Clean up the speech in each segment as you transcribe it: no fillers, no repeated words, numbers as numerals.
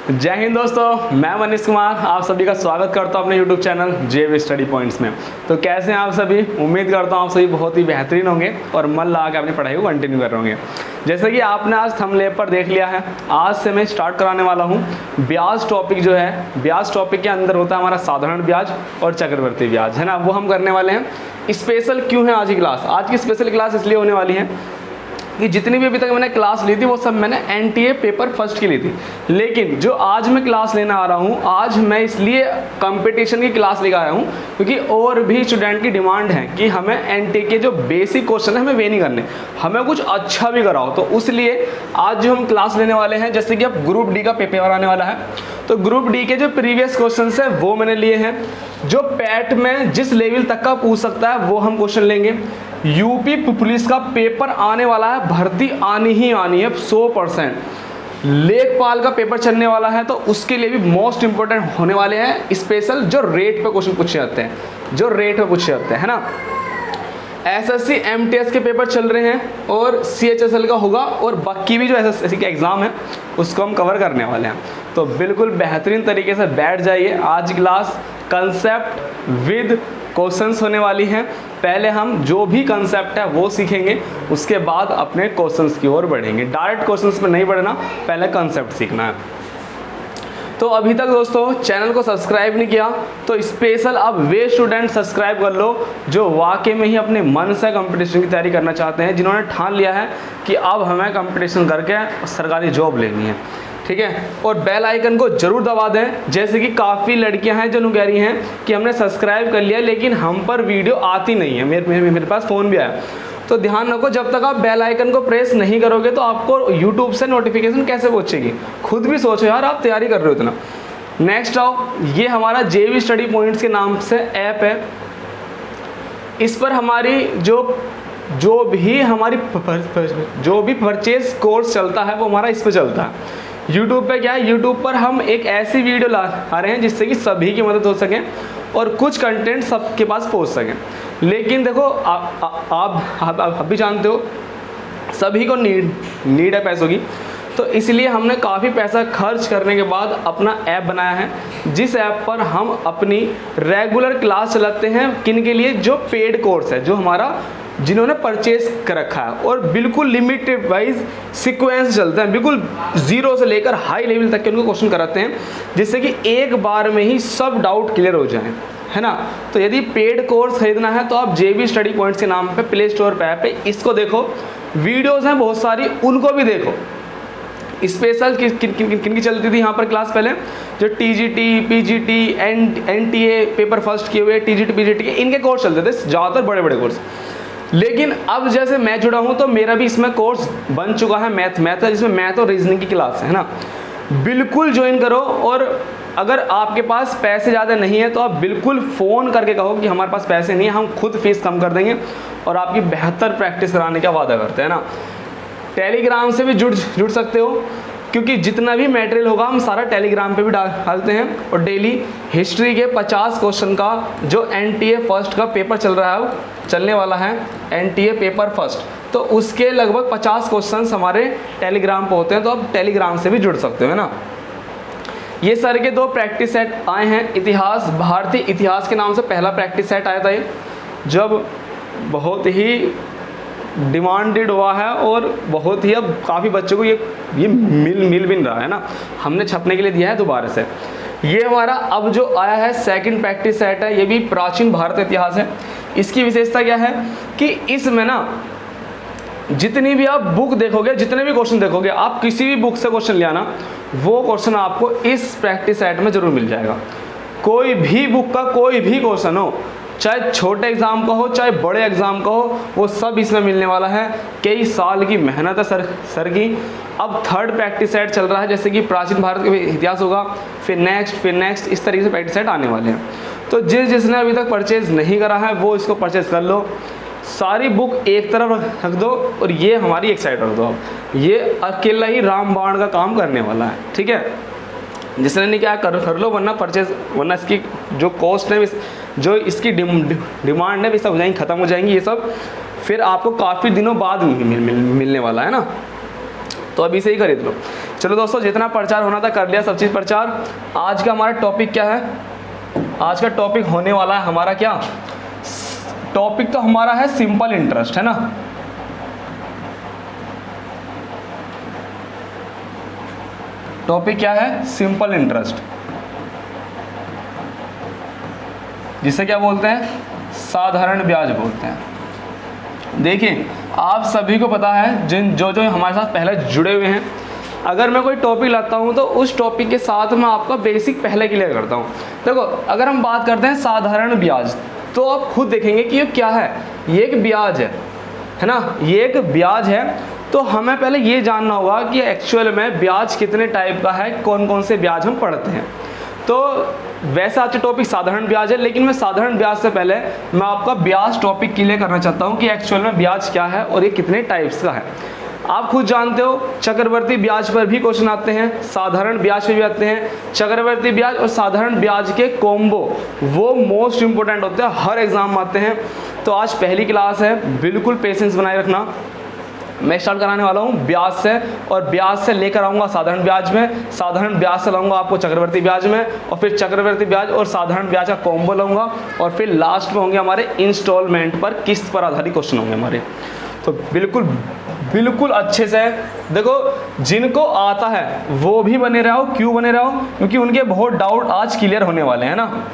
जय हिंद दोस्तों, मैं मनीष कुमार आप सभी का स्वागत करता हूं अपने YouTube चैनल जेवी स्टडी पॉइंट्स में। तो कैसे हैं आप सभी? उम्मीद करता हूं आप सभी बहुत ही बेहतरीन होंगे और मन लगा के अपनी पढ़ाई को कंटिन्यू कर रहे होंगे। जैसे कि आपने आज थंबनेल पर देख लिया है, आज से मैं स्टार्ट कराने वाला हूं ब्याज टॉपिक। जो है ब्याज टॉपिक के अंदर होता है हमारा साधारण ब्याज और चक्रवृद्धि ब्याज, है ना, वो हम करने वाले हैं। स्पेशल क्यों है आज की क्लास? आज की स्पेशल क्लास इसलिए होने वाली है कि जितनी भी अभी तक मैंने क्लास ली थी वो सब मैंने एनटीए पेपर फर्स्ट की ली थी, लेकिन जो आज मैं क्लास लेने आ रहा हूँ, आज मैं इसलिए कंपटीशन की क्लास लेकर आया हूँ क्योंकि और भी स्टूडेंट की डिमांड है कि हमें एनटीए के जो बेसिक क्वेश्चन है हमें वे नहीं करने, हमें कुछ अच्छा भी कराओ। तो इसलिए आज जो हम क्लास लेने वाले हैं, जैसे कि अब ग्रुप डी का पेपर आने वाला है, तो ग्रुप डी के जो प्रीवियस क्वेश्चन है वो मैंने लिए हैं। जो पैट में जिस लेवल तक का पूछ सकता है वो हम क्वेश्चन लेंगे। यूपी पुलिस का पेपर आने वाला है, भर्ती आनी ही आनी है 100%। लेखपाल का पेपर चलने वाला है, तो उसके लिए भी मोस्ट इंपोर्टेंट होने वाले हैं स्पेशल जो रेट पे क्वेश्चन पूछे जाते हैं, जो रेट पे पूछे जाते हैं, है ना। एसएससी एमटीएस के पेपर चल रहे हैं और सीएचएसएल का होगा, और बाकी भी जो एसएससी के एग्जाम है उसको हम कवर करने वाले हैं। तो बिल्कुल बेहतरीन तरीके से बैठ जाइए। आज क्लास कंसेप्ट विद क्वेश्चंस होने वाली हैं। पहले हम जो भी कंसेप्ट है वो सीखेंगे, उसके बाद अपने क्वेश्चंस की ओर बढ़ेंगे। डायरेक्ट क्वेश्चंस में नहीं बढ़ना, पहले कंसेप्ट सीखना है। तो अभी तक दोस्तों चैनल को सब्सक्राइब नहीं किया तो स्पेशल अब वे स्टूडेंट सब्सक्राइब कर लो जो वाकई में ही अपने मन से कंपटीशन की तैयारी करना चाहते हैं, जिन्होंने ठान लिया है कि अब हमें कंपटीशन करके सरकारी जॉब लेनी है, ठीक है। और बेल आइकन को जरूर दबा दें। जैसे कि काफ़ी लड़कियां हैं जो कह रही हैं कि हमने सब्सक्राइब कर लिया लेकिन हम पर वीडियो आती नहीं है। मेरे पास फ़ोन भी आया, तो ध्यान रखो, जब तक आप बेल आइकन को प्रेस नहीं करोगे तो आपको यूट्यूब से नोटिफिकेशन कैसे पहुंचेगी? खुद भी सोचो यार, आप तैयारी कर रहे हो इतना। नेक्स्ट आओ, ये हमारा जेवी स्टडी पॉइंट्स के नाम से ऐप है। इस पर हमारी जो भी परचेज कोर्स चलता है वो हमारा इस पर चलता है। यूट्यूब पे क्या है, यूट्यूब पर हम एक ऐसी वीडियो ला रहे हैं जिससे कि सभी की मदद हो सके और कुछ कंटेंट सबके पास पहुंच सके। लेकिन देखो आप भी जानते हो सभी को नीड है पैसों की, तो इसलिए हमने काफ़ी पैसा खर्च करने के बाद अपना ऐप बनाया है, जिस ऐप पर हम अपनी रेगुलर क्लास चलाते हैं। किन के लिए? जो पेड कोर्स है, जो हमारा जिन्होंने परचेज कर रखा है, और बिल्कुल लिमिटेड वाइज सीक्वेंस चलते हैं, बिल्कुल जीरो से लेकर हाई लेवल तक के उनको क्वेश्चन कराते हैं, जिससे कि एक बार में ही सब डाउट क्लियर हो जाए, है ना। तो यदि पेड कोर्स खरीदना है तो आप जेवी स्टडी पॉइंट्स के नाम पे प्ले स्टोर पे ऐप है, इसको देखो। वीडियोज़ हैं बहुत सारी, उनको भी देखो। स्पेशल किन की चलती थी यहाँ पर क्लास पहले? जो TGT, PGT, NTA paper first किए हुए टीजीटी, पीजीटी के इनके कोर्स चलते थे, ज़्यादातर बड़े बड़े कोर्स। लेकिन अब जैसे मैं जुड़ा हूँ तो मेरा भी इसमें कोर्स बन चुका है, मैथ है, जिसमें मैथ और रीजनिंग की क्लास है ना। बिल्कुल ज्वाइन करो। और अगर आपके पास पैसे ज़्यादा नहीं है तो आप बिल्कुल फ़ोन करके कहो कि हमारे पास पैसे नहीं है, हम खुद फीस कम कर देंगे और आपकी बेहतर प्रैक्टिस कराने का वादा करते हैं ना। टेलीग्राम से भी जुड़ सकते हो, क्योंकि जितना भी मटेरियल होगा हम सारा टेलीग्राम पे भी डालते हैं। और डेली हिस्ट्री के 50 क्वेश्चन का जो एनटीए फर्स्ट का पेपर चल रहा है, चलने वाला है एनटीए पेपर फर्स्ट, तो उसके लगभग 50 क्वेश्चंस हमारे टेलीग्राम पे होते हैं, तो आप टेलीग्राम से भी जुड़ सकते हो, है ना। ये सर के 2 प्रैक्टिस सेट आए हैं। इतिहास, भारतीय इतिहास के नाम से पहला प्रैक्टिस सेट आया था ये, जब बहुत ही डिमांडेड हुआ है और बहुत ही अब काफ़ी बच्चों को ये मिल भी नहीं रहा है ना, हमने छपने के लिए दिया है दोबारा से। ये हमारा अब जो आया है सेकंड प्रैक्टिस सेट है, ये भी प्राचीन भारत इतिहास है। इसकी विशेषता क्या है कि इसमें ना जितनी भी आप बुक देखोगे, जितने भी क्वेश्चन देखोगे, आप किसी भी बुक से क्वेश्चन ले आना, वो क्वेश्चन आपको इस प्रैक्टिस सेट में जरूर मिल जाएगा। कोई भी बुक का कोई भी क्वेश्चन हो, चाहे छोटे एग्जाम का हो चाहे बड़े एग्जाम का हो, वो सब इसमें मिलने वाला है। कई साल की मेहनत है सर की। अब थर्ड प्रैक्टिस सेट चल रहा है, जैसे कि प्राचीन भारत का इतिहास होगा, फिर नेक्स्ट इस तरीके से प्रैक्टिस सेट आने वाले हैं। तो जिसने अभी तक परचेज नहीं करा है वो इसको परचेज कर लो। सारी बुक एक तरफ रख दो और ये हमारी एक साइड रख दो। अब ये अकेला ही रामबाण का काम करने वाला है, ठीक है। जिसने नहीं क्या कर लो, वरना इसकी जो कॉस्ट है, जो इसकी डिमांड है, सब हो जाएंगी, ख़त्म हो जाएंगी ये सब, फिर आपको काफ़ी दिनों बाद मिलने वाला है ना। तो अभी से ही खरीद लो। चलो दोस्तों, जितना प्रचार होना था कर लिया सब चीज़ प्रचार। आज का हमारा टॉपिक क्या है? आज का टॉपिक होने वाला है हमारा क्या? टॉपिक तो हमारा है सिंपल इंटरेस्ट, है ना। टॉपिक क्या है? सिंपल इंटरेस्ट, जिसे क्या बोलते हैं? साधारण ब्याज बोलते हैं। देखिए, आप सभी को पता है, जो हमारे साथ पहले जुड़े हुए हैं, अगर मैं कोई टॉपिक लाता हूं तो उस टॉपिक के साथ मैं आपका बेसिक पहले क्लियर करता हूं। देखो, अगर हम बात करते हैं साधारण ब्याज, तो आप खुद देखेंगे कि ये क्या है। ये एक ब्याज है ना, ये एक ब्याज है। तो हमें पहले ये जानना होगा कि एक्चुअल में ब्याज कितने टाइप का है, कौन कौन से ब्याज हम पढ़ते हैं। तो वैसे आज का टॉपिक साधारण ब्याज है, लेकिन मैं साधारण ब्याज से पहले मैं आपका ब्याज टॉपिक क्लियर करना चाहता हूं कि एक्चुअल में ब्याज क्या है और ये कितने टाइप्स का है। आप खुद जानते हो, चक्रवर्ती ब्याज पर भी क्वेश्चन आते हैं, साधारण ब्याज पे भी आते हैं। चक्रवर्ती ब्याज और साधारण ब्याज के कॉम्बो वो मोस्ट इंपोर्टेंट होते हैं, हर एग्जाम में आते हैं। तो आज पहली क्लास है, बिल्कुल पेशेंस बनाए रखना। मैं स्टार्ट कराने वाला हूँ ब्याज से, और ब्याज से लेकर आऊँगा साधारण ब्याज में, साधारण ब्याज से लाऊंगा आपको चक्रवर्ती ब्याज में, और फिर चक्रवर्ती ब्याज और साधारण ब्याज का कॉम्बो लाऊंगा, और फिर लास्ट में होंगे हमारे इंस्टॉलमेंट पर, किस्त पर आधारित क्वेश्चन होंगे हमारे। तो बिल्कुल अच्छे से देखो, जिनको आता है वो भी बने रहो। क्यों बने रहो? क्योंकि उनके बहुत डाउट आज क्लियर होने वाले हैं ना।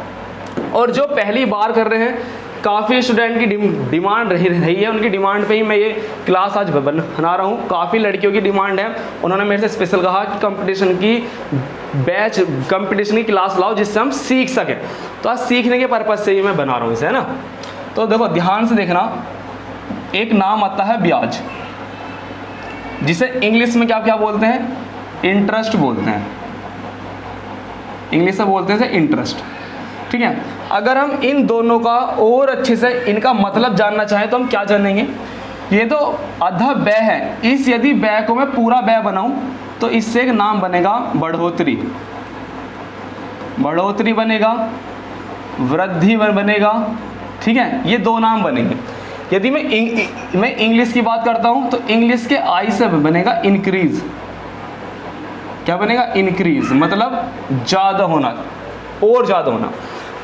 और जो पहली बार कर रहे हैं, काफ़ी स्टूडेंट की डिमांड रही है, उनकी डिमांड पे ही मैं ये क्लास आज बना रहा हूँ। काफ़ी लड़कियों की डिमांड है, उन्होंने मेरे से स्पेशल कहा कि कंपटीशन की क्लास लाओ जिससे हम सीख सकें। तो आज सीखने के पर्पज़ से ही मैं बना रहा हूँ इसे, है ना। तो देखो, ध्यान से देखना, एक नाम आता है ब्याज, जिसे इंग्लिश में क्या क्या बोलते हैं? इंटरेस्ट बोलते हैं। इंग्लिश में बोलते हैं इंटरेस्ट, ठीक है। अगर हम इन दोनों का और अच्छे से इनका मतलब जानना चाहें तो हम क्या जानेंगे? ये तो आधा व्यय है, इस यदि व्यय को मैं पूरा व्यय बनाऊं तो इससे एक नाम बनेगा बढ़ोतरी। बढ़ोतरी बनेगा, वृद्धि बनेगा, ठीक है। ये दो नाम बनेंगे। यदि मैं इंग्लिश की बात करता हूं तो इंग्लिश के आई से बनेगा इंक्रीज। क्या बनेगा? इंक्रीज, मतलब ज्यादा होना और ज्यादा होना।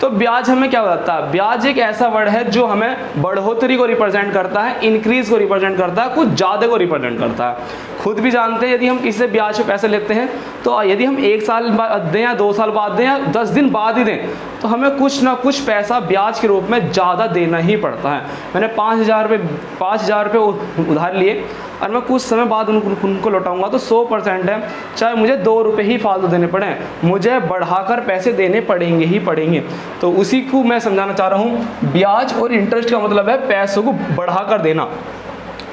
तो ब्याज हमें क्या बताता है? ब्याज एक ऐसा वर्ड है जो हमें बढ़ोतरी को रिप्रेजेंट करता है, इंक्रीज को रिप्रेजेंट करता है, कुछ ज़्यादा को रिप्रेजेंट करता है। खुद भी जानते हैं, यदि हम किसी से ब्याज पे पैसे लेते हैं तो यदि हम 1 साल बाद दें या 2 साल बाद दें या 10 दिन बाद ही दें, तो हमें कुछ ना कुछ पैसा ब्याज के रूप में ज़्यादा देना ही पड़ता है। मैंने 5,000 रुपये उधार लिए और मैं कुछ समय बाद उनको लौटाऊंगा तो 100% है, चाहे मुझे 2 रुपये ही फालतू देने पड़े, मुझे बढ़ाकर पैसे देने पड़ेंगे ही पड़ेंगे। तो उसी को मैं समझाना चाह रहा हूँ। ब्याज और इंटरेस्ट का मतलब है पैसों को बढ़ाकर देना।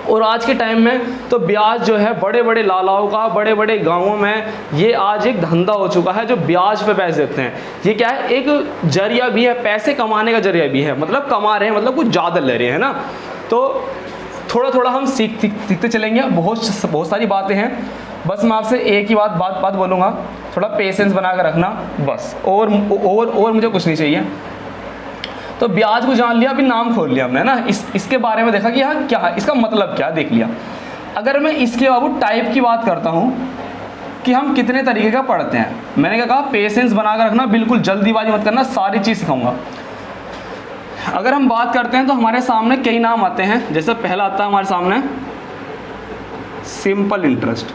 और आज के टाइम में तो ब्याज जो है बड़े बड़े लालाओं का, बड़े बड़े गांवों में ये आज एक धंधा हो चुका है जो ब्याज पे पैसे देते हैं। ये क्या है? एक जरिया भी है, पैसे कमाने का जरिया भी है, मतलब कमा रहे हैं, मतलब कुछ ज़्यादा ले रहे हैं ना। तो थोड़ा थोड़ा हम सीखते चलेंगे। बहुत सारी बातें हैं, बस मैं आपसे एक ही बात बोलूँगा, थोड़ा पेशेंस बना कर रखना बस। और मुझे कुछ नहीं चाहिए। तो ब्याज को जान लिया, अभी नाम खोल लिया हमने ना, इसके बारे में देखा कि यहाँ क्या है, इसका मतलब क्या देख लिया। अगर मैं इसके बाबू टाइप की बात करता हूँ कि हम कितने तरीके का पढ़ते हैं, मैंने क्या कहा? पेशेंस बनाकर रखना, बिल्कुल जल्दीबाजी मत करना, सारी चीज़ सिखाऊंगा। अगर हम बात करते हैं तो हमारे सामने कई नाम आते हैं। जैसे पहला आता है हमारे सामने सिंपल इंटरेस्ट।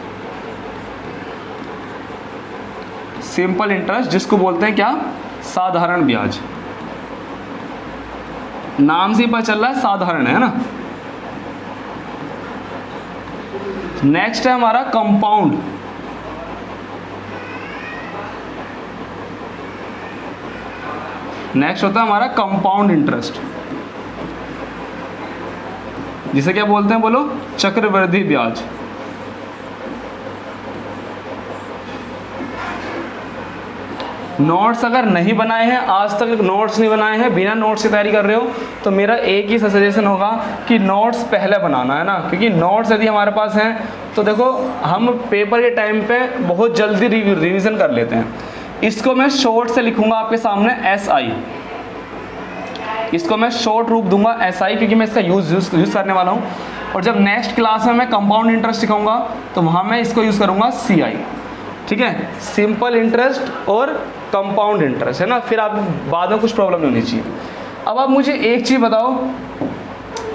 सिंपल इंटरेस्ट जिसको बोलते हैं क्या? साधारण ब्याज। नाम से पता चल रहा है साधारण है ना। नेक्स्ट है हमारा कंपाउंड। नेक्स्ट होता है हमारा कंपाउंड इंटरेस्ट, जिसे क्या बोलते हैं? बोलो, चक्रवृद्धि ब्याज। नोट्स अगर नहीं बनाए हैं, आज तक नोट्स नहीं बनाए हैं, बिना नोट्स की तैयारी कर रहे हो, तो मेरा एक ही सजेशन होगा कि नोट्स पहले बनाना है ना। क्योंकि नोट्स यदि हमारे पास हैं तो देखो, हम पेपर के टाइम पे बहुत जल्दी रिवीजन कर लेते हैं। इसको मैं शॉर्ट से लिखूंगा आपके सामने SI। इसको मैं शॉर्ट रूप दूंगा SI, क्योंकि मैं इसका यूज़ करने वाला हूँ। और जब नेक्स्ट क्लास में मैं कंपाउंड इंटरेस्ट सिखाऊंगा तो वहाँ मैं इसको यूज़ करूँगा CI। ठीक है, सिंपल इंटरेस्ट और कंपाउंड इंटरेस्ट, है ना, फिर आप बाद में कुछ प्रॉब्लम नहीं होनी चाहिए। अब आप मुझे एक चीज़ बताओ,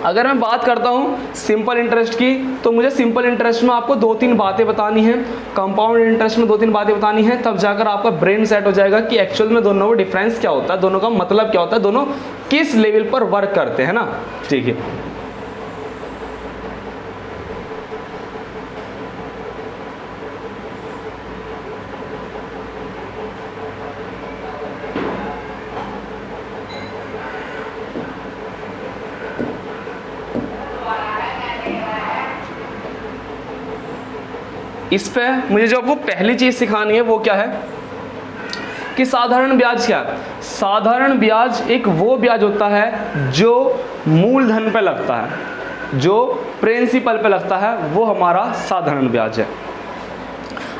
अगर मैं बात करता हूँ सिंपल इंटरेस्ट की, तो मुझे सिंपल इंटरेस्ट में आपको 2-3 बातें बतानी है, कंपाउंड इंटरेस्ट में 2-3 बातें बतानी है, तब जाकर आपका ब्रेन सेट हो जाएगा कि एक्चुअल में दोनों में डिफरेंस क्या होता है, दोनों का मतलब क्या होता है, दोनों किस लेवल पर वर्क करते हैं ना। ठीक है, इस पे मुझे जो आपको पहली चीज सिखानी है वो क्या है कि साधारण ब्याज क्या है। साधारण ब्याज एक वो ब्याज होता है जो मूलधन पे लगता है, जो प्रिंसिपल पे लगता है, वो हमारा साधारण ब्याज है।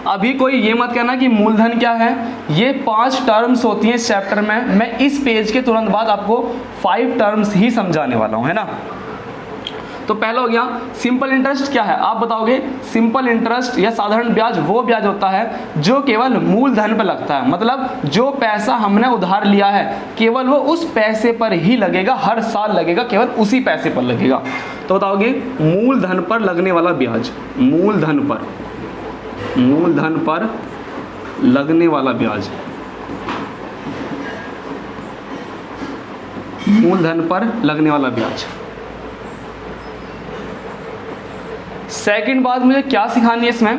अभी कोई ये मत कहना कि मूलधन क्या है, ये 5 टर्म्स होती हैं इस चैप्टर में, मैं इस पेज के तुरंत बाद आपको 5 टर्म्स ही समझाने वाला हूँ, है ना। तो पहला हो गया सिंपल इंटरेस्ट क्या है, आप बताओगे। सिंपल इंटरेस्ट या साधारण ब्याज वो ब्याज होता है जो केवल मूलधन पर लगता है, मतलब जो पैसा हमने उधार लिया है केवल वो उस पैसे पर ही लगेगा, हर साल लगेगा, केवल उसी पैसे पर लगेगा। तो बताओगे मूलधन पर लगने वाला ब्याज, मूलधन पर लगने वाला ब्याज, मूलधन पर लगने वाला ब्याज। सेकंड बात मुझे क्या सिखानी है इसमें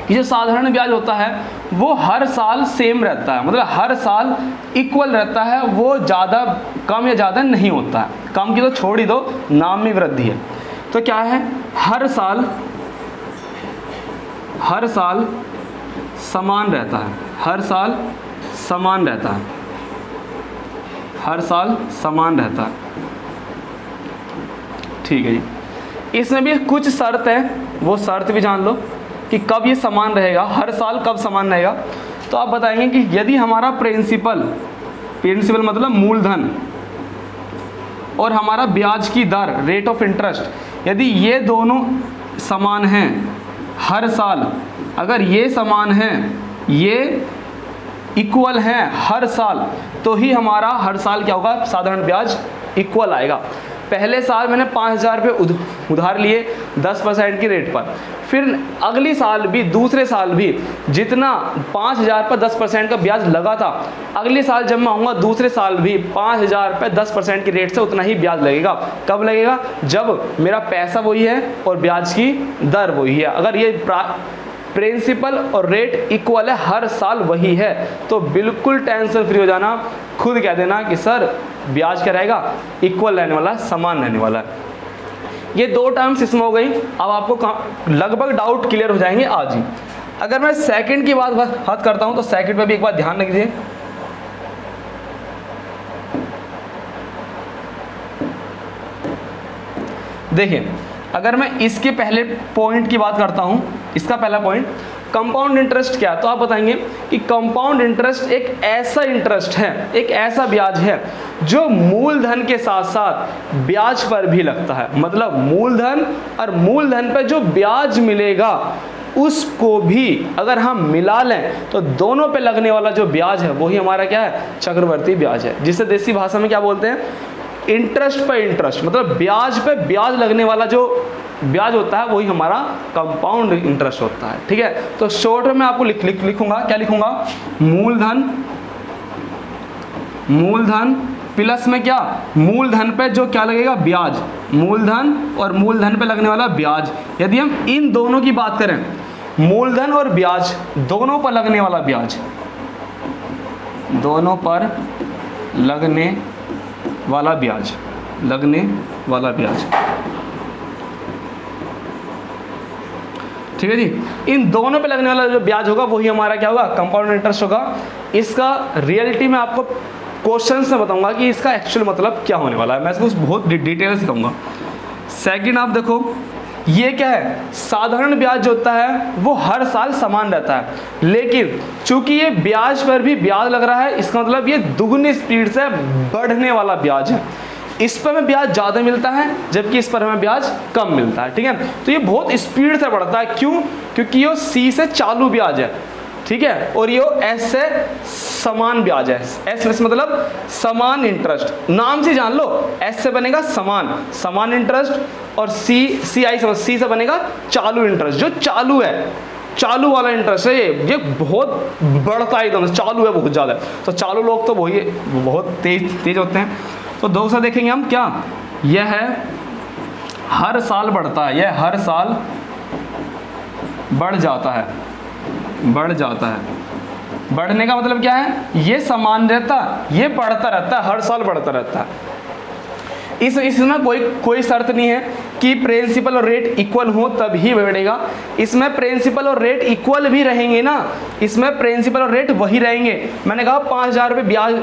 कि जो साधारण ब्याज होता है वो हर साल सेम रहता है, मतलब हर साल इक्वल रहता है, वो ज़्यादा कम या ज़्यादा नहीं होता है। कम की तो छोड़ ही दो, नाम में वृद्धि है। तो क्या है, हर साल समान रहता है, हर साल समान रहता है, हर साल समान रहता है। ठीक है जी, इसमें भी कुछ शर्त है, वो शर्त भी जान लो कि कब ये समान रहेगा, हर साल कब समान रहेगा। तो आप बताएंगे कि यदि हमारा प्रिंसिपल मतलब मूलधन और हमारा ब्याज की दर, रेट ऑफ इंटरेस्ट, यदि ये दोनों समान हैं हर साल, अगर ये समान हैं, ये इक्वल हैं हर साल, तो ही हमारा हर साल क्या होगा, साधारण ब्याज इक्वल आएगा। पहले साल मैंने 5,000 रुपये उधार लिए 10% की रेट पर, फिर अगली साल भी, दूसरे साल भी जितना 5,000 पर 10% का ब्याज लगा था, अगले साल जब मैं आऊँगा दूसरे साल भी 5,000 रुपये 10% की रेट से उतना ही ब्याज लगेगा। कब लगेगा, जब मेरा पैसा वही है और ब्याज की दर वही है। अगर ये प्रिंसिपल और रेट इक्वल है, हर साल वही है, तो बिल्कुल टेंशन फ्री हो जाना, खुद कह देना कि सर ब्याज क्या रहेगा, इक्वल रहने वाला, समान रहने वाला है। ये 2 टर्म्स इसमें हो गई। अब आपको लगभग डाउट क्लियर हो जाएंगे आज ही। अगर मैं सेकंड की बात करता हूं तो सेकंड पे भी एक बात ध्यान रखिए। देखिए, अगर मैं इसके पहले पॉइंट की बात करता हूं, इसका पहला पॉइंट कंपाउंड इंटरेस्ट क्या है, तो आप बताएंगे कि कंपाउंड इंटरेस्ट एक ऐसा इंटरेस्ट है, एक ऐसा ब्याज है जो मूलधन के साथ साथ ब्याज पर भी लगता है। मतलब मूलधन और मूलधन पर जो ब्याज मिलेगा उसको भी अगर हम मिला लें तो दोनों पे लगने वाला जो ब्याज है वही हमारा क्या है, चक्रवर्ती ब्याज है, जिसे देसी भाषा में क्या बोलते हैं, इंटरेस्ट पे इंटरेस्ट, मतलब ब्याज पे ब्याज लगने वाला जो ब्याज होता है वही हमारा कंपाउंड इंटरेस्ट होता है। ठीक है, तो शॉर्ट में मैं आपको लिखूंगा, क्या लिखूंगा, मूलधन प्लस में क्या, मूलधन पे जो क्या लगेगा, ब्याज, मूलधन और मूलधन पे लगने वाला ब्याज। यदि हम इन दोनों की बात करें, मूलधन और ब्याज दोनों पर लगने वाला ब्याज, दोनों पर लगने वाला ब्याज, लगने वाला ब्याज, ठीक है जी, इन दोनों पे लगने वाला जो ब्याज होगा वही हमारा क्या होगा, कंपाउंड इंटरेस्ट होगा। इसका रियलिटी में आपको क्वेश्चन से बताऊंगा कि इसका एक्चुअल मतलब क्या होने वाला है, मैं इसको बहुत डिटेल से कहूँगा। सेकंड आप देखो, ये क्या है, साधारण ब्याज जो होता है वो हर साल समान रहता है, लेकिन चूंकि ये ब्याज पर भी ब्याज लग रहा है, इसका मतलब ये दुगनी स्पीड से बढ़ने वाला ब्याज है। इस पर हमें ब्याज ज़्यादा मिलता है जबकि इस पर हमें ब्याज कम मिलता है, ठीक है। तो ये बहुत स्पीड से बढ़ता है, क्यों? क्योंकि ये सी से चालू ब्याज है, ठीक है, और ये एस से समान ब्याज है। एस मतलब समान इंटरेस्ट, नाम से जान लो, एस से बनेगा समान इंटरेस्ट, और सी से बनेगा चालू इंटरेस्ट, जो चालू है, चालू वाला इंटरेस्ट है ये बहुत बढ़ता है एकदम, चालू है बहुत ज़्यादा। तो चालू लोग तो वही बहुत तेज होते हैं। तो दूसरा देखेंगे हम क्या, यह है हर साल बढ़ता है, यह हर साल बढ़ जाता है। बढ़ने का मतलब क्या है, ये समान रहता, ये बढ़ता रहता है, हर साल बढ़ता रहता है। इसमें कोई शर्त नहीं है कि प्रिंसिपल और रेट इक्वल हो तब ही बढ़ेगा। इसमें प्रिंसिपल और रेट इक्वल भी रहेंगे ना, इसमें प्रिंसिपल और रेट वही रहेंगे। मैंने कहा 5,000 रुपये ब्याज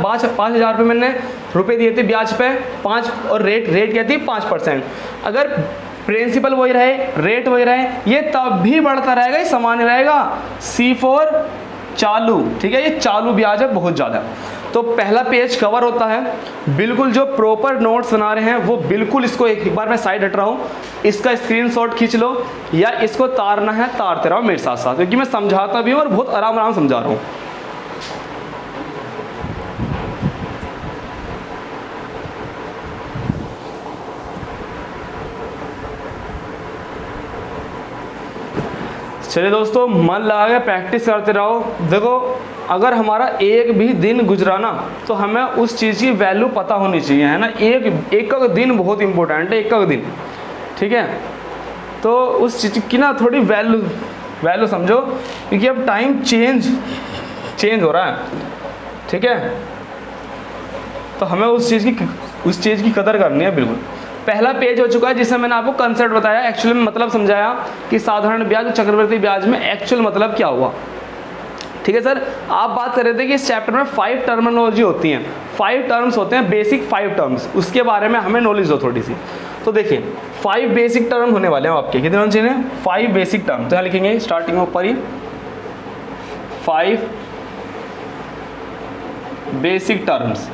5,000 रुपये मैंने रुपए दिए थे ब्याज पे 5, और रेट क्या थी 5%। अगर प्रिंसिपल वही रहे, रेट वही रहे, ये तब भी बढ़ता रहेगा, ये समान रहेगा। C4 चालू, ठीक है, ये चालू ब्याज है बहुत ज़्यादा। तो पहला पेज कवर होता है। बिल्कुल जो प्रॉपर नोट्स बना रहे हैं वो बिल्कुल इसको एक बार मैं साइड हट रहा हूँ, इसका स्क्रीनशॉट खींच लो, या इसको तारना है तारते रहो मेरे साथ साथ, क्योंकि मैं समझाता भी हूँ और बहुत आराम समझा रहा हूँ। चलिए दोस्तों, मन लगा के प्रैक्टिस करते रहो। देखो, अगर हमारा एक भी दिन गुजरा ना तो हमें उस चीज़ की वैल्यू पता होनी चाहिए, है ना। एक दिन बहुत इंपॉर्टेंट है, एक दिन, ठीक है। तो उस चीज़ की ना थोड़ी वैल्यू समझो, क्योंकि अब टाइम चेंज हो रहा है, ठीक है। तो हमें उस चीज़ की कदर करनी है बिल्कुल। पहला पेज हो चुका है जिसमें मैंने आपको कंसेप्ट बताया, एक्चुअल में मतलब समझाया कि साधारण ब्याज और चक्रवृद्धि ब्याज में एक्चुअल मतलब क्या हुआ, ठीक है सर। आप बात कर रहे थे कि इस चैप्टर में 5 टर्मिनोलॉजी होती हैं, 5 टर्म्स होते हैं, बेसिक 5 टर्म्स, उसके बारे में हमें नॉलेज हो थोड़ी सी। तो देखिए 5 बेसिक टर्म होने वाले हैं आपके, कितने होने चाहिए? 5 बेसिक टर्म। तो यहाँ लिखेंगे स्टार्टिंग में ऊपर ही 5 बेसिक टर्म्स,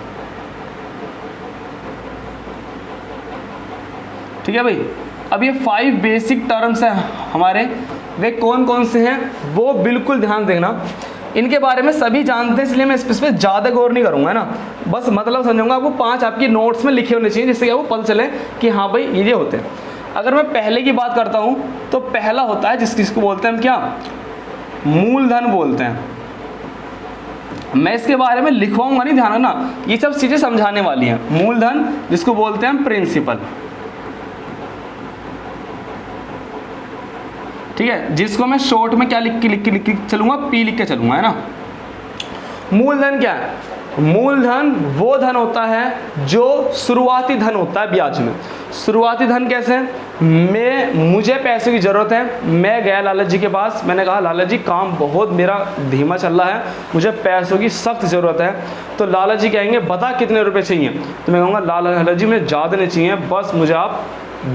ठीक है भाई। अब ये 5 बेसिक टर्म्स हैं हमारे, वे कौन कौन से हैं वो बिल्कुल ध्यान देना। इनके बारे में सभी जानते हैं, इसलिए मैं इस पर ज़्यादा गौर नहीं करूँगा, है ना। बस मतलब समझूंगा। आपको 5 आपकी नोट्स में लिखे होने चाहिए, जिससे कि आपको पता चले कि हाँ भाई ये होते हैं। अगर मैं पहले की बात करता हूँ तो पहला होता है जिसको बोलते हैं हम क्या, मूलधन बोलते हैं। मैं इसके बारे में लिखवाऊंगा नहीं, ध्यान रखना, ये सब चीज़ें समझाने वाली हैं। मूलधन जिसको बोलते हैं हम प्रिंसिपल, ठीक है, जिसको मैं शॉर्ट में क्या लिख के चलूंगा, P लिख के चलूंगा, है ना। मूलधन क्या है? मूलधन वो धन होता है जो शुरुआती धन होता है ब्याज में। शुरुआती धन कैसे? मुझे पैसे की ज़रूरत है, मैं गया लाला जी के पास, मैंने कहा लाला जी काम बहुत मेरा धीमा चल रहा है, मुझे पैसों की सख्त ज़रूरत है। तो लाला जी कहेंगे बता कितने रुपए चाहिए? तो मैं कहूँगा लाला जी मुझे ज़्यादा नहीं चाहिए, बस मुझे आप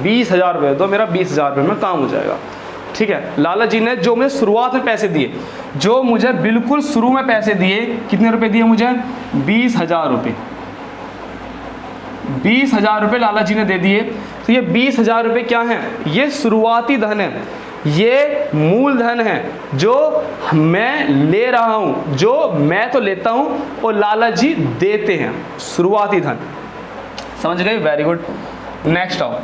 20,000 रुपये दो, मेरा 20,000 रुपये में काम हो जाएगा, ठीक है। लाला जी ने जो मुझे शुरुआत में पैसे दिए, जो मुझे बिल्कुल शुरू में पैसे दिए, कितने रुपए दिए मुझे? 20,000 रुपये। 20,000 रुपये लाला जी ने दे दिए। तो ये 20,000 रुपये क्या है? ये शुरुआती धन है, ये मूलधन है जो मैं ले रहा हूँ, जो मैं तो लेता हूँ और लाला जी देते हैं, शुरुआती धन। समझ गए? Very good. नेक्स्ट आओ,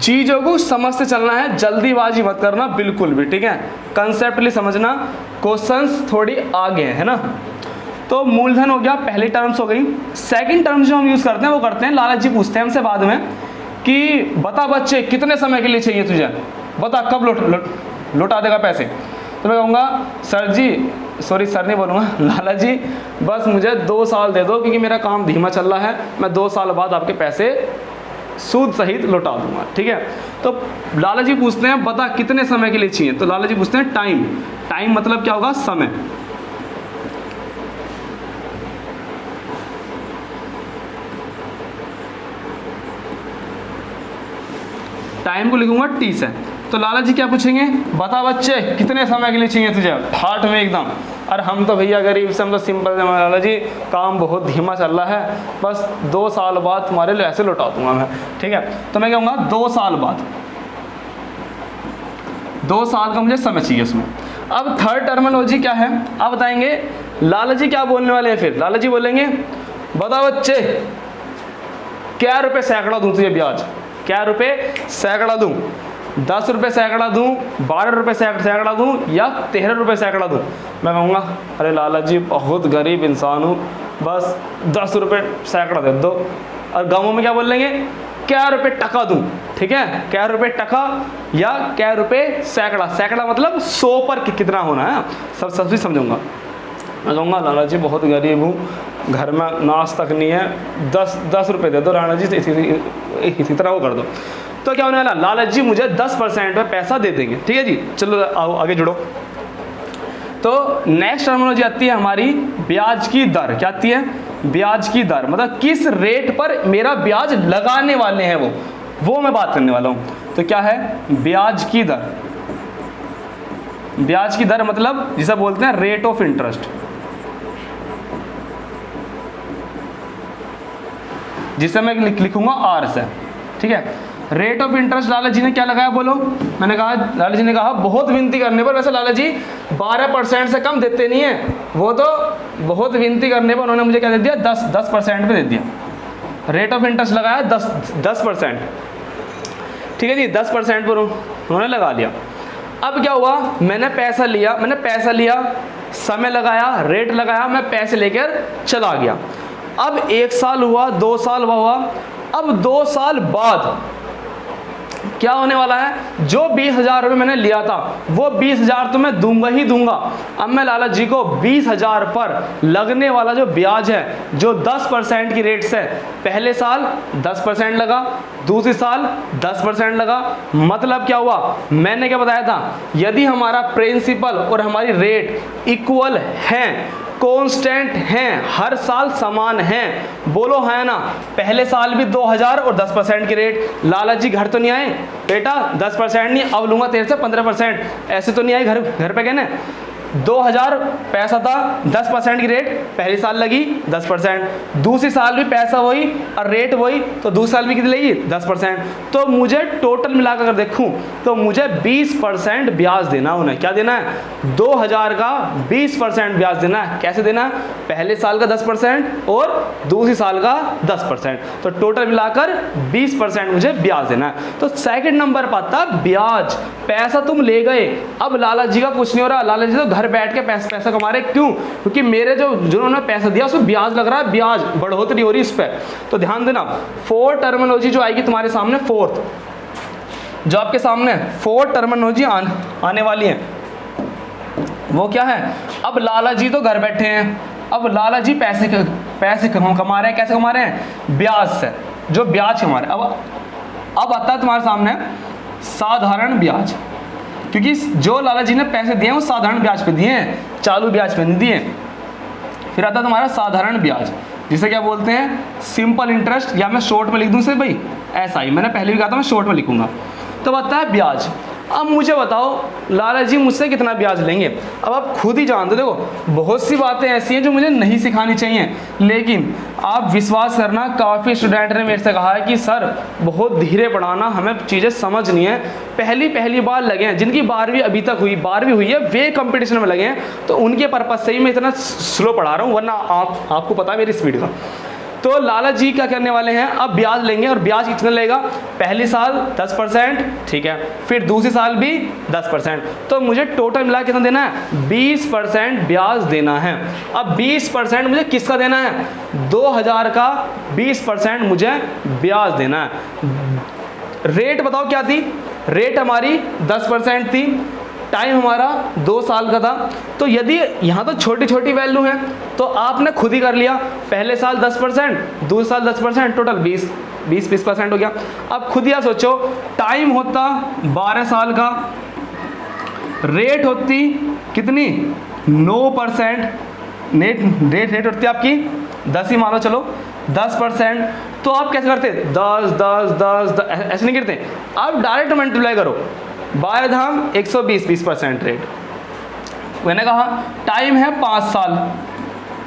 चीज़ों को समझते चलना है, जल्दीबाजी मत करना बिल्कुल भी, ठीक है। कंसेप्टली समझना, क्वेश्चंस थोड़ी आगे है ना। तो मूलधन हो गया, पहली टर्म्स हो गई। सेकंड टर्म्स जो हम यूज़ करते हैं वो करते हैं, लाला जी पूछते हैं हमसे बाद में कि बता बच्चे कितने समय के लिए चाहिए तुझे, बता कब लौटा देगा पैसे। तो मैं कहूँगा सर जी, सॉरी सर नहीं बोलूँगा, लाला जी बस मुझे 2 साल दे दो, क्योंकि मेरा काम धीमा चल रहा है, मैं 2 साल बाद आपके पैसे सूद सहित लौटा दूंगा, ठीक है। तो लाला जी पूछते हैं बता कितने समय के लिए चाहिए, तो लाला जी पूछते हैं टाइम। टाइम मतलब क्या होगा? समय। टाइम को लिखूंगा T से। तो लाला जी क्या पूछेंगे, बता बच्चे कितने समय के लिए चाहिए तुझे, ठाठ में एकदम। और हम तो भैया गरीब से, हम तो सिंपल से, लाला जी काम बहुत धीमा चल रहा है, बस 2 साल बाद तुम्हारे लिए ऐसे लौटा दूंगा मैं, ठीक है। तो मैं कहूँगा 2 साल बाद, 2 साल का मुझे समय चाहिए उसमें। अब थर्ड टर्मिनोलॉजी क्या है, आप बताएंगे लाला जी क्या बोलने वाले हैं। फिर लाला जी बोलेंगे, बता बच्चे क्या रुपए सैकड़ा दूं तुझे ब्याज, क्या रुपए सैकड़ा दूं, 10 रुपये सैकड़ा दूं, 12 रुपये सैकड़ा दूं या 13 रुपये सैकड़ा दूं। मैं कहूँगा अरे लाला जी बहुत गरीब इंसान हूँ, बस 10 रुपये सैकड़ा दे दो। और गाँवों में क्या बोल लेंगे, क्या रुपये टका दूं, ठीक है, क्या रुपये टका या क्या रुपये सैकड़ा। सैकड़ा मतलब 100 पर कितना होना है, सब भी समझूंगा। मैं कहूँगा लाला जी बहुत गरीब हूँ, घर में नाश तक नहीं है, 10 रुपये दे दो लाला जी, इसी तरह वो कर दो। तो क्या होने वाला, लाला जी मुझे 10% में पैसा दे देंगे, ठीक है जी। चलो आओ आगे जुड़ो। तो नेक्स्ट टर्मिनोलॉजी आती है हमारी ब्याज की दर। क्या आती है, ब्याज की दर, मतलब किस रेट पर मेरा ब्याज लगाने वाले हैं वो मैं बात करने वाला हूँ। तो क्या है, ब्याज की दर। ब्याज की दर मतलब जिसे बोलते हैं रेट ऑफ इंटरेस्ट, जिसे मैं लिखूंगा आर से, ठीक है। रेट ऑफ इंटरेस्ट लाला जी ने क्या लगाया बोलो, मैंने कहा लाला जी ने कहा बहुत विनती करने पर, वैसे लाला जी 12% से कम देते नहीं है, वो तो बहुत विनती करने पर उन्होंने मुझे क्या दे दिया, 10% पे दे दिया। रेट ऑफ इंटरेस्ट लगाया 10%, ठीक है जी, 10% पर उन्होंने लगा लिया। अब क्या हुआ, मैंने पैसा लिया, समय लगाया, रेट लगाया, मैं पैसे लेकर चला गया। अब 1 साल हुआ, 2 साल हुआ, अब 2 साल बाद क्या होने वाला है, जो 20,000 रुपये मैंने लिया था वो 20,000 तो मैं दूंगा ही दूंगा। अब मैं लाला जी को 20,000 पर लगने वाला जो ब्याज है, जो 10% की रेट से, पहले साल 10% लगा, दूसरी साल 10% लगा। मतलब क्या हुआ, मैंने क्या बताया था, यदि हमारा प्रिंसिपल और हमारी रेट इक्वल हैं, कांस्टेंट हैं, हर साल समान हैं, बोलो है ना। पहले साल भी 2000 और 10% की रेट। लाला जी घर तो नहीं आए बेटा, 10% नहीं, अब लूंगा तेरे से 15%, ऐसे तो नहीं आए घर पे कहने। 2000 पैसा था, 10% की रेट, पहली साल लगी 10%, दूसरी साल भी पैसा वही और रेट वही, तो दूसरी साल भी कितनी लगी 10%। तो मुझे टोटल मिलाकर अगर देखूं तो मुझे 20% ब्याज देना उन्हें। क्या देना है, 2000 का 20% ब्याज देना है। कैसे देना है, पहले साल का 10% और दूसरी साल का 10%, तो टोटल मिलाकर 20% मुझे ब्याज देना है। तो सेकंड नंबर पर आता ब्याज। पैसा तुम ले गए, अब लाला जी का कुछ नहीं हो रहा, लाला जी तो घर बैठ के पैसा कमा रहे। क्यों, क्योंकि मेरे जिन्होंने पैसा दिया उसमें ब्याज लग रहा है, ब्याज बढ़ोतरी हो रही है इस पर। तो ध्यान देना, 4 टर्मिनोलॉजी जो आएगी तुम्हारे सामने, फोर्थ जो आपके सामने 4 टर्मिनोलॉजी आने वाली है, वो क्या है। अब लाला जी तो घर बैठे हैं, अब लाला जी पैसे कमा रहे हैं। कैसे कमा रहे हैं, ब्याज से, जो ब्याज कमा रहे हैं। अब आता है तुम्हारे सामने साधारण ब्याज, क्योंकि जो लाला जी ने पैसे दिए हैं वो साधारण ब्याज पे दिए हैं, चालू ब्याज पे नहीं दिए। फिर आता है तुम्हारा साधारण ब्याज, जिसे क्या बोलते हैं, सिंपल इंटरेस्ट, या मैं शॉर्ट में लिख दूं इसे भाई, ऐसा ही मैंने पहले भी कहा था, मैं शॉर्ट में लिखूंगा। तो आता है ब्याज। अब मुझे बताओ लाला जी मुझसे कितना ब्याज लेंगे। अब आप खुद ही जानते हो, देखो बहुत सी बातें ऐसी हैं जो मुझे नहीं सिखानी चाहिए, लेकिन आप विश्वास करना, काफ़ी स्टूडेंट ने मेरे से कहा है कि सर बहुत धीरे पढ़ाना, हमें चीज़ें समझ नहीं है। पहली बार लगे हैं, जिनकी 12वीं अभी तक हुई, 12वीं हुई है, वे कंपटीशन में लगे हैं, तो उनके पर्पज़ से ही मैं इतना स्लो पढ़ा रहा हूँ, वरना आपको पता है मेरी स्पीड का। तो लाला जी क्या करने वाले हैं, अब ब्याज लेंगे, और ब्याज कितना लेगा, पहली साल 10%, ठीक है, फिर दूसरी साल भी 10%, तो मुझे टोटल मिला कितना देना है, 20% ब्याज देना है। अब 20% मुझे किसका देना है, 2000 का 20% मुझे ब्याज देना है। रेट बताओ क्या थी, रेट हमारी 10% थी, टाइम हमारा 2 साल का था। तो यदि यहाँ तो छोटी छोटी वैल्यू है तो आपने खुद ही कर लिया, पहले साल 10%, दूसरे साल 10%, टोटल 20% हो गया। अब खुद ही सोचो, टाइम होता 12 साल का, रेट होती कितनी 9%, रेट होती आपकी 10 ही मान लो, चलो 10%। तो आप कैसे करते, 10 ऐसे नहीं करते, आप डायरेक्ट मल्टीप्लाई करो, 12 धाम 120% रेट। मैंने कहा टाइम है 5 साल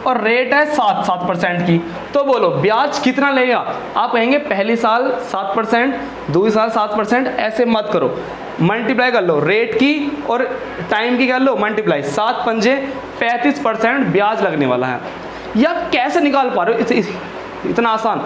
और रेट है 7% की, तो बोलो ब्याज कितना लेगा। आप कहेंगे पहली साल 7%, दूसरी साल 7%, ऐसे मत करो, मल्टीप्लाई कर लो रेट की और टाइम की कर लो मल्टीप्लाई, 7 पंजे 35% ब्याज लगने वाला है। या कैसे निकाल पा रहे हो इतना आसान?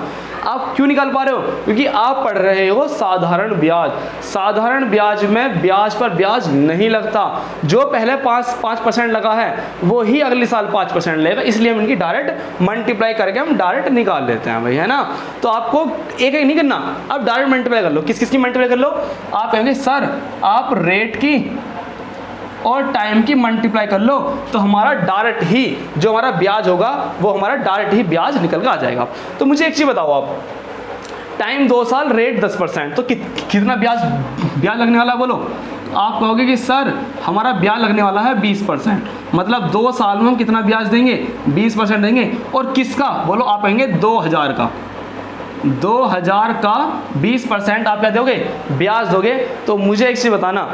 आप क्यों निकाल पा रहे हो? क्योंकि आप पढ़ रहे हो साधारण ब्याज। साधारण ब्याज में ब्याज पर ब्याज नहीं लगता, जो पहले 5% लगा है वो ही अगले साल 5% लेगा, इसलिए हम इनकी डायरेक्ट मल्टीप्लाई करके हम डायरेक्ट निकाल लेते हैं भाई, है ना। तो आपको एक नहीं करना, आप डायरेक्ट मल्टीप्लाई कर लो। किस किस की मल्टीप्लाई कर लो? आप कहेंगे सर आप रेट की और टाइम की मल्टीप्लाई कर लो, तो हमारा डायरेक्ट ही जो हमारा ब्याज होगा वो हमारा डायरेक्ट ही ब्याज निकल कर आ जाएगा। तो मुझे एक चीज़ बताओ आप, टाइम 2 साल रेट 10%, तो कितना ब्याज लगने वाला है बोलो? आप कहोगे कि सर हमारा ब्याज लगने वाला है 20%, मतलब 2 साल में हम कितना ब्याज देंगे? 20% देंगे। और किसका बोलो? आप कहेंगे 2000 का। 2000 का 20% आप क्या दोगे? ब्याज दोगे। तो मुझे एक चीज़ बताना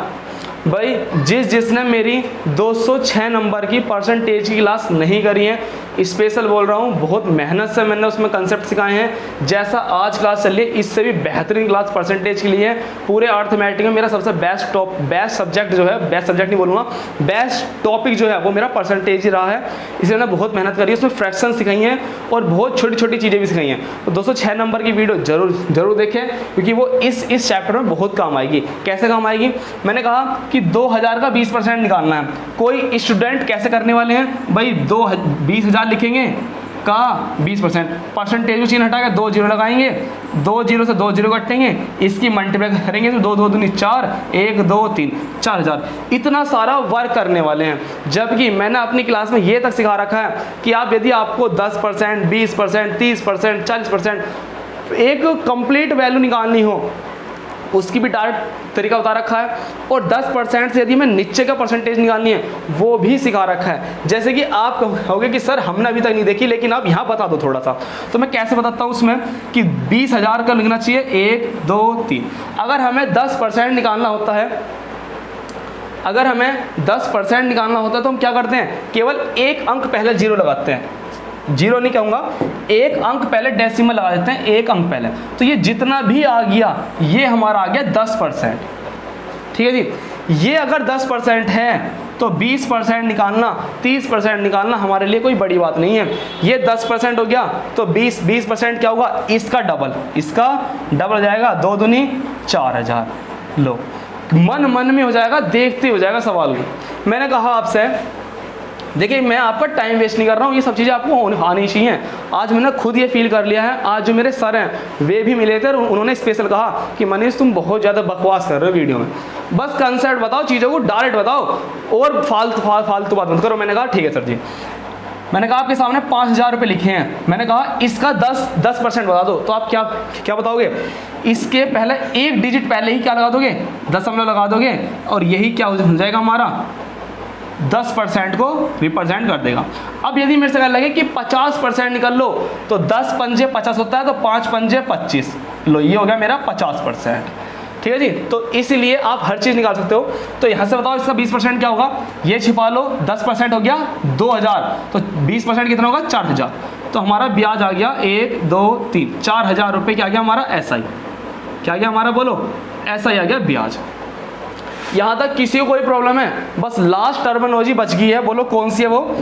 भाई, जिसने मेरी 206 नंबर की परसेंटेज की क्लास नहीं करी है, स्पेशल बोल रहा हूँ, बहुत मेहनत से मैंने उसमें कंसेप्ट सिखाए हैं। जैसा आज क्लास चल रही है इससे भी बेहतरीन क्लास परसेंटेज के लिए है। पूरे अर्थमेटिक में मेरा सबसे बेस्ट सब्जेक्ट जो है, बेस्ट सब्जेक्ट नहीं बोलूँगा, बेस्ट टॉपिक जो है वो मेरा परसेंटेज ही रहा है। इसलिए मैंने बहुत मेहनत करी है, उसमें फ्रैक्शन सिखाई हैं और बहुत छोटी छोटी चीज़ें भी सिखाई हैं। तो 206 नंबर की वीडियो जरूर देखें, क्योंकि वो इस चैप्टर में बहुत काम आएगी। कैसे काम आएगी? मैंने कहा कि 2000 का 20% निकालना है। कोई स्टूडेंट कैसे करने वाले हैं भाई? 20,000 लिखेंगे का 20%, परसेंटेज को चिन्ह हटा के 2 जीरो लगाएंगे, 2 जीरो से 2 जीरो कटेंगे, इसकी मल्टीप्लाई करेंगे तो 2 2 दूनी 4, 1 2 3 4000। इतना सारा वर्क करने वाले हैं। जबकि मैंने अपनी क्लास में ये तक सिखा रखा है कि आप यदि आपको 10%, 20%, 30%, 40% एक कंप्लीट वैल्यू निकालनी हो, उसकी भी डायरेक्ट तरीका बता रखा है। और 10% से यदि मैं नीचे का परसेंटेज निकालनी है वो भी सिखा रखा है। जैसे कि आप कहोगे कि सर हमने अभी तक नहीं देखी, लेकिन आप यहाँ बता दो थोड़ा सा। तो मैं कैसे बताता हूँ उसमें कि 20,000 का लिखना चाहिए 1 2 3। अगर हमें 10% निकालना होता है, अगर हमें 10% निकालना होता है तो हम क्या करते हैं? केवल एक अंक पहले जीरो लगाते हैं, जीरो नहीं कहूँगा, एक अंक पहले डेसिमल लगा देते हैं, एक अंक पहले। तो ये जितना भी आ गया ये हमारा आ गया 10%। ठीक है जी। ये अगर 10% है तो 20% निकालना, 30% निकालना हमारे लिए कोई बड़ी बात नहीं है। ये 10% हो गया तो 20% क्या होगा? इसका डबल हो जाएगा, 2 दूनी 4000। लो, मन में हो जाएगा, देखते हो जाएगा सवाल को। मैंने कहा आपसे, देखिए मैं आपका टाइम वेस्ट नहीं कर रहा हूँ, ये सब चीज़ें आपको आनी चाहिए। आज मैंने खुद ये फील कर लिया है। आज जो मेरे सर हैं वे भी मिले थे और उन्होंने स्पेशल कहा कि मनीष तुम बहुत ज़्यादा बकवास कर रहे हो वीडियो में, बस कंसेप्ट बताओ, चीज़ों को डायरेक्ट बताओ और फालतू बात मत करो। मैंने कहा ठीक है सर जी। मैंने कहा आपके सामने 5,000 रुपये लिखे हैं, मैंने कहा इसका 10% बता दो। तो आप क्या बताओगे? इसके पहले एक डिजिट पहले ही क्या लगा दोगे? दशमलव लगा दोगे, और यही क्या हो जाएगा हमारा 10% को रिप्रेजेंट कर देगा। अब यदि मेरे से कह लगे कि 50% निकल लो, तो 10 पंजे 50 होता है, तो 5 पंजे 25। लो, ये हो गया मेरा 50%। ठीक है जी। तो इसीलिए आप हर चीज़ निकाल सकते हो। तो यहाँ से बताओ इसका 20% क्या होगा? ये छिपा लो, 10% हो गया 2000, तो 20% कितना होगा? 4000। तो हमारा ब्याज आ गया 1 2 3 4000 रुपये। क्या गया हमारा? एसआई। क्या गया हमारा? बोलो, एसआई आ गया ब्याज। यहाँ तक किसी को कोई प्रॉब्लम है? बस लास्ट टर्मिनोलॉजी बच गई है, बोलो कौन सी है वो?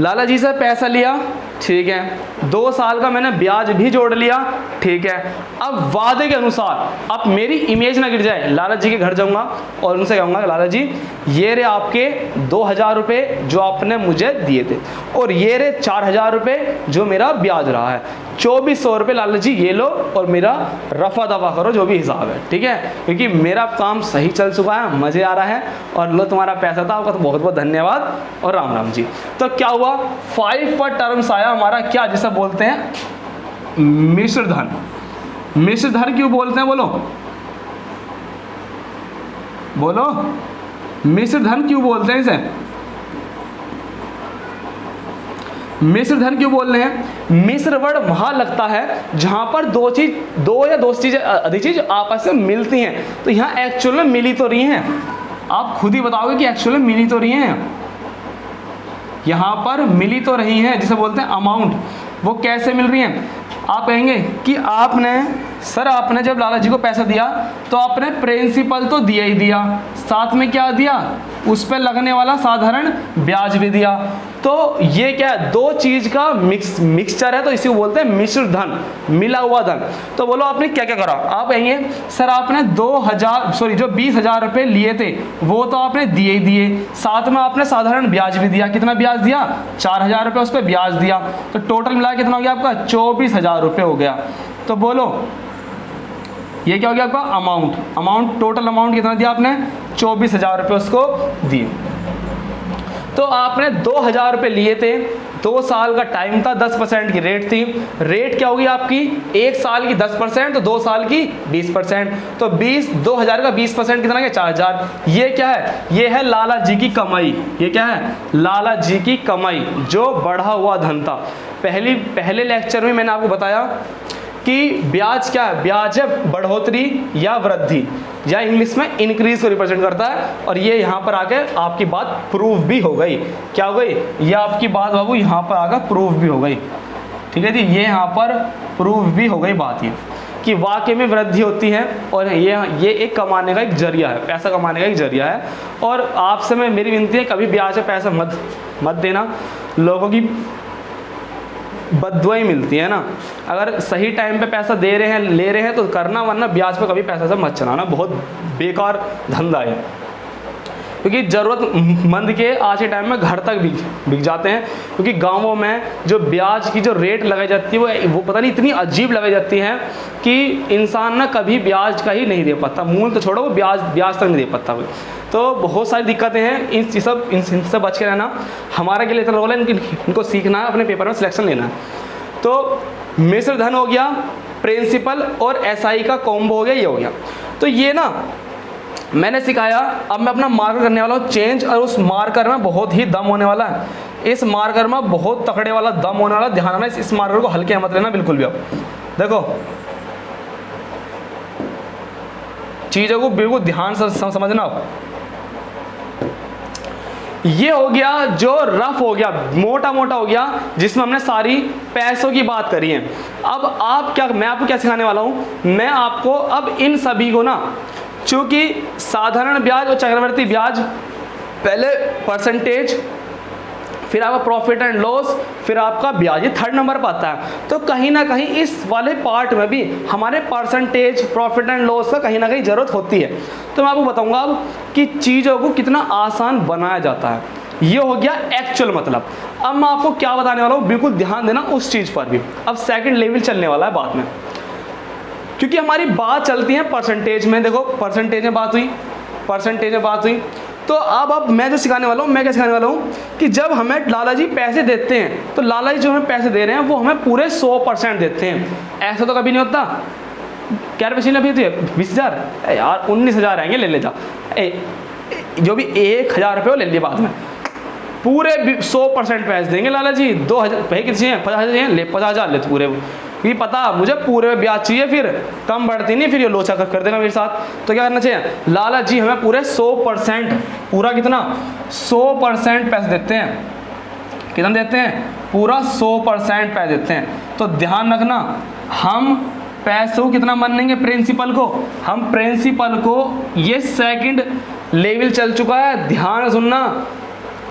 लाला जी से पैसा लिया, ठीक है, 2 साल का मैंने ब्याज भी जोड़ लिया, ठीक है। अब वादे के अनुसार, अब मेरी इमेज ना गिर जाए, लाला जी के घर जाऊंगा और उनसे कहूँगा लाला जी ये रे आपके 2000 रुपये जो आपने मुझे दिए थे, और ये रे 4000 रुपये जो मेरा ब्याज रहा है, 2400 रुपये लाला जी ये लो और मेरा रफा दफा करो जो भी हिसाब है, ठीक है। क्योंकि मेरा काम सही चल चुका है, मज़े आ रहा है, और लो तुम्हारा पैसा था, आपका तो बहुत बहुत धन्यवाद और राम राम जी। तो क्या हुआ? 5 पर टर्म्स आया हमारा, क्या जिसे बोलते हैं मिश्र धन। मिश्र धन क्यों बोलते हैं? बोलो बोलो, मिश्र धन क्यों बोलते हैं इसे? मिश्र धन क्यों बोल रहे हैं? मिश्र वर्ड वहां लगता है जहां पर दो या दो चीजें अधिक चीज आपस में मिलती हैं। तो यहाँ एक्चुअल में मिली तो रही हैं, आप खुद ही बताओगे कि एक्चुअल में मिली तो रही हैं, यहाँ पर मिली तो रही हैं, जिसे बोलते हैं अमाउंट। वो कैसे मिल रही हैं? आप कहेंगे कि आपने जब लाला जी को पैसा दिया तो आपने प्रिंसिपल तो दिया ही दिया, साथ में क्या दिया? उस पर लगने वाला साधारण ब्याज भी दिया। तो ये क्या है? दो चीज का मिक्सचर है, तो इसी को बोलते हैं मिश्र धन, मिला हुआ धन। तो बोलो आपने क्या क्या करा? आप कहेंगे सर आपने 20,000 रुपए लिए थे वो तो आपने दिए ही दिए, साथ में आपने साधारण ब्याज भी दिया। कितना ब्याज दिया? 4,000 रुपये उस पर ब्याज दिया। तो टोटल मिला कितना हो गया आपका? 24,000 रुपये हो गया। तो बोलो ये क्या हो गया आपका? अमाउंट टोटल अमाउंट कितना दिया आपने? 24,000 रुपये उसको दिए। तो आपने 2,000 रुपये लिए थे, 2 साल का टाइम था, 10% की रेट थी। रेट क्या होगी आपकी? 1 साल की 10%, तो 2 साल की 20%। तो 2,000 का 20% कितना है? 4,000। ये क्या है? ये है लाला जी की कमाई। ये क्या है? लाला जी की कमाई, जो बढ़ा हुआ धन था। पहले लेक्चर में मैंने आपको बताया कि ब्याज क्या है? ब्याज है बढ़ोतरी या वृद्धि, या इंग्लिश में इंक्रीज को रिप्रेजेंट करता है। और ये यहाँ पर आके आपकी बात प्रूव भी हो गई। क्या हो गई? ये आपकी बात बाबू यहाँ पर आकर प्रूव भी हो गई। ठीक है जी, ये यहाँ पर प्रूव भी हो गई बात ये कि वाकई में वृद्धि होती है, और ये एक कमाने का एक जरिया है, पैसा कमाने का एक जरिया है। और आपसे मेरी विनती है, कभी ब्याज पे पैसा मत देना। लोगों की बददुआई मिलती है ना। अगर सही टाइम पे पैसा दे रहे हैं, ले रहे हैं तो करना, वरना ब्याज पे कभी पैसा से मत चलाना, बहुत बेकार धंधा है। क्योंकि ज़रूरतमंद के आज के टाइम में घर तक बिक जाते हैं। क्योंकि गांवों में जो ब्याज की जो रेट लगाई जाती है वो पता नहीं इतनी अजीब लगाई जाती है कि इंसान ना कभी ब्याज का ही नहीं दे पाता। मूल तो छोड़ो, वो ब्याज तक नहीं दे पाता। तो बहुत सारी दिक्कतें हैं, इनसे बच के रहना हमारा के लिए इतना रोल है। इनको सीखना है, अपने पेपर में सिलेक्शन लेना है। तो मिश्र धन हो गया, प्रिंसिपल और एसआई का कॉम्बो हो गया, ये हो गया। तो ये ना मैंने सिखाया। अब मैं अपना मार्कर करने वाला हूँ चेंज, और उस मार्कर में बहुत ही दम होने वाला है। इस मार्कर में बहुत तकड़े वाला दम होने वाला। ध्यान रखना, इस मार्कर को हल्के मत लेना बिल्कुल भी। अब देखो चीजों को बिल्कुल ध्यान से समझना। ये हो गया जो रफ हो गया, मोटा हो गया, जिसमें हमने सारी पैसों की बात करी है। अब मैं आपको क्या सिखाने वाला हूँ? मैं आपको अब इन सभी को ना, चूंकि साधारण ब्याज और चक्रवर्ती ब्याज, पहले परसेंटेज, फिर आपका प्रॉफिट एंड लॉस, फिर आपका ब्याज, ये 3rd नंबर पर आता है। तो कहीं ना कहीं इस वाले पार्ट में भी हमारे परसेंटेज, प्रॉफिट एंड लॉस का कहीं ना कहीं ज़रूरत होती है। तो मैं आपको बताऊंगा अब कि चीज़ों को कितना आसान बनाया जाता है। ये हो गया एक्चुअल मतलब। अब मैं आपको क्या बताने वाला हूँ, बिल्कुल ध्यान देना उस चीज़ पर भी। अब सेकेंड लेवल चलने वाला है बाद में, क्योंकि हमारी बात चलती है परसेंटेज में। देखो परसेंटेज में बात हुई, तो अब मैं जो सिखाने वाला हूँ, मैं क्या सिखाने वाला हूँ कि जब हमें लाला जी पैसे देते हैं, तो लाला जी जो हमें पैसे दे रहे हैं वो हमें पूरे 100% देते हैं। ऐसा तो कभी नहीं होता। क्या रुपये अभी होती है? 20,000 यार, 19,000 आएंगे, ले जा। जो भी 1,000 रुपये वो ले लिए बाद में, पूरे 100% पैसे देंगे लाला जी। 2,000 पैसे कितने चाहिए? 50,000 चाहिए, ले 50,000 ले पूरे। ये पता मुझे पूरे ब्याज चाहिए, फिर कम बढ़ती नहीं, फिर ये लोचा कर देगा मेरे साथ। तो क्या करना चाहिए? लाला जी हमें पूरे 100%, पूरा कितना? 100% पैसे देते हैं। कितना देते हैं? पूरा 100% पैसे देते हैं। तो ध्यान रखना, हम पैसों कितना मानेंगे? प्रिंसिपल को। हम प्रिंसिपल को, ये सेकंड लेवल चल चुका है, ध्यान सुनना।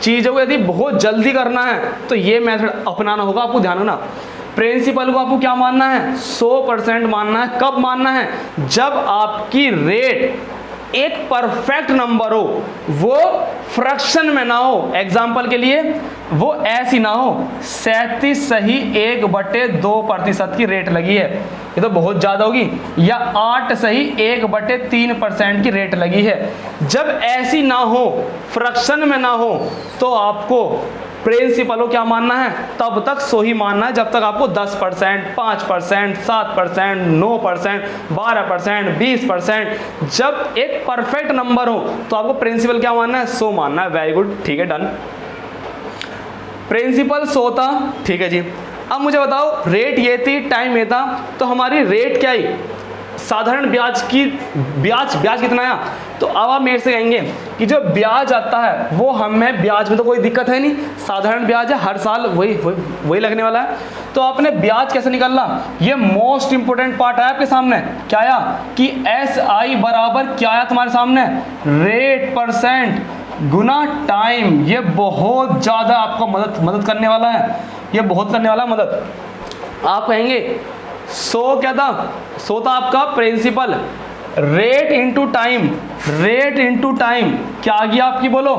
चीज़ों को यदि बहुत जल्दी करना है तो ये मेथड अपनाना होगा आपको। ध्यान रखना, प्रिंसिपल को आपको क्या मानना है? 100% मानना है। कब मानना है? जब आपकी रेट एक परफेक्ट नंबर हो, वो फ्रैक्शन में ना हो। एग्जाम्पल के लिए वो ऐसी ना हो 37 सही 1/2% की रेट लगी है, ये तो बहुत ज़्यादा होगी। या 8 सही 1/3% की रेट लगी है। जब ऐसी ना हो, फ्रैक्शन में ना हो, तो आपको प्रिंसिपल को क्या मानना है? तब तक सो ही मानना है जब तक आपको 10%, 5%, 7%, 9%, 12%, 20%, जब एक परफेक्ट नंबर हो तो आपको प्रिंसिपल क्या मानना है? 100 मानना है। वेरी गुड, ठीक है, डन। प्रिंसिपल 100 था, ठीक है जी। अब मुझे बताओ रेट ये थी, टाइम ये था, तो हमारी रेट क्या आई, साधारण ब्याज की ब्याज कितना आया। तो अब आप मेरे से कहेंगे कि जो ब्याज आता है वो हमें, ब्याज में तो कोई दिक्कत है नहीं, साधारण ब्याज है, हर साल वही लगने वाला है। तो आपने ब्याज कैसे निकालना, ये मोस्ट इंपोर्टेंट पार्ट है आपके सामने। क्या आया कि SI बराबर क्या आया तुम्हारे सामने, रेट परसेंट गुना टाइम। ये बहुत ज़्यादा आपको मदद करने वाला है, ये बहुत करने वाला मदद। आप कहेंगे 100 क्या था, 100 था आपका principal, rate into time, rate into time क्या आ गया आपकी, बोलो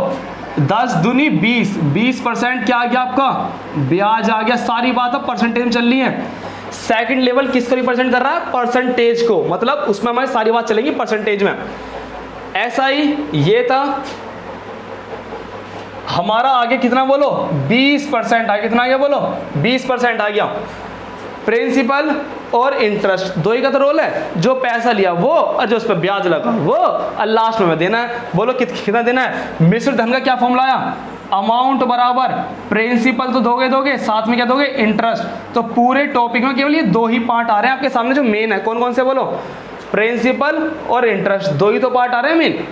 10 दूनी 20, 20% क्या आ गया आपका, ब्याज आ गया। सारी बात अब परसेंटेज में चल रही है। सेकंड लेवल किसको रिप्रेजेंट कर रहा है, परसेंटेज को, मतलब उसमें हमारी सारी बात चलेगी परसेंटेज में। SI ये था हमारा, आगे कितना बोलो 20% आ गया, कितना आ गया बोलो 20% आ गया। प्रिंसिपल और इंटरेस्ट दो ही का तो रोल है, जो पैसा लिया वो और जो उस पर ब्याज लगा वो, और लास्ट में देना है। बोलो कितना देना है, मिश्र धन का क्या फॉर्मूला आया, अमाउंट बराबर प्रिंसिपल तो दोगे साथ में क्या दोगे, इंटरेस्ट। तो पूरे टॉपिक में केवल ये दो ही पार्ट आ रहे हैं आपके सामने जो मेन है। कौन कौन से बोलो, प्रिंसिपल और इंटरेस्ट, दो ही तो पार्ट आ रहे हैं मेन।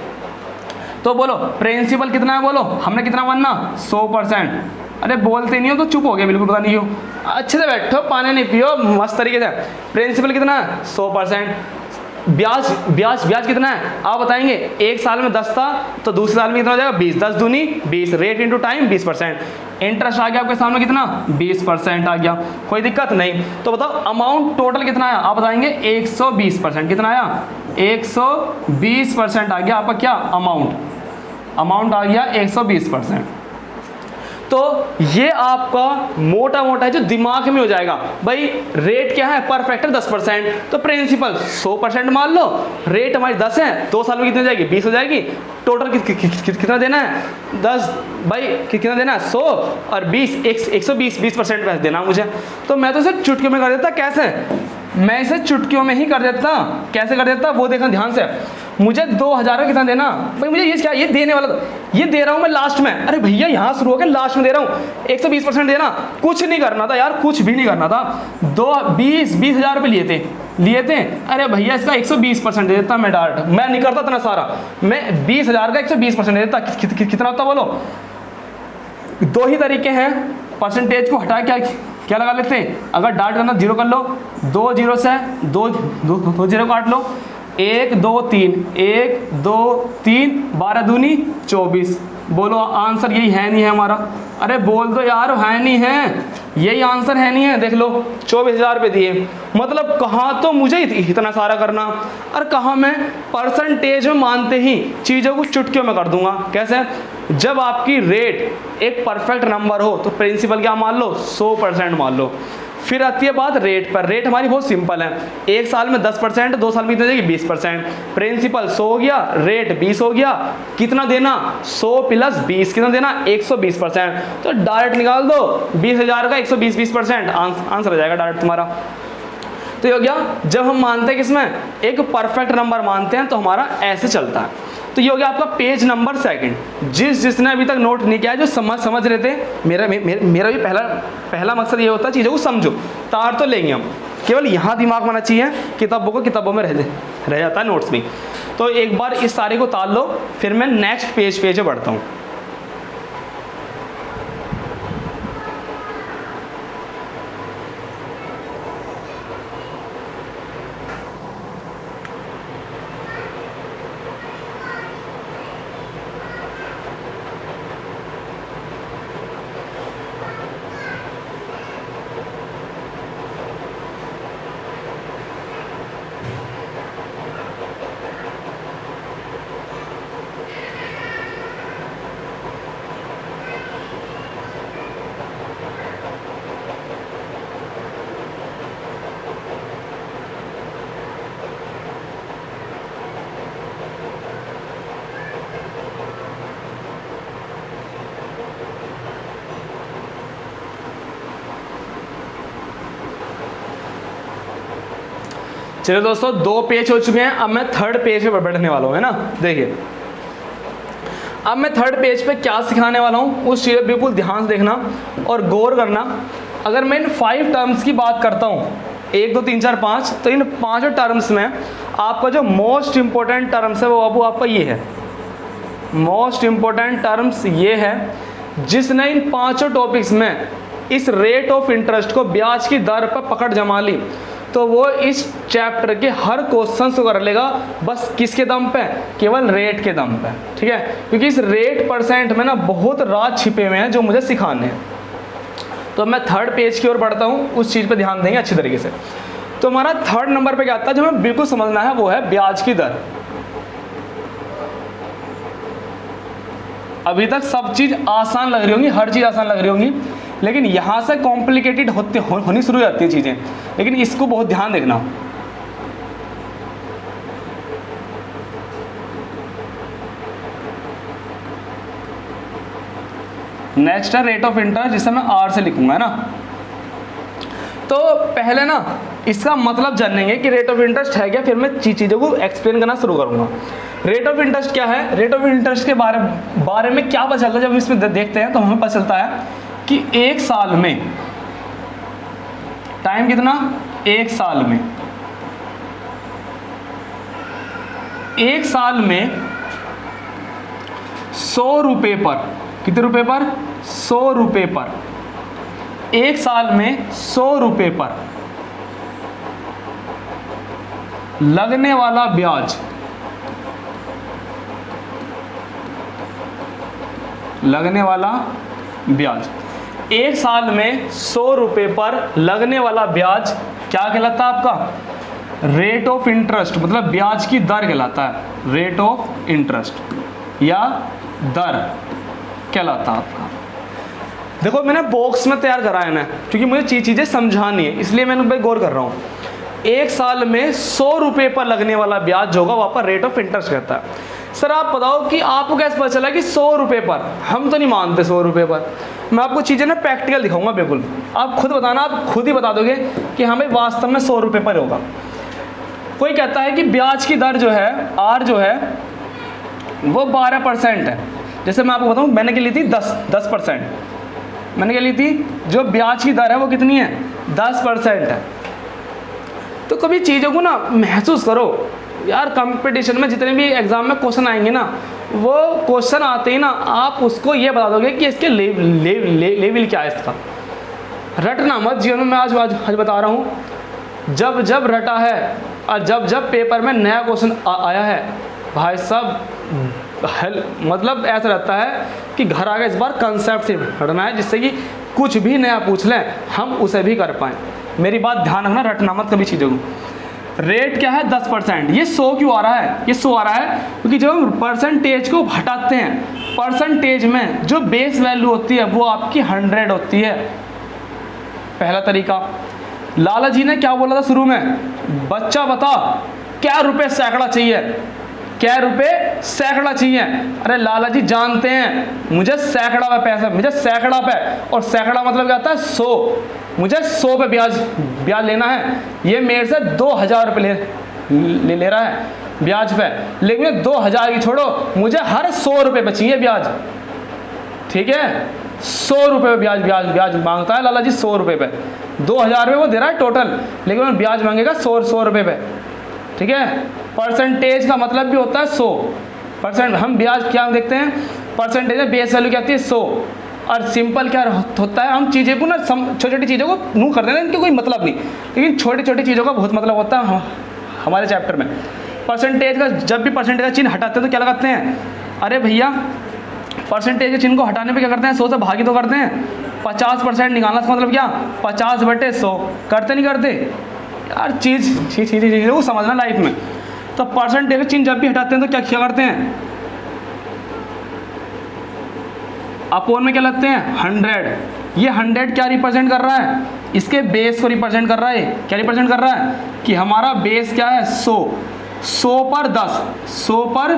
तो बोलो प्रिंसिपल कितना है, बोलो हमने कितना मानना 100%। अरे बोलते नहीं हो तो चुप हो गए बिल्कुल, पता नहीं क्यों। अच्छे से बैठो, पानी नहीं पियो, मस्त तरीके से। प्रिंसिपल कितना है 100%। ब्याज कितना है आप बताएंगे, एक साल में 10 था तो दूसरे साल में कितना हो जाएगा 20, 10 दूनी 20, रेट इंटू टाइम 20%। इंटरेस्ट आ गया आपके सामने कितना 20% आ गया, कोई दिक्कत नहीं। तो बताओ अमाउंट टोटल कितना आया, आप बताएंगे 120%। कितना आया 120% आ गया आपका क्या अमाउंट आ गया 120%। तो ये आपका मोटा मोटा है जो दिमाग में हो जाएगा। भाई रेट क्या है, पर फैक्टर 10%, तो प्रिंसिपल 100% मान लो, रेट हमारी 10 है, 2 साल में कितनी हो जाएगी 20 हो जाएगी। टोटल कितना देना है 10, भाई कितना देना है 100 और 20, 120, 20% पैसे देना मुझे। तो मैं तो इसे चुटकियों में कर देता, कैसे, मैं इसे चुटकियों में ही कर देता। कैसे कर देता वो देखना ध्यान से। मुझे 2000 का कितना देना, भाई मुझे ये क्या, ये देने वाला, ये दे रहा हूँ मैं लास्ट में। अरे भैया यहाँ शुरू होकर लास्ट में दे रहा हूँ, 120% देना। कुछ नहीं करना था यार, कुछ भी नहीं करना था। 20,000 रुपये लिए थे। अरे भैया इसका 120% दे देता मैं डायरेक्ट, मैं नहीं करता इतना सारा, मैं 20,000 का 120% दे देता। कितना होता बोलो, दो ही तरीके हैं, परसेंटेज को हटा क्या लगा लेते हैं। अगर डार्ट करना 0 कर लो, 2 0 से 2 0 काट लो, 1 2 3, 1 2 3, 12 दूनी 24। बोलो आंसर यही है नहीं है हमारा, अरे बोल दो यार, है नहीं है, यही आंसर है नहीं है। देख लो 24,000 रुपये दिए, मतलब कहाँ तो मुझे इतना सारा करना, और कहाँ मैं परसेंटेज में मानते ही चीज़ों को चुटकियों में कर दूंगा। कैसे, जब आपकी रेट एक परफेक्ट नंबर हो तो प्रिंसिपल क्या मान लो 100% मान लो। फिर आती है बात रेट पर। रेट हमारी बहुत सिंपल है, एक साल में 10%, 2 साल में कितनी जाएगी 20%। प्रिंसिपल 100 हो गया, रेट 20 हो गया, कितना देना 100 प्लस 20, कितना देना 120%। तो डायरेक्ट निकाल दो 20,000 का 120% आंसर आ जाएगा डायरेक्ट तुम्हारा। तो ये हो गया, जब हम मानते हैं किसमें, एक परफेक्ट नंबर मानते हैं तो हमारा ऐसे चलता है। तो ये हो गया आपका पेज नंबर 2। जिसने अभी तक नोट नहीं किया है, जो समझ रहे थे, मेरा भी पहला मकसद ये होता है चीज़ों को समझो, तार तो लेंगे हम, केवल यहाँ दिमाग में आना चाहिए, किताबों में रह जाता है नोट्स में। तो एक बार इस सारे को ताल लो, फिर मैं नेक्स्ट पेज पे बढ़ता हूँ। चलो दोस्तों 2 पेज हो चुके हैं, अब मैं 3rd पेज पे बैठने वाला हूँ, है ना। देखिए अब मैं थर्ड पेज पे क्या सिखाने वाला हूँ उस चीज़ पर बिल्कुल ध्यान से देखना और गौर करना। अगर मैं इन 5 टर्म्स की बात करता हूँ, 1 2 3 4 5, तो इन 5 टर्म्स में आपका जो मोस्ट इंपॉर्टेंट टर्म्स है वो आपका ये है। मोस्ट इंपॉर्टेंट टर्म्स ये है, जिसने इन 5 टॉपिक्स में इस रेट ऑफ इंटरेस्ट को, ब्याज की दर पर पकड़ जमा ली, तो वो इस चैप्टर के हर क्वेश्चन को कर लेगा। बस किसके दम पे? केवल रेट के दम पे, ठीक है। क्योंकि इस रेट परसेंट में ना बहुत राज छिपे हुए हैं जो मुझे सिखाने हैं। तो मैं थर्ड पेज की ओर बढ़ता हूँ, उस चीज़ पे ध्यान देंगे अच्छी तरीके से। तो हमारा थर्ड नंबर पे क्या आता है जो हमें बिल्कुल समझना है, वो है ब्याज की दर। अभी तक सब चीज़ आसान लग रही होंगी, हर चीज़ आसान लग रही होंगी, लेकिन यहाँ से कॉम्प्लिकेटेड होनी शुरू हो जाती है चीज़ें। लेकिन इसको बहुत ध्यान देखना। नेक्स्ट है रेट ऑफ इंटरेस्ट, जिसे मैं आर से लिखूंगा, है ना। तो पहले ना इसका मतलब जानेंगे कि रेट ऑफ इंटरेस्ट है क्या, फिर मैं चीज़ों को एक्सप्लेन करना शुरू करूंगा। रेट ऑफ इंटरेस्ट क्या है? रेट ऑफ इंटरेस्ट के बारे में क्या पता चलता है जब हम इसमें देखते हैं, तो हमें पता चलता है कि 1 साल में, टाइम कितना, 1 साल में, 1 साल में 100 रुपये पर, कितने रुपए पर? 100 रुपये पर, 1 साल में 100 रुपये पर लगने वाला ब्याज, लगने वाला ब्याज, 1 साल में 100 रुपये पर लगने वाला ब्याज क्या कहलाता है आपका? रेट ऑफ इंटरेस्ट, मतलब ब्याज की दर कहलाता है। रेट ऑफ इंटरेस्ट या दर कहलाता है आपका। देखो मैंने बॉक्स में तैयार कराया है ना, क्योंकि मुझे चीज़ें समझानी है, इसलिए मैंने उन पर गौर कर रहा हूँ। 1 साल में 100 रुपये पर लगने वाला ब्याज होगा वहाँ पर रेट ऑफ इंटरेस्ट कहता है। सर आप बताओ कि आपको कैसे पता चला कि 100 रुपये पर? हम तो नहीं मानते 100 रुपये पर। मैं आपको चीज़ें ना प्रैक्टिकल दिखाऊंगा, बिल्कुल आप खुद बताना, आप खुद ही बता दोगे कि हमें वास्तव में 100 रुपये पर होगा। कोई कहता है कि ब्याज की दर जो है, आर जो है वो 12% है। जैसे मैं आपको बताऊँ, मैंने क्या ली थी? 10%। मैंने क्या ली थी? जो ब्याज की दर है वो कितनी है? 10% है। तो कभी चीज़ों को ना महसूस करो यार। कंपटीशन में जितने भी एग्जाम में क्वेश्चन आएंगे ना, वो क्वेश्चन आते ही ना आप उसको ये बता दोगे कि इसके लेवल क्या है इसका। रटना मत जीवन में। आज बता रहा हूँ, जब जब रटा है और जब जब पेपर में नया क्वेश्चन आया है भाई साहब, मतलब ऐसा रहता है कि घर आगे इस बार कंसेप्ट से पढ़ना है, जिससे कि कुछ भी नया पूछ लें हम उसे भी कर पाएँ। मेरी बात ध्यान रखना, रटना मत कभी चीज़ों को। रेट क्या है? 10%। ये 100 क्यों आ रहा है? ये 100 आ रहा है क्योंकि जब हम परसेंटेज को हटाते हैं, परसेंटेज में जो बेस वैल्यू होती है वो आपकी 100 होती है। पहला तरीका। लाला जी ने क्या बोला था शुरू में? बच्चा बता क्या रुपए सैकड़ा चाहिए, क्या रुपए सैकड़ा चाहिए। अरे लाला जी जानते हैं मुझे सैकड़ा पे पैसा, मुझे सैकड़ा पे, और सैकड़ा मतलब क्या होता है? 100। मुझे 100 पे ब्याज लेना है। ये मेरे से 2000 रुपये ले रहा है ब्याज पे, लेकिन 2000 की छोड़ो, मुझे हर 100 रुपये पे चाहिए ब्याज। ठीक है, 100 रुपये ब्याज मांगता है लाला जी। 100 रुपये पे 2000 रुपये वो दे रहा है टोटल, लेकिन वो ब्याज मांगेगा 100 रुपये पे। ठीक है, परसेंटेज का मतलब भी होता है 100%। हम ब्याज क्या देखते हैं? परसेंटेज में बेस वैल्यू क्या आती है? 100। और सिंपल क्या होता है? हम चीज़ें को ना छोटी छोटी चीज़ों को नू कर देते हैं, इनका कोई मतलब नहीं, लेकिन छोटी छोटी चीज़ों का बहुत मतलब होता है हमारे चैप्टर में। परसेंटेज का, जब भी परसेंटेज का चिन्ह हटाते हैं तो क्या लगाते हैं? अरे भैया परसेंटेज के चिन्ह को हटाने पे क्या करते हैं? 100 से भागी तो करते हैं। 50% निकालना का मतलब क्या? 50/100 करते नहीं करते यार? चीज़ वो समझना लाइफ में। तो परसेंटेज का चिन्ह जब भी हटाते हैं तो क्या करते हैं? अपोन में क्या लगते हैं? 100। ये 100 क्या रिप्रेजेंट कर रहा है? इसके बेस को रिप्रेजेंट कर रहा है। क्या रिप्रेजेंट कर रहा है? कि हमारा बेस क्या है? 100। 100 पर 10, 100 पर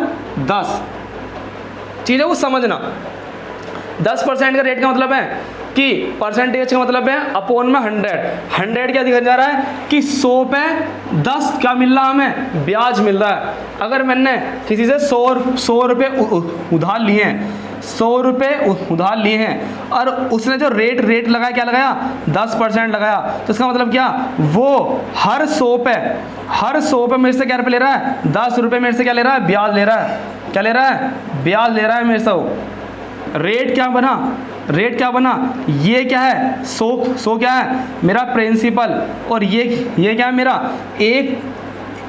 10। चीज़ें को समझना। 10% का रेट का मतलब है कि परसेंटेज का मतलब है अपॉन में 100 क्या दिखा जा रहा है कि 100 पे 10 क्या मिल रहा है हमें, ब्याज मिल रहा है। अगर मैंने किसी से 100 रुपये उधार लिए हैं, 100 रुपये उधार लिए हैं और उसने जो रेट लगाया, क्या लगाया, 10% लगाया, तो इसका मतलब क्या, वो हर 100 पे मेरे से क्या रुपये ले रहा है, 10 रुपये मेरे से क्या ले रहा है, ब्याज ले रहा है। क्या ले रहा है, ब्याज ले रहा है मेरे से। रेट क्या बना, ये क्या है, 100 क्या है मेरा प्रिंसिपल, और ये क्या है मेरा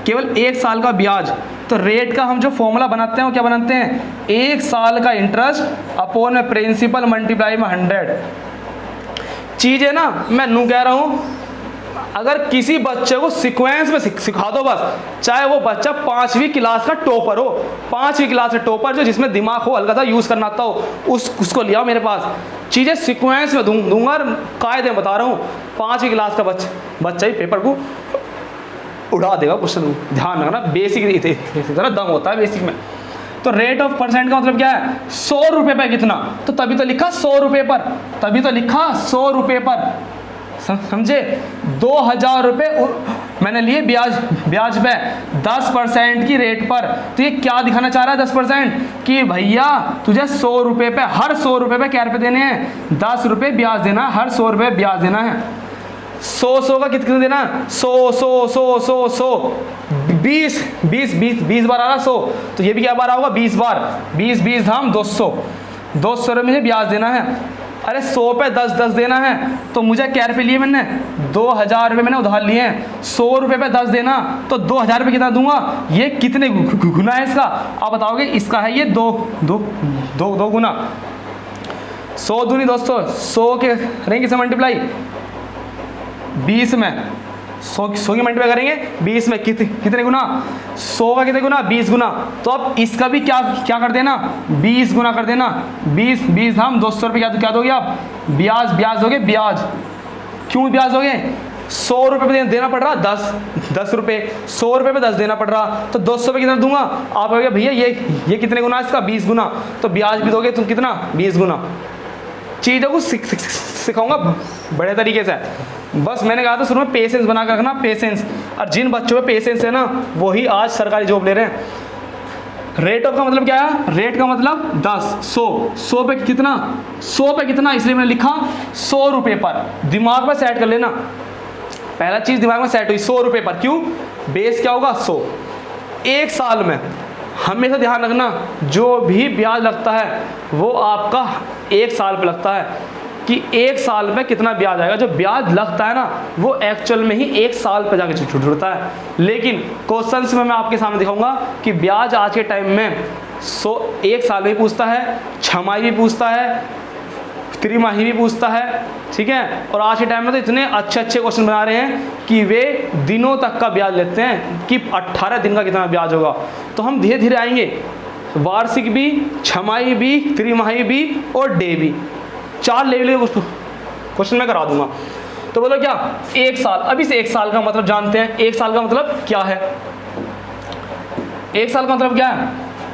केवल 1 साल का ब्याज। तो रेट का हम जो फॉर्मूला बनाते हैं वो क्या बनाते हैं, 1 साल का इंटरेस्ट अपॉन में प्रिंसिपल मल्टीप्लाई में 100। चीज़ है ना, मैं नू कह रहा हूँ, अगर किसी बच्चे को सीक्वेंस में सिखा दो बस, चाहे वो बच्चा 5वीं क्लास का टॉपर हो, 5वीं क्लास का टॉपर जो जिसमें दिमाग हो, हल्का सा यूज़ करना आता हो, उसको लिया मेरे पास, चीज़ें सीक्वेंस में दूंगा और कायदे बता रहा हूँ। 5वीं क्लास का बच्चा ही पेपर को उड़ा देगा क्वेश्चन। ध्यान रखना, बेसिक इतना दम होता है बेसिक में। तो रेट ऑफ परसेंट का मतलब क्या है, 100 रुपये पे कितना, तो तभी तो लिखा 100 रुपये पर, समझे। 2000 रुपये मैंने लिए ब्याज पे 10% की रेट पर। तो ये क्या दिखाना चाह रहा है 10%, कि भैया तुझे 100 रुपये पे, हर 100 रुपये पे क्या रुपये देने हैं, 10 रुपये ब्याज देना, हर 100 रुपये ब्याज देना है। 100 का कितना देना, 100 20 बार आ रहा 100, तो ये भी क्या बार होगा, 20 बार, 20 धाम 200 रुपये मुझे ब्याज देना है। अरे 100 पे 10 देना है, तो मुझे क्या रुपये लिए मैंने, 2000 रुपये मैंने उधार लिए हैं। 100 रुपये पे 10 देना, तो 2000 रुपये कितना दूंगा, ये कितने गुना है इसका, आप बताओगे। इसका है ये दो गुना। 100 दूनी दोस्तों 100 के करेंगे से मल्टीप्लाई 20 में, 100 की मल्टीप्लाई करेंगे 20 में, कितने गुना, 100 का कितने गुना, 20 गुना। तो अब इसका भी क्या कर देना, 20 गुना कर देना। 20 धाम 200 रुपये, क्या दोगे आप, ब्याज दोगे, ब्याज। क्यों ब्याज दोगे, 100 रुपये पे देना पड़ रहा 10 रुपये, 100 रुपये पे 10 देना पड़ रहा, तो 200 पे कितना दूंगा, आप कहोगे भैया ये कितने गुना इसका, 20 गुना, तो ब्याज भी दोगे तुम कितना, 20 गुना। चीज़ों को सिखाऊंगा बड़े तरीके से। बस मैंने कहा था शुरू में पेशेंस बना कर रखना, पेशेंस। और जिन बच्चों में पेशेंस है ना, वही आज सरकारी जॉब ले रहे हैं। रेट ऑफ का मतलब क्या है, रेट का मतलब 10, 100 पे कितना, 100 पे कितना, इसलिए मैंने लिखा 100 रुपये पर। दिमाग में सेट कर लेना, पहला चीज़ दिमाग में सेट हुई 100 रुपये पर। क्यों, बेस क्या होगा 100। 1 साल में हमेशा ध्यान रखना, जो भी ब्याज लगता है वो आपका 1 साल पे लगता है, कि 1 साल में कितना ब्याज आएगा। जो ब्याज लगता है ना, वो एक्चुअल में ही 1 साल पे जाके जुड़ता है। लेकिन क्वेश्चंस में मैं आपके सामने दिखाऊंगा कि ब्याज आज के टाइम में 1 साल में भी पूछता है, छमाही भी पूछता है, त्रिमाही भी पूछता है, ठीक है। और आज के टाइम में तो इतने अच्छे क्वेश्चन बना रहे हैं कि वे दिनों तक का ब्याज लेते हैं, कि 18 दिन का कितना ब्याज होगा। तो हम धीरे धीरे आएंगे, वार्षिक भी, छमाही भी, त्रिमाही भी और डे भी, 4 लेवल के क्वेश्चन मैं करा दूंगा। तो बोलो क्या, 1 साल। अभी से 1 साल का मतलब जानते हैं। 1 साल का मतलब क्या है, 1 साल का मतलब क्या है।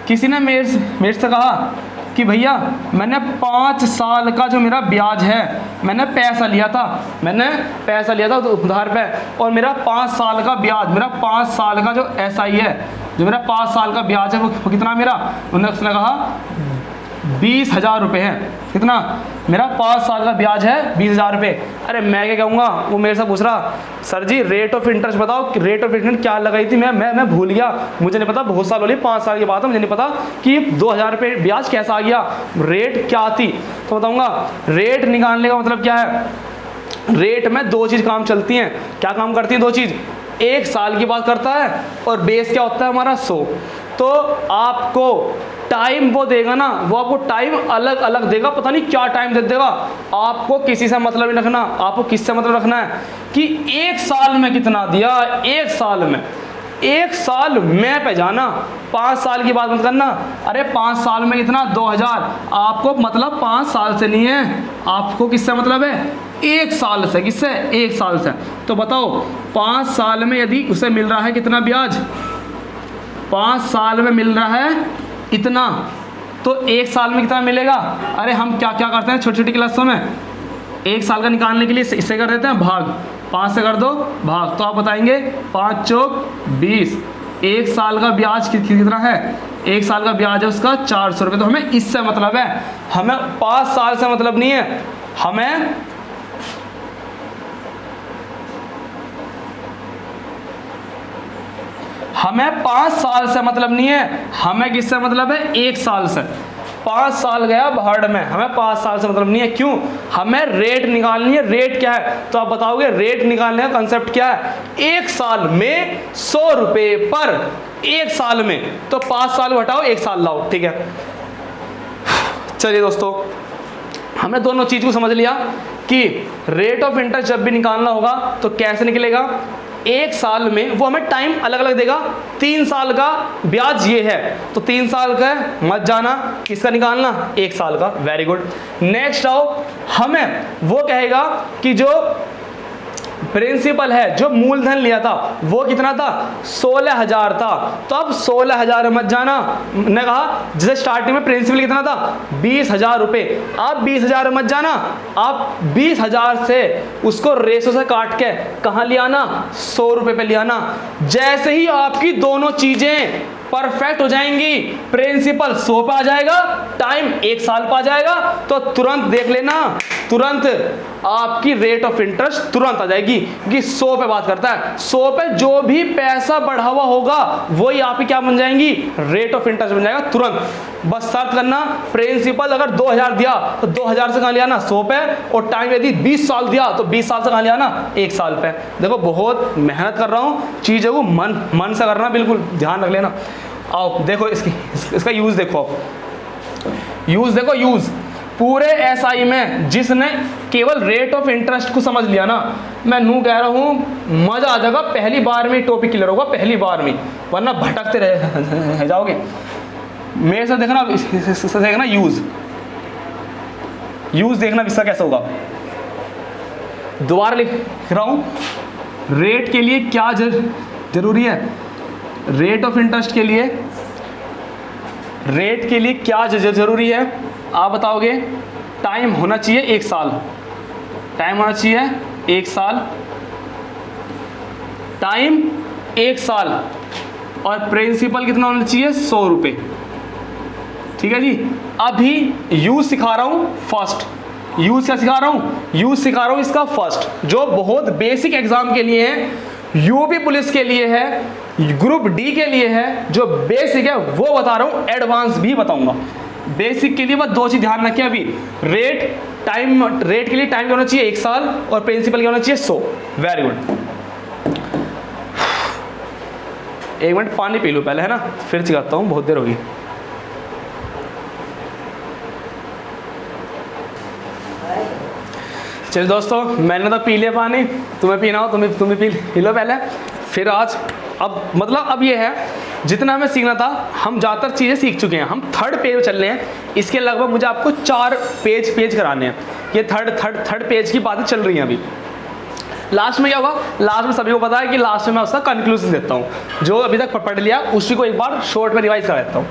किसी ने मेरे से कहा कि भैया मैंने 5 साल का जो मेरा ब्याज है, मैंने पैसा लिया था उधार पे, और मेरा 5 साल का ब्याज, मेरा 5 साल का जो SI है, जो मेरा 5 साल का ब्याज है वो कितना मेरा, उसने कहा 20,000 रुपये है। कितना, मेरा 5 साल का ब्याज है 20,000 रुपये। अरे मैं क्या कहूँगा, वो मेरे से पूछ रहा, sir ji rate of interest बताओ कि रेट ऑफ इंटरेस्ट क्या लगाई थी, मैं भूल गया, मुझे नहीं पता, बहुत साल हो गए, 5 साल की बात है, मुझे नहीं पता कि 2,000 रुपये ब्याज कैसा आ गया, रेट क्या थी। तो बताऊँगा, रेट निकालने का मतलब क्या है, रेट में 2 चीज़ काम चलती हैं। क्या काम करती है 2 चीज़, 1 साल की बात करता है, और बेस क्या होता है हमारा 100। तो आपको टाइम वो देगा ना, वो आपको टाइम अलग अलग देगा, पता नहीं क्या टाइम दे देगा। आपको किसी से मतलब नहीं रखना, आपको किससे मतलब रखना है कि 1 साल में कितना दिया, 1 साल में, 1 साल में पे जाना, 5 साल की बात मत करना। अरे 5 साल में कितना, 2,000। आपको मतलब 5 साल से नहीं है, आपको किससे मतलब है, 1 साल से। किससे, 1 साल से। तो बताओ 5 साल में यदि उसे मिल रहा है कितना ब्याज, 5 साल में मिल रहा है इतना, तो 1 साल में कितना मिलेगा? अरे हम क्या क्या करते हैं छोटी छोटी क्लासों में, 1 साल का निकालने के लिए इससे कर देते हैं भाग, 5 से कर दो भाग, तो आप बताएंगे 5 चौक 20। 1 साल का ब्याज कितना है? 1 साल का ब्याज है उसका 400 रुपये। तो हमें इससे मतलब है, हमें 5 साल से मतलब नहीं है, हमें 5 साल से मतलब नहीं है, हमें किससे मतलब है? 1 साल से। 5 साल गया भाड़ में, हमें 5 साल से मतलब नहीं है। क्यों? हमें रेट निकालनी है। रेट क्या है? तो आप बताओगे रेट निकालने का कंसेप्ट क्या है? 1 साल में 100 रुपये पर 1 साल में, तो 5 साल हटाओ 1 साल लाओ, ठीक है। चलिए दोस्तों, हमने दोनों चीज को समझ लिया कि रेट ऑफ इंटरेस्ट जब भी निकालना होगा तो कैसे निकलेगा। 1 साल में वो हमें टाइम अलग अलग देगा। 3 साल का ब्याज ये है, तो 3 साल का मत जाना, किसका निकालना? 1 साल का। Very good. नेक्स्ट आओ, हमें वो कहेगा कि जो प्रिंसिपल है, जो मूलधन लिया था वो कितना था? 16,000 था। तो अब 16,000 मत जाना, ने कहा जैसे स्टार्टिंग में प्रिंसिपल कितना था? 20,000 रुपये। आप 20,000 मत जाना, आप 20,000 से उसको रेशो से काट के कहाँ ले आना? 100 रुपये पे ले आना। जैसे ही आपकी दोनों चीजें परफेक्ट हो जाएंगी, प्रिंसिपल 100 पे आ जाएगा, टाइम 1 साल पे आ जाएगा, तो तुरंत देख लेना, तुरंत आपकी रेट ऑफ इंटरेस्ट तुरंत आ जाएगी, क्योंकि 100 पे बात करता है। 100 पे जो भी पैसा बढ़ा हुआ होगा वही आपकी क्या बन जाएंगी? रेट ऑफ इंटरेस्ट बन जाएगा तुरंत। बस सर्च करना, प्रिंसिपल अगर 2,000 दिया तो 2,000 से कहाँ ले आना? 100 पे। और टाइम यदि 20 साल दिया तो 20 साल से कहाँ ले आना? 1 साल पे। देखो बहुत मेहनत कर रहा हूँ, चीज़ों को मन से करना, बिल्कुल ध्यान रख लेना। आओ देखो इसका यूज देखो, यूज देखो, यूज पूरे एसआई में जिसने केवल रेट ऑफ इंटरेस्ट को समझ लिया ना, मैं नू कह रहा हूं मजा आ जाएगा। पहली बार में टॉपिक क्लियर होगा, पहली बार में, वरना भटकते रह जाओगे। मेरे से देखना, इससे देखना यूज देखना इसका कैसा होगा। दोबारा लिख रहा हूं, रेट के लिए क्या जरूरी है? रेट ऑफ इंटरेस्ट के लिए, रेट के लिए क्या जरूरी है? आप बताओगे टाइम होना चाहिए 1 साल, टाइम होना चाहिए 1 साल, टाइम 1 साल, और प्रिंसिपल कितना होना चाहिए? 100 रुपये। ठीक है जी। अभी यूज सिखा रहा हूं फर्स्ट। यूज क्या सिखा रहा हूं? यूज सिखा रहा हूं इसका फर्स्ट, जो बहुत बेसिक एग्जाम के लिए है, यूपी पुलिस के लिए है, ग्रुप डी के लिए है। जो बेसिक है वो बता रहा हूं, एडवांस भी बताऊंगा। बेसिक के लिए बस 2 चीज ध्यान रखिए अभी, रेट के लिए टाइम होना चाहिए 1 साल, और प्रिंसिपल होना चाहिए 100। Very good. 1 मिनट पानी पी लूं पहले, है ना, फिर सिखाता हूं, बहुत देर होगी। चलिए दोस्तों, मैंने तो पी लिया पानी, तुम्हें पीना हो तुम्हें पी लो पहले, फिर आज अब मतलब अब ये है, जितना हमें सीखना था हम ज़्यादातर चीज़ें सीख चुके हैं। हम 3rd पेज में चल रहे हैं, इसके लगभग मुझे आपको 4 पेज कराने हैं। ये थर्ड पेज की बातें चल रही हैं अभी। लास्ट में क्या होगा? लास्ट में सभी को पता है कि लास्ट में मैं उसका कंक्लूजन देता हूँ, जो अभी तक पढ़ लिया उसी को एक बार शॉर्ट में रिवाइज कर देता हूँ।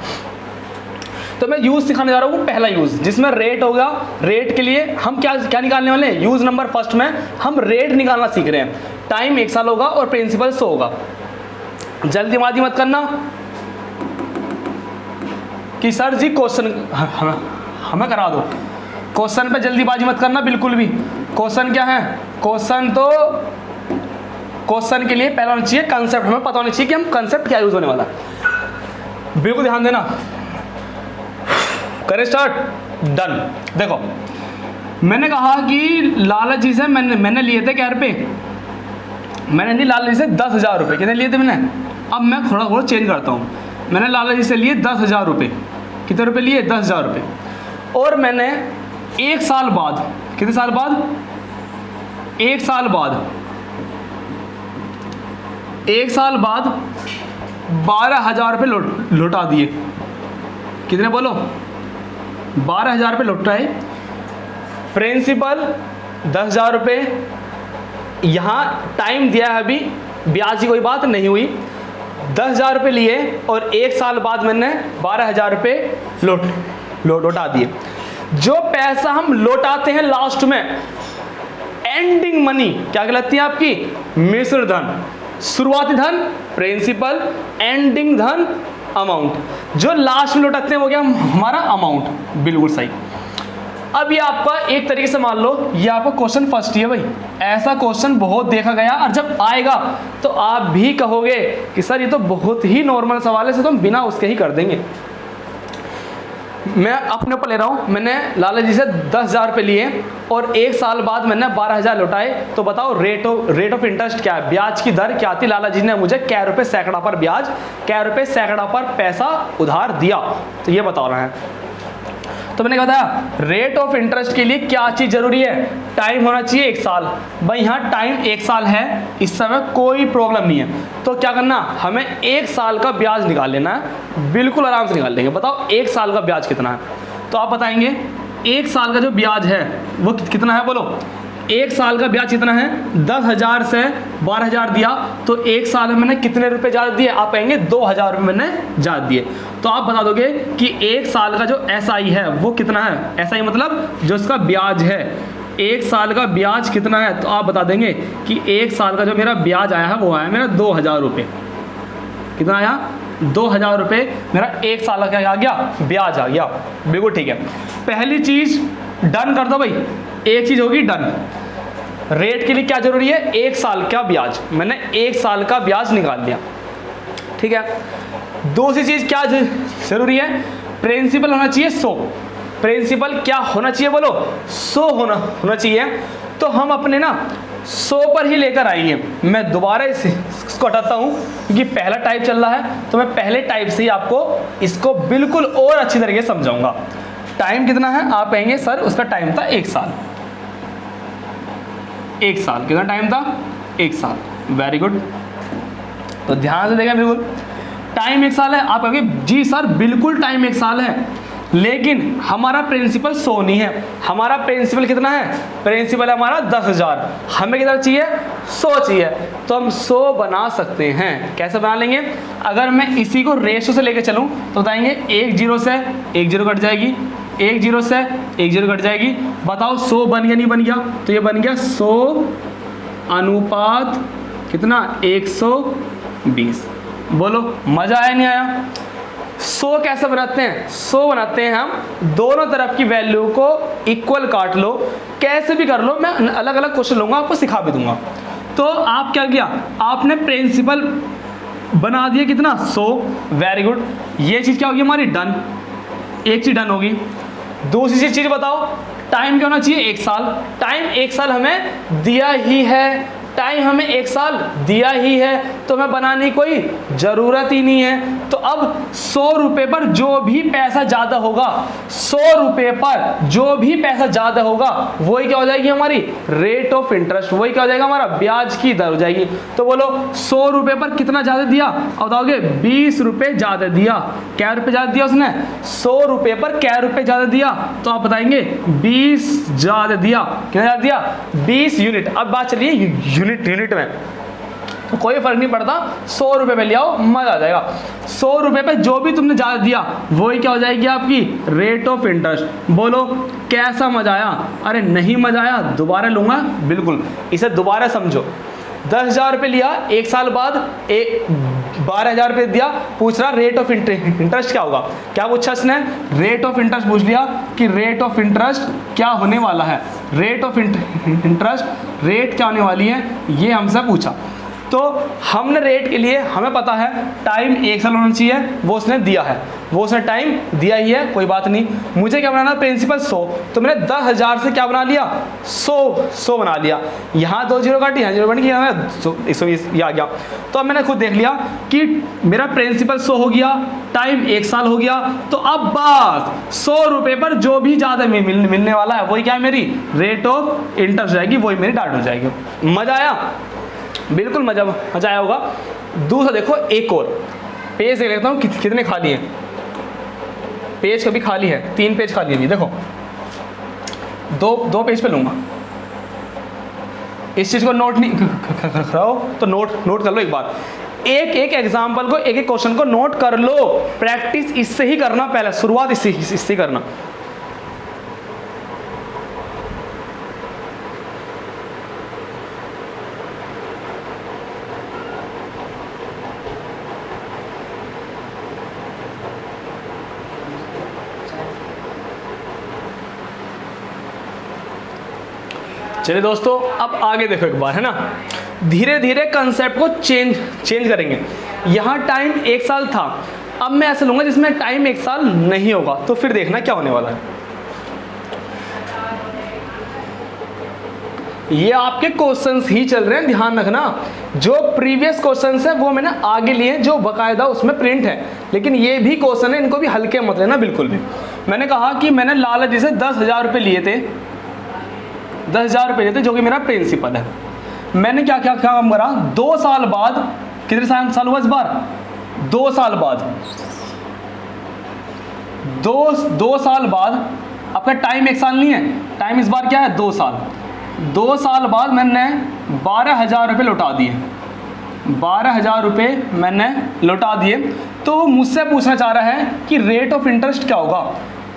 तो मैं यूज सिखाने जा रहा हूँ, पहला यूज, जिसमें रेट होगा। रेट के लिए हम क्या निकालने वाले हैं? यूज नंबर फर्स्ट में हम रेट निकालना सीख रहे हैं। टाइम 1 साल होगा और प्रिंसिपल 100 होगा। जल्दीबाजी मत करना कि सर जी क्वेश्चन हमें करा दो। क्वेश्चन पे जल्दीबाजी मत करना बिल्कुल भी। क्वेश्चन क्या है? क्वेश्चन के लिए पहला होना चाहिए कंसेप्ट, हमें पता होना चाहिए कि हम कंसेप्ट क्या यूज होने वाला है। बिल्कुल ध्यान देना। करें स्टार्ट। डन। देखो मैंने कहा कि लालच जी से मैंने लिए थे क्या रुपये? मैंने नहीं लालच जी से 10,000 रुपये। कितने लिए थे मैंने? अब मैं थोड़ा बहुत चेंज करता हूँ। मैंने लालच जी से लिए 10,000 रुपये। कितने रुपये लिए? 10,000 रुपये। और मैंने 1 साल बाद, कितने साल बाद? 1 साल बाद, 1 साल बाद 12,000 रुपये लौटा दिए। कितने बोलो? 12,000 रुपये लौटाए। प्रिंसिपल 10,000 रुपये। यहाँ टाइम दिया है, अभी ब्याज की कोई बात नहीं हुई। 10,000 रुपये लिए और 1 साल बाद मैंने 12,000 रुपये लौटा दिए। जो पैसा हम लौटाते हैं लास्ट में, एंडिंग मनी क्या कहलाती है आपकी? मिश्र धन। शुरुआती धन प्रिंसिपल, एंडिंग धन अमाउंट। जो लास्ट में लौटाते हैं वो क्या हमारा अमाउंट। बिल्कुल सही। अब ये आपका एक तरीके से मान लो ये आपका क्वेश्चन फर्स्ट ही है भाई, ऐसा क्वेश्चन बहुत देखा गया और जब आएगा तो आप भी कहोगे कि सर ये तो बहुत ही नॉर्मल सवाल है, इसे तो हम बिना उसके ही कर देंगे। मैं अपने ऊपर ले रहा हूँ, मैंने लाला जी से 10,000 रुपये लिए और एक साल बाद मैंने 12,000 लौटाए, तो बताओ रेट ऑफ इंटरेस्ट क्या है, ब्याज की दर क्या थी? लाला जी ने मुझे कै रुपये सैकड़ा पर ब्याज, कै रुपये सैकड़ा पर पैसा उधार दिया, तो ये बता रहा है। तो मैंने कहा था रेट ऑफ इंटरेस्ट के लिए क्या चीज जरूरी है? टाइम होना चाहिए 1 साल। भाई यहाँ टाइम 1 साल है, इस समय कोई प्रॉब्लम नहीं है। तो क्या करना, हमें 1 साल का ब्याज निकाल लेना है, बिल्कुल आराम से निकाल लेंगे। बताओ 1 साल का ब्याज कितना है? तो आप बताएंगे 1 साल का जो ब्याज है वो कितना है, बोलो। 1 साल का ब्याज कितना है? 10,000 से 12,000 दिया, तो 1 साल में मैंने कितने रुपए ज़्यादा दिए? आप कहेंगे 2,000 रुपये मैंने ज़्यादा दिए। तो आप बता दोगे कि 1 साल का जो SI है वो कितना है? SI मतलब जो इसका ब्याज है, 1 साल का ब्याज कितना है? तो आप बता देंगे कि 1 साल का जो मेरा ब्याज आया है वो आया मेरा 2,000 रुपये। कितना आया? 2,000 रुपये मेरा 1 साल का क्या आ गया? ब्याज आ गया। बिल्कुल ठीक है। पहली चीज डन कर दो भाई, एक चीज होगी डन। रेट के लिए क्या जरूरी है? 1 साल का ब्याज, मैंने 1 साल का ब्याज निकाल लिया, ठीक है। दूसरी चीज क्या जरूरी है? प्रिंसिपल होना चाहिए 100। प्रिंसिपल क्या होना चाहिए बोलो? 100 होना चाहिए। तो हम अपने ना 100 पर ही लेकर आएंगे। मैं दोबारा इसको हटाता हूँ क्योंकि पहला टाइप चल रहा है, तो मैं पहले टाइप से ही आपको इसको बिल्कुल और अच्छी तरीके से समझाऊंगा। टाइम कितना है? आप कहेंगे सर उसका टाइम था 1 साल। 1 साल कितना टाइम था? 1 साल। Very good. तो ध्यान से देखिए, बिल्कुल टाइम 1 साल है। आप कहेंगे जी सर बिल्कुल टाइम 1 साल है, लेकिन हमारा प्रिंसिपल 100 नहीं है। हमारा प्रिंसिपल कितना है? प्रिंसिपल है हमारा 10,000। हमें कितना चाहिए? 100 चाहिए। तो हम 100 बना सकते हैं। कैसे बना लेंगे? अगर मैं इसी को रेशो से लेके चलूं तो बताएंगे 1 0 से 1 0 कट जाएगी, 1 0 से 1 0 कट जाएगी। बताओ 100 बन गया नहीं बन गया? तो ये बन गया 100 अनुपात कितना? 120। बोलो मजा आया नहीं आया? 100 कैसे बनाते हैं? 100 बनाते हैं हम दोनों तरफ की वैल्यू को इक्वल काट लो, कैसे भी कर लो, मैं अलग अलग क्वेश्चन लूंगा, आपको सिखा भी दूंगा। तो आप क्या किया? आपने प्रिंसिपल बना दिया कितना? 100। Very good. ये चीज क्या होगी हमारी? डन। एक चीज डन होगी। दूसरी चीज बताओ, टाइम क्या होना चाहिए? 1 साल। टाइम 1 साल हमें दिया ही है, टाइम हमें 1 साल दिया ही है, तो हमें बनाने की कोई जरूरत ही नहीं है। तो अब 100 रुपये पर जो भी पैसा ज्यादा होगा, 100 रुपये पर जो भी पैसा ज्यादा होगा वही क्या हो जाएगी? हमारी रेट ऑफ इंटरेस्ट। वही क्या हो जाएगा? हमारा ब्याज की दर हो जाएगी। तो बोलो 100 रुपये पर कितना ज्यादा दिया? अब बताओगे 20 रुपये ज्यादा दिया। क्या रुपये ज्यादा दिया उसने? 100 रुपये पर क्या रुपये ज्यादा दिया? तो आप बताएंगे 20 ज्यादा दिया। कितना ज्यादा दिया? 20 यूनिट। अब बात चलिए यूनिट में, तो कोई फर्क नहीं पड़ता, 100 रुपये पे ले आओ, मजा आ जाएगा। 100 रुपये पे जो भी तुमने ज्यादा दिया वही क्या हो जाएगी? आपकी रेट ऑफ इंटरेस्ट। बोलो कैसा मजा आया? अरे नहीं मजा आया? दोबारा लूंगा, बिल्कुल इसे दोबारा समझो। 10,000 रुपये लिया, 1 साल बाद 12,000 रुपये दिया, पूछ रहा रेट ऑफ इंटरेस्ट क्या होगा? क्या पूछा इसने? रेट ऑफ इंटरेस्ट पूछ लिया कि रेट ऑफ इंटरेस्ट क्या होने वाला है। रेट ऑफ इंटरेस्ट रेट क्या होने वाली है, ये हमसे पूछा। तो हमने रेट के लिए हमें पता है टाइम 1 साल होना चाहिए, वो उसने दिया है, वो उसने टाइम दिया ही है, कोई बात नहीं। मुझे क्या बनाना? प्रिंसिपल 100। तो मैंने 10,000 से क्या बना लिया? 100 बना लिया। यहाँ 2 0 काटी, यहाँ 0 बन गया, 120 ये आ गया। तो अब मैंने खुद देख लिया कि मेरा प्रिंसिपल 100 हो गया, टाइम 1 साल हो गया। तो अब बस 100 रुपये पर जो भी ज़्यादा मिलने वाला है वही क्या है? मेरी रेट ऑफ इंटरेस्ट जाएगी, वही मेरी डाट हो जाएगी। मज़ा आया? बिल्कुल मजा आया होगा। दूसरा देखो, एक और पेज देख लेता हूँ कितने खाली हैं। पेज कभी खाली है? 3 पेज खाली है। देखो दो पेज पे लूंगा। इस चीज को नोट नहीं कराओ तो नोट कर लो एक बार। एक एक एग्जाम्पल को, एक एक क्वेश्चन को नोट कर लो। प्रैक्टिस इससे ही करना, पहले शुरुआत इससे करना। चलिए दोस्तों, अब आगे देखो एक बार, है ना। धीरे धीरे कंसेप्ट को चेंज करेंगे। यहाँ टाइम 1 साल था, अब मैं ऐसे लूंगा जिसमें टाइम 1 साल नहीं होगा, तो फिर देखना क्या होने वाला है। ये आपके क्वेश्चंस ही चल रहे हैं, ध्यान रखना। जो प्रीवियस क्वेश्चंस है वो मैंने आगे लिए, जो बकायदा उसमें प्रिंट है, लेकिन ये भी क्वेश्चन है, इनको भी हल्के मत लेना बिल्कुल भी। मैंने कहा कि मैंने लालच जी से 10,000 रुपये लिए थे, 10,000 रुपये लिए थे, जो कि मेरा प्रिंसिपल है। मैंने क्या काम करा, 2 साल बाद, कितने साल हुआ इस बार, 2 साल बाद, 2 साल बाद, आपका टाइम 1 साल नहीं है, टाइम इस बार क्या है, 2 साल। 2 साल बाद मैंने 12,000 रुपये लौटा दिए, 12,000 रुपये मैंने लौटा दिए। तो वो मुझसे पूछना चाह रहा है कि रेट ऑफ इंटरेस्ट क्या होगा,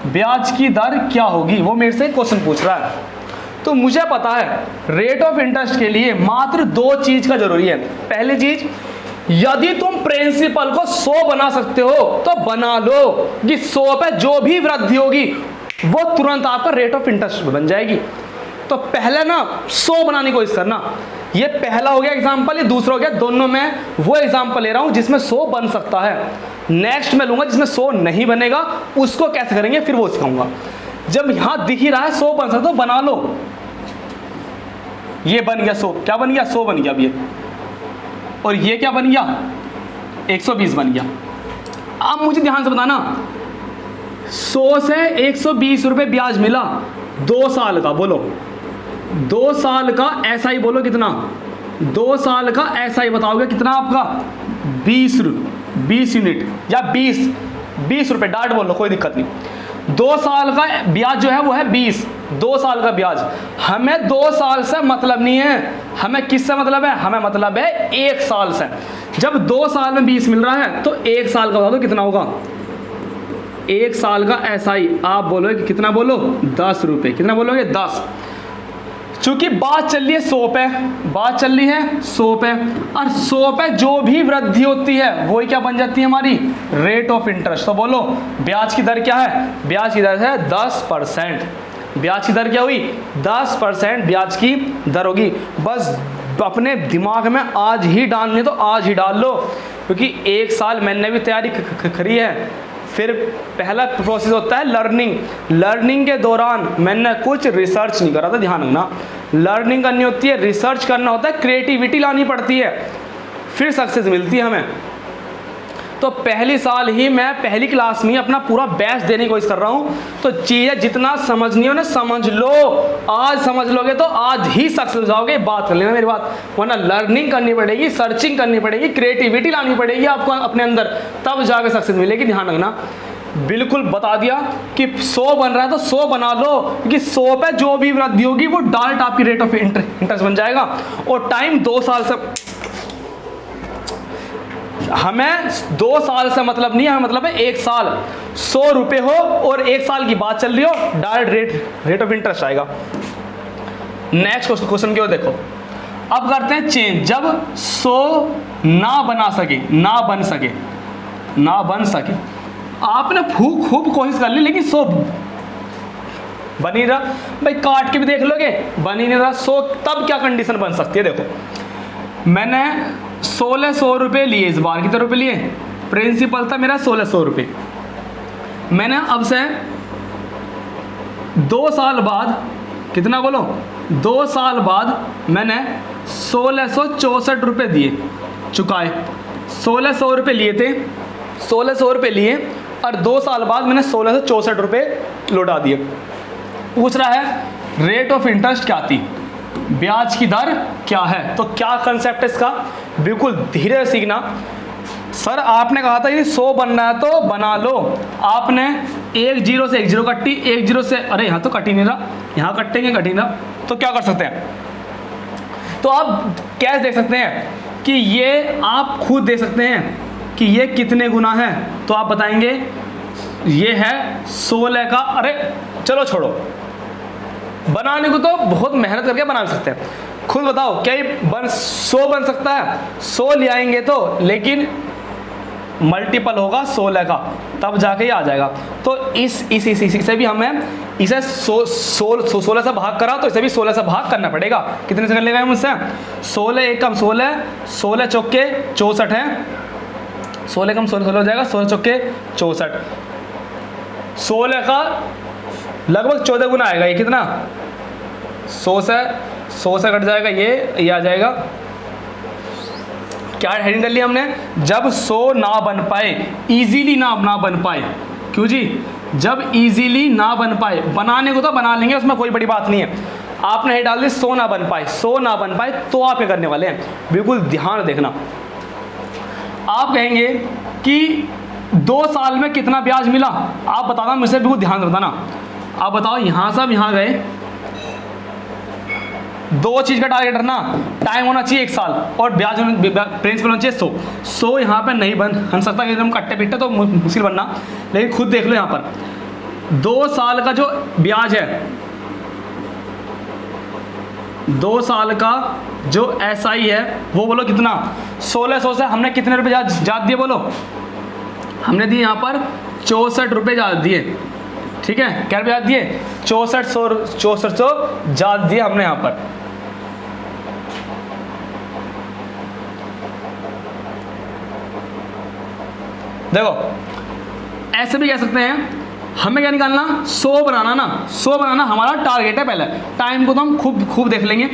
ब्याज की दर क्या होगी, वो मेरे से क्वेश्चन पूछ रहा है। तो मुझे पता है रेट ऑफ इंटरेस्ट के लिए मात्र 2 चीज का जरूरी है। पहली चीज, यदि तुम प्रिंसिपल को 100 बना सकते हो तो बना लो, कि 100 पे जो भी वृद्धि होगी वो तुरंत आपका रेट ऑफ इंटरेस्ट बन जाएगी। तो पहले ना 100 बनाने की कोशिश करना। ये पहला हो गया एग्जाम्पल, ये दूसरा हो गया, दोनों में वो एग्जाम्पल ले रहा हूं जिसमें 100 बन सकता है। नेक्स्ट में लूंगा जिसमें 100 नहीं बनेगा, उसको कैसे करेंगे फिर वो सिखाऊंगा। जब यहां दिख ही रहा है 100 बन सकता तो बना लो। ये बन गया 100, क्या बन गया, 100 बन गया अब ये, और ये क्या बन गया, 120 बन गया। अब मुझे ध्यान से बताना, 100 से 120 रुपये ब्याज मिला 2 साल का, बोलो 2 साल का SI, बोलो कितना, 2 साल का SI बताओगे कितना आपका, 20 यूनिट या 20 रुपये, डाट बोलो कोई दिक्कत नहीं। 2 साल का ब्याज जो है वो है 20, 2 साल का ब्याज। हमें 2 साल से मतलब नहीं है, हमें किससे मतलब है, हमें मतलब है 1 साल से। जब 2 साल में 20 मिल रहा है तो 1 साल का बता दो कितना होगा, 1 साल का SI आप बोलोगे कितना, बोलो 10 रुपये, कितना बोलोगे 10। चूंकि बात चल रही है 100 पे, बात चल रही है 100 पे, और 100 पे जो भी वृद्धि होती है वही क्या बन जाती है हमारी, रेट ऑफ इंटरेस्ट। तो बोलो ब्याज की दर क्या है, ब्याज की दर है 10%। ब्याज की दर क्या हुई, 10% ब्याज की दर होगी। बस अपने दिमाग में आज ही डालनी तो आज ही डाल लो, क्योंकि 1 साल मैंने भी तैयारी करी है। फिर पहला प्रोसेस होता है लर्निंग। लर्निंग के दौरान मैंने कुछ रिसर्च नहीं करा था, ध्यान रखना। लर्निंग करनी होती है, रिसर्च करना होता है, क्रिएटिविटी लानी पड़ती है, फिर सक्सेस मिलती है हमें। तो पहली साल ही मैं पहली क्लास में अपना पूरा बेस्ट देने की कोशिश कर रहा हूँ। तो चीज़ें जितना समझनी हो ना समझ लो, आज समझ लोगे तो आज ही सक्सेस हो जाओगे, बात कर लेना मेरी बात। वरना लर्निंग करनी पड़ेगी, सर्चिंग करनी पड़ेगी, क्रिएटिविटी लानी पड़ेगी आपको अपने अंदर, तब जाके सक्सेस मिलेगी। ध्यान रखना, बिल्कुल बता दिया कि 100 बन रहा है तो 100 बना लो, क्योंकि 100 पे जो भी वृद्धि होगी वो डायरेक्ट आपकी रेट ऑफ इंटरेस्ट बन जाएगा। और टाइम 2 साल से, हमें 2 साल से मतलब नहीं है, हमें मतलब है 1 साल। 100 रुपये हो और 1 साल की बात चल रही हो, डायरेक्ट रेट ऑफ इंटरेस्ट आएगा। नेक्स्ट क्वेश्चन की ओर देखो, अब करते हैं चेंज। जब 100 ना बन सके, आपने खूब कोशिश कर ली लेकिन 100 बन ही रहा, भाई काट के भी देख लोगे बन ही नहीं रहा 100, तब क्या कंडीशन बन सकती है। देखो मैंने 1600 रुपये लिए, इस बार कितने रुपये लिए, प्रिंसिपल था मेरा 1600 रुपये। मैंने अब से 2 साल बाद, कितना बोलो, 2 साल बाद मैंने 1664 रुपये दिए, चुकाए। 1600 रुपये लिए थे, 1600 रुपये लिए और 2 साल बाद मैंने 1664 रुपये लौटा दिए। पूछ रहा है रेट ऑफ इंटरेस्ट क्या थी, ब्याज की दर क्या है। तो क्या कंसेप्ट है इसका, बिल्कुल धीरे से सीखना। सर आपने कहा था ये 100 बनना है तो बना लो, आपने 1 0 से 1 0 कट्टी, 1 0 से, अरे यहाँ तो कट ही नहीं रहा, यहाँ कटेंगे कट ही ना, तो क्या कर सकते हैं। तो आप कैसे देख सकते हैं कि ये आप खुद दे सकते हैं कि ये कितने गुना है, तो आप बताएंगे ये है 16 का। अरे चलो छोड़ो, बनाने को तो बहुत मेहनत करके बना सकते हैं, खुद बताओ क्या ये 100 बन सकता है? 100 ले आएंगे तो, लेकिन मल्टीपल होगा 16 का, तब जाके ये आ जाएगा। तो इसे भी हमें इसे 16 से भाग करा, तो इसे भी 16 से भाग करना पड़ेगा। कितने से कर लेगा मुझसे? 16 एकम 16, 16 चौके 64 है, 16 कम 16 हो जाएगा, 16 चौके 64, 16 का लगभग 14 गुना आएगा। ये कितना? 100 से कट जाएगा, ये आ जाएगा। क्या हेडिंग कर लिया हमने? जब 100 ना बन पाए, इजीली ना बन पाए। क्यों जी? जब इजीली ना बन पाए, बनाने को तो बना लेंगे, उसमें कोई बड़ी बात नहीं है। आपने डाल दी 100 ना बन पाए, 100 ना बन पाए, तो आप क्या करने वाले हैं? बिल्कुल ध्यान देखना। आप कहेंगे कि 2 साल में कितना ब्याज मिला, आप बताना मुझसे, बिल्कुल ध्यान से बताना। आप बताओ, यहाँ से आप यहाँ गए, 2 चीज़ का टारगेट रखना, टाइम होना चाहिए 1 साल और ब्याज प्रिंसिपल होना चाहिए 100 यहाँ पे नहीं बन सकता, कि हम कट्टे पिट्टे तो मुश्किल बनना। लेकिन खुद देख लो यहाँ पर 2 साल का जो ब्याज है, 2 साल का जो SI है वो बोलो कितना? 1600 से हमने कितने रुपए जात दिए बोलो? हमने दिए यहाँ पर 64 रुपये जात दिए, ठीक है। क्या रुपये जात दिए? 6400 जात दिए हमने यहाँ पर। देखो ऐसे भी कह सकते हैं, हमें क्या निकालना? 100 बनाना ना, 100 बनाना हमारा टारगेट है। पहले टाइम को तो हम खूब देख लेंगे।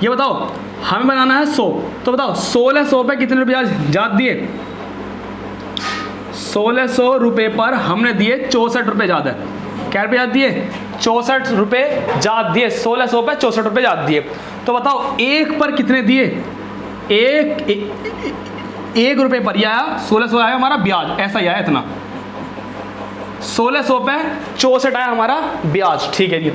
ये बताओ, हमें बनाना है 100, तो बताओ 1600 पे कितने रुपये जात दिए? 1600 रुपये पर हमने दिए 64 रुपये जात है। क्या रुपये जात दिए? 64 रुपये जात दिए। 1600 पे 64 रुपये जात दिए। तो बताओ एक पर कितने दिए? एक रुपये पर यह आया 1600 आया हमारा ब्याज, ऐसा ही आया इतना। 1600 पे 64 आया हमारा ब्याज, ठीक है जी।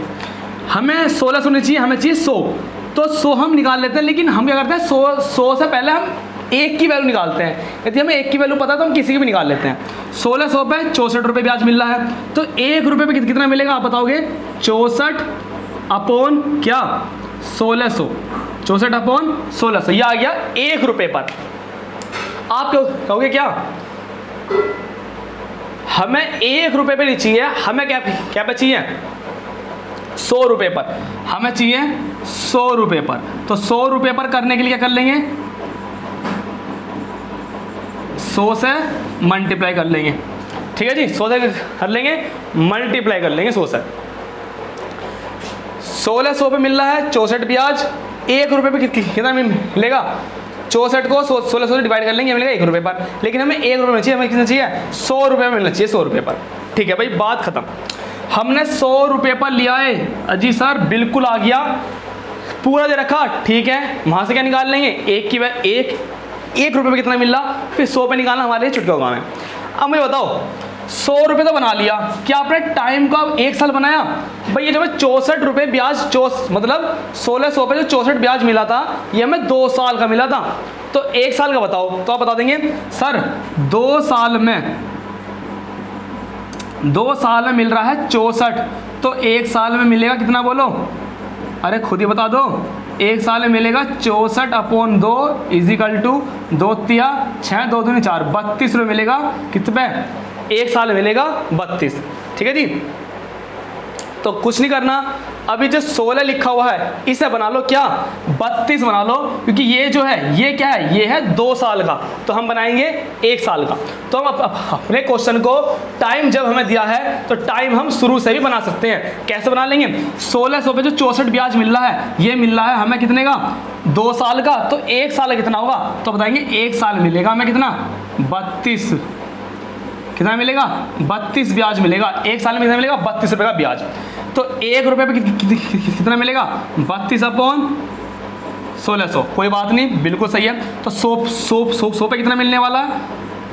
हमें 1600 नहीं चाहिए, हमें चाहिए 100, तो 100 हम निकाल लेते हैं। लेकिन हम क्या करते हैं? 100 से पहले हम एक की वैल्यू निकालते हैं। यदि हमें एक की वैल्यू पता है तो हम किसी की भी निकाल लेते हैं। 1600 पे 64 रुपये ब्याज मिल रहा है, तो 1 रुपये पे कितना मिलेगा आप बताओगे? 64 अपॉन क्या? 1600, 64 अपॉन 1600, यह आ गया 1 रुपये पर। आप कहोगे क्या? हमें 1 रुपये पे नहीं चाहिए, हमें क्या पे चाहिए? 100 रुपये पर हमें चाहिए, 100 रुपये पर। तो 100 रुपये पर करने के लिए क्या कर लेंगे? 100 से मल्टीप्लाई कर लेंगे, ठीक है जी। 100 से कर लेंगे, मल्टीप्लाई कर लेंगे 100 से। 1600 पे मिल रहा है 64 ब्याज, 1 रुपये पे कितना मिलेगा? 64 को 1600 से डिवाइड कर लेंगे, मिलेगा 1 रुपये पर। लेकिन हमें 1 रुपये में चाहिए, हमें कितना चाहिए? 100 रुपये में मिलना चाहिए, 100 रुपये पर, ठीक है भाई, बात खत्म। हमने 100 रुपये पर लिया है, अजी सर बिल्कुल आ गया, पूरा दे रखा, ठीक है। वहाँ से क्या निकाल लेंगे? एक रुपये में कितना मिल रहा, फिर 100 पे निकालना हमारे लिए चुटकी काम है। अब मुझे बताओ, 100 रुपये तो बना लिया, क्या आपने टाइम का 1 साल बनाया? भाई ये जो है 64 रुपये ब्याज, मतलब 1600 पे जो 64 ब्याज मिला था, ये हमें 2 साल का मिला था। तो 1 साल का बताओ, तो आप बता देंगे सर 2 साल में मिल रहा है 64, तो 1 साल में मिलेगा कितना बोलो? अरे खुद ही बता दो। 1 साल में मिलेगा 64 अपॉन 2 इजिकल टू 2 तिया 6, 2 दूनी 4, 32 रुपये मिलेगा। कितने? 1 साल मिलेगा 32, ठीक है जी। तो कुछ नहीं करना, अभी जो 16 लिखा हुआ है इसे बना लो क्या? 32 बना लो, क्योंकि ये जो है ये क्या है? ये है 2 साल का, तो हम बनाएंगे 1 साल का। तो हम अपने क्वेश्चन को टाइम जब हमें दिया है तो टाइम हम शुरू से भी बना सकते हैं। कैसे बना लेंगे? 1600 पे जो 64 ब्याज मिल रहा है, ये मिल रहा है हमें कितने का? 2 साल का। तो 1 साल कितना होगा? तो बताएंगे 1 साल मिलेगा हमें कितना? 32। कितना मिलेगा? 32 ब्याज मिलेगा। 1 साल में कितना मिलेगा? 32 रुपये का ब्याज। तो 1 रुपये पे कितना मिलेगा? 32 अपॉन 1600। कोई बात नहीं, बिल्कुल सही है। तो 100 पे कितना मिलने वाला है?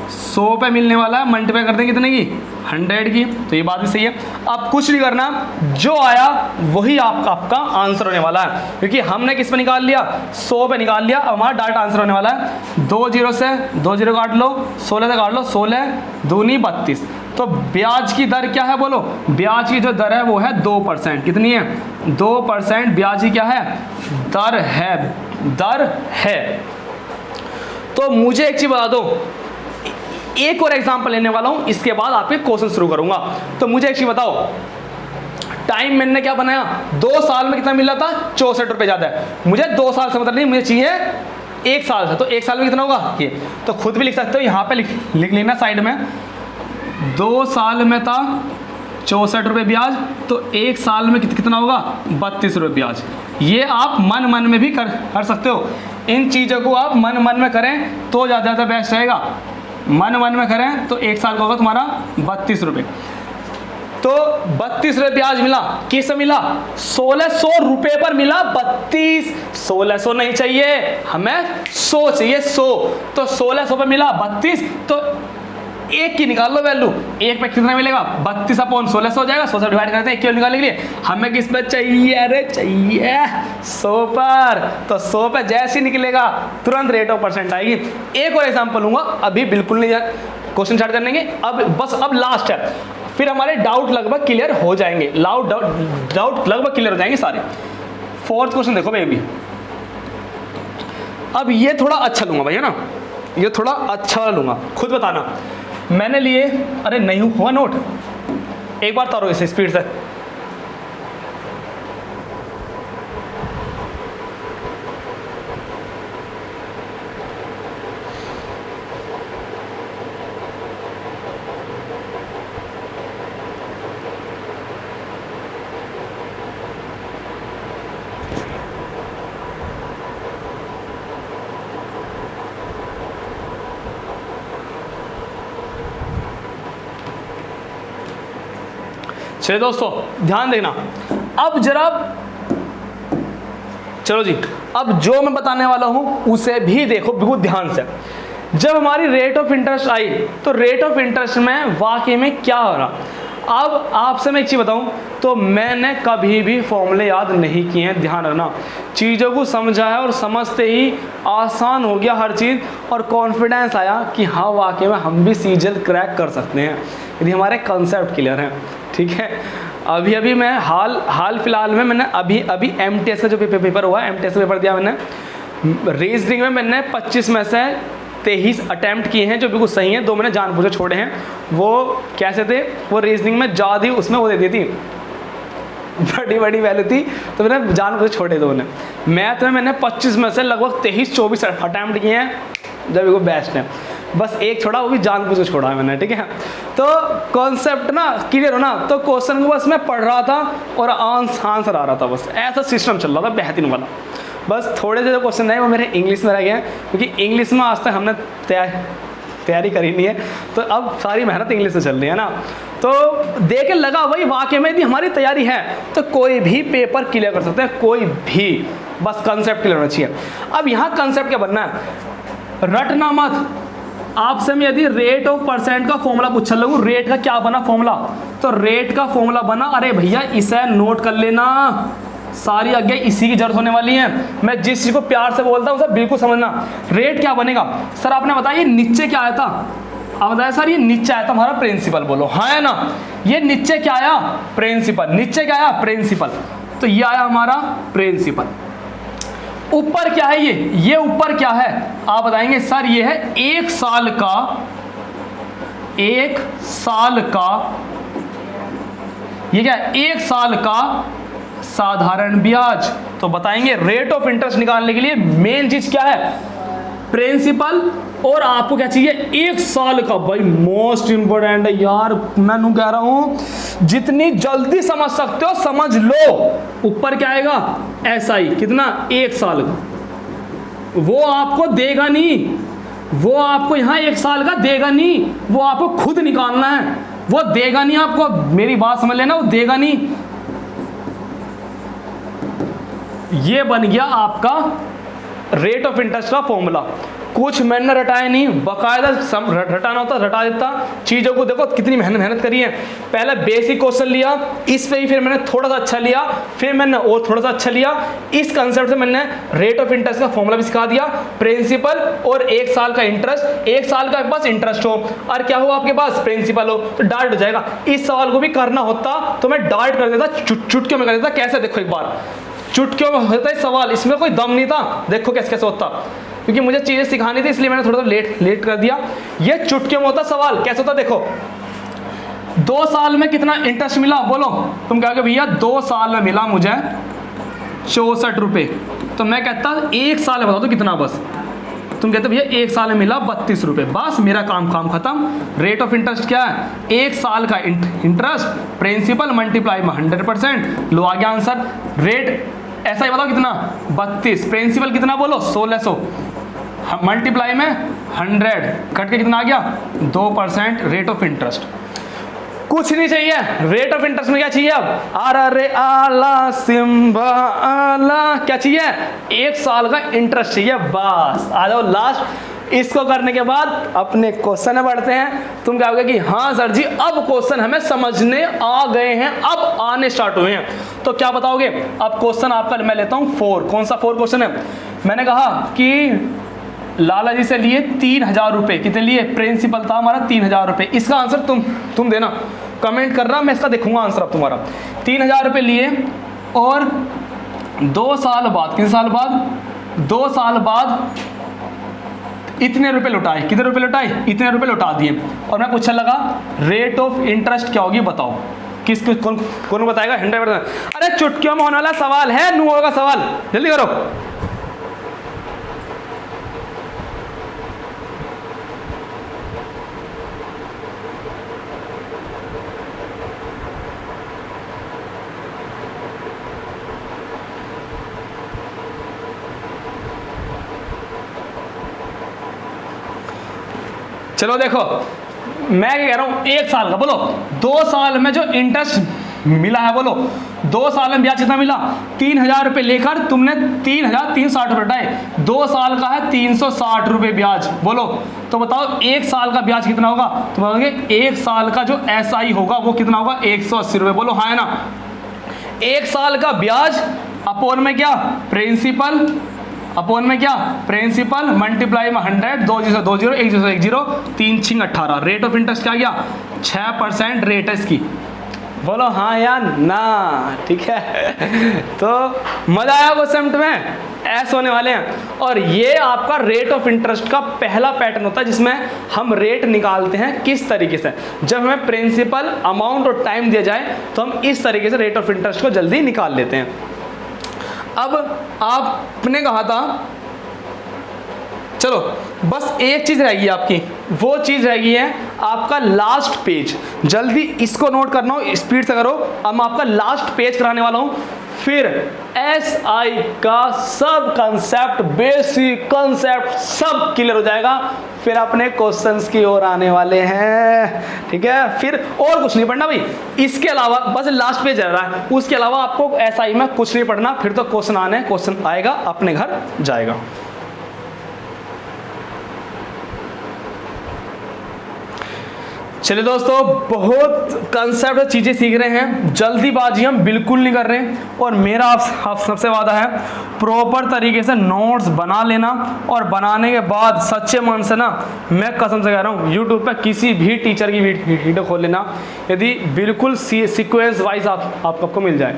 100 पे मिलने वाला है, मल्टीप्लाई कर देंगे कितने की, 100 की। तो ये बात भी सही है। अब कुछ नहीं करना, जो आया वही आपका आंसर होने वाला है, क्योंकि हमने किस पे निकाल लिया, 100 पे निकाल लिया। अब हमारा डायरेक्ट आंसर होने वाला है। 2 0 से 2 0 काट लो, 16 से काट लो, 16 दूनी 32। तो ब्याज की दर क्या है बोलो, ब्याज की जो दर है वो है 2%। कितनी है, 2% ब्याज की क्या है, दर है, दर है। तो मुझे एक चीज बता दो, एक और एग्जांपल लेने वाला हूं, इसके बाद आपके क्वेश्चन शुरू करूंगा। तो मुझे एक चीज बताओ, टाइम मैंने क्या बनाया, 2 साल में कितना मिला था, 64 रुपए ज्यादा है। मुझे 2 साल से मतलब नहीं, मुझे चाहिए 1 साल से। तो 1 साल में कितना होगा ये, तो खुद भी लिख सकते हो, यहाँ पे लिख लेना साइड में। 2 साल में था 64 रुपये ब्याज, तो 1 साल में कितना होगा, 32 रुपये ब्याज। ये आप मन मन में भी कर सकते हो। इन चीज़ों को आप मन मन में करें तो ज़्यादा बेस्ट रहेगा। मन मन में करें तो 1 साल का होगा तुम्हारा 32 रुपये। तो 32 रुपये ब्याज मिला, किस मिला, 1600 रुपये पर मिला 32। 1600 नहीं चाहिए हमें, 100 चाहिए, 100। तो 1600 पे मिला 32, तो एक की निकाल लो वैल्यू, एक पे कितना मिलेगा, 32/1600 हो जाएगा। 100 से डिवाइड करते हैं, एक की निकालने के लिए हमें किस पे चाहिए, अरे चाहिए 100 पर। तो 100 पे जैसे ही निकलेगा तुरंत रेट ऑफ परसेंट आएगी। एक और एग्जांपल लूंगा, अभी बिल्कुल नहीं क्वेश्चन स्टार्ट करने के, अब लास्ट है, फिर हमारे डाउट लगभग क्लियर हो जाएंगे, डाउट लगभग क्लियर हो जाएंगे सारे। 4th क्वेश्चन देखो बेबी, अब ये थोड़ा अच्छा लूंगा भैया ना, ये थोड़ा अच्छा लूंगा, खुद बताना। मैंने लिए, अरे नहीं हुआ नोट, एक बार तारो इसे स्पीड से। चलिए दोस्तों ध्यान देना, अब जरा चलो जी, अब जो मैं बताने वाला हूं उसे भी देखो बिल्कुल ध्यान से। जब हमारी रेट ऑफ इंटरेस्ट आई, तो रेट ऑफ इंटरेस्ट में वाकई में क्या हो रहा। अब आपसे मैं एक चीज़ बताऊं, तो मैंने कभी भी फॉर्मूले याद नहीं किए हैं, ध्यान रखना। चीज़ों को समझा है और समझते ही आसान हो गया हर चीज़, और कॉन्फिडेंस आया कि हाँ वाकई में हम भी सीजल क्रैक कर सकते हैं यदि हमारे कंसेप्ट क्लियर हैं। ठीक है, अभी मैं हाल फिलहाल में मैंने अभी MTS का जो पेपर हुआ, MTS का पेपर दिया मैंने। रीजनिंग में मैंने 25 में से 23 अटैम्प्ट किए हैं, जो बिल्कुल सही हैं। 2 मैंने जानबूझ के छोड़े हैं। वो कैसे थे, वो रीजनिंग में ज़्यादा उसमें वो दे दी थी, बड़ी वैल्यू थी, तो मैंने जानबूझ के छोड़े 2 ने। मैथ में मैंने 25 में से लगभग 23-24 अटैम्प्ट किए हैं, जो बिल्कुल बेस्ट है। बस एक छोड़ा, वो भी जानबूझ के छोड़ा है मैंने। ठीक है, तो कॉन्सेप्ट ना क्लियर हो ना, तो क्वेश्चन को बस मैं पढ़ रहा था और आंसर आ रहा था, बस ऐसा सिस्टम चल रहा था बेहतरीन वाला। बस थोड़े से क्वेश्चन है वो मेरे इंग्लिश में रह गए हैं, क्योंकि इंग्लिश में आज तक हमने तैयारी करी नहीं है, तो अब सारी मेहनत इंग्लिश से चल रही है ना। तो देख के लगा वही वाकई में यदि हमारी तैयारी है तो कोई भी पेपर क्लियर कर सकते हैं, कोई भी, बस कंसेप्ट क्लियर होना चाहिए। अब यहाँ कंसेप्ट क्या बनना है, रटना मत। आपसे मैं यदि रेट ऑफ परसेंट का फॉर्मूला पूछने लगूं, रेट का क्या बना फॉर्मूला, तो रेट का फॉर्मूला बना, अरे भैया इसे नोट कर लेना, सारी आगे इसी की जरूरत होने वाली है। मैं जिस चीज को प्यार से बोलता हूं उसे बिल्कुल समझना। रेट क्या बनेगा, सर आपने बताया ये नीचे क्या आया था, आप बताया सर ये नीचे आया था हमारा प्रिंसिपल, बोलो हाँ है ना। ये नीचे क्या आया, प्रिंसिपल, नीचे क्या आया, प्रिंसिपल, तो ये आया हमारा प्रिंसिपल। ऊपर क्या है, ये ऊपर क्या है, आप बताएंगे सर ये है 1 साल का, 1 साल का, ये क्या है, 1 साल का साधारण ब्याज। तो बताएंगे रेट ऑफ इंटरेस्ट निकालने के लिए मेन चीज क्या है, प्रिंसिपल, और आपको क्या चाहिए, 1 साल का। भाई मोस्ट इंपोर्टेंट है यार, मैं कह रहा हूं जितनी जल्दी समझ सकते हो समझ लो। ऊपर क्या आएगा, SI कितना, 1 साल का, वो आपको देगा नहीं, वो आपको यहां 1 साल का देगा नहीं, वो आपको खुद निकालना है, वो देगा नहीं आपको, मेरी बात समझ लेना, वो देगा नहीं। ये बन गया आपका रेट ऑफ इंटरेस्ट का फॉर्मूला। कुछ मैंने रटाया नहीं, बकायदा रटाना होता रटा देता। चीज़ों को देखो कितनी मेहनत करी है। पहले बेसिक क्वेश्चन लिया, इस पे ही फिर मैंने थोड़ा सा अच्छा लिया, फिर मैंने और थोड़ा सा अच्छा लिया। इस कंसेप्ट से मैंने रेट ऑफ इंटरेस्ट का फॉर्मूला भी सिखा दिया, प्रिंसिपल और 1 साल का इंटरेस्ट। 1 साल का आपके पास इंटरेस्ट हो और क्या हो आपके पास प्रिंसिपल हो तो डार्ट हो जाएगा। इस सवाल को भी करना होता तो मैं डार्ट कर देता, चुटकियों में कर देता। कैसे देखो एक बार, चुटकियों में होता है सवाल, इसमें कोई दम नहीं था। देखो कैसे कैसे होता, क्योंकि मुझे चीजें सिखानी थी इसलिए मैंने थोड़ा सा लेट कर दिया। ये चुटकियों में होता सवाल। कैसे होता देखो, 2 साल में कितना इंटरेस्ट मिला बोलो। तुम कहोगे भैया 2 साल में मिला मुझे 64 रुपये, तो मैं कहता 1 साल में बता दो कितना। बस तुम कहते भैया 1 साल में मिला 32 रुपये, बस मेरा काम खत्म। रेट ऑफ इंटरेस्ट क्या है, 1 साल का इंटरेस्ट, प्रिंसिपल मल्टीप्लाई में 100%। लो आ गया आंसर। रेट ऐसा ही बताओ कितना 32, प्रिंसिपल कितना बोलो 1600, मल्टीप्लाई में 100, कट के कितना आ गया 2% रेट ऑफ इंटरेस्ट। कुछ नहीं चाहिए। रेट ऑफ इंटरेस्ट में क्या चाहिए अब, अरे आला सिम्बा आला, क्या चाहिए 1 साल का इंटरेस्ट चाहिए बस। आ जाओ लास्ट। इसको करने के बाद अपने क्वेश्चन में बढ़ते हैं। तुम क्या कहोगे कि हाँ सर जी अब क्वेश्चन हमें समझने आ गए हैं, अब आने स्टार्ट हुए हैं। तो क्या बताओगे, अब क्वेश्चन आपका मैं लेता हूँ 4। कौन सा 4 क्वेश्चन है। मैंने कहा कि लाला जी से लिए 3000 रुपये, कितने लिए, प्रिंसिपल था हमारा 3000 रुपये। इसका आंसर तुम देना, कमेंट करना, मैं इसका देखूंगा आंसर अब तुम्हारा। 3000 रुपये लिए और 2 साल बाद, कितने साल बाद, 2 साल बाद इतने रुपए लौटाए। कितने रुपए लौटाए, इतने रुपए लौटा दिए। और मैं पूछने लगा रेट ऑफ इंटरेस्ट क्या होगी बताओ। कौन बताएगा 100%। अरे चुटकियों में होने वाला सवाल है, नु होगा सवाल, जल्दी करो। चलो देखो मैं क्या कह रहा हूं, 1 साल का बोलो, 2 साल में जो इंटरेस्ट मिला है बोलो, 2 साल में ब्याज कितना मिला, 3000 रुपये लेकर तुमने 3360 रुपये उठाए, 2 साल का है 360 रुपये ब्याज बोलो। तो बताओ 1 साल का ब्याज कितना होगा। तो बोलोगे 1 साल का जो SI होगा वो कितना होगा 180 रुपये बोलो, हाँ है ना। 1 साल का ब्याज अपोन में क्या, प्रिंसिपल, अपोन में क्या, प्रिंसिपल, मल्टीप्लाई में 100, 2 0 2 0 1 0 1 0 3 6 18। रेट ऑफ इंटरेस्ट क्या गया 6% रेट है इसकी, बोलो हाँ या ना। ठीक है तो मजा आया क्वेश्चन में, ऐसे होने वाले हैं। और ये आपका रेट ऑफ इंटरेस्ट का पहला पैटर्न होता है जिसमें हम रेट निकालते हैं किस तरीके से। जब हमें प्रिंसिपल, अमाउंट और टाइम दिया जाए तो हम इस तरीके से रेट ऑफ इंटरेस्ट को जल्दी निकाल लेते हैं। अब आपने कहा था, चलो बस एक चीज रहेगी आपकी, वो चीज रहेगी है आपका लास्ट पेज। जल्दी इसको नोट करना हो, स्पीड से करो। अब मैं आपका लास्ट पेज कराने वाला हूं, फिर SI का सब कंसेप्ट, बेसिक कंसेप्ट सब क्लियर हो जाएगा। फिर अपने क्वेश्चंस की ओर आने वाले हैं। ठीक है, फिर और कुछ नहीं पढ़ना भाई, इसके अलावा बस लास्ट पेज रह रहा है, उसके अलावा आपको SI में कुछ नहीं पढ़ना। फिर तो क्वेश्चन आने, क्वेश्चन आएगा अपने घर जाएगा। चलिए दोस्तों, बहुत कंसेप्ट चीज़ें सीख रहे हैं, जल्दीबाजी हम बिल्कुल नहीं कर रहे। और मेरा आप सबसे वादा है प्रॉपर तरीके से नोट्स बना लेना, और बनाने के बाद सच्चे मन से ना, मैं कसम से कह रहा हूँ, यूट्यूब पे किसी भी टीचर की वीडियो खोल लेना, यदि बिल्कुल सीक्वेंस वाइज आपको मिल जाए।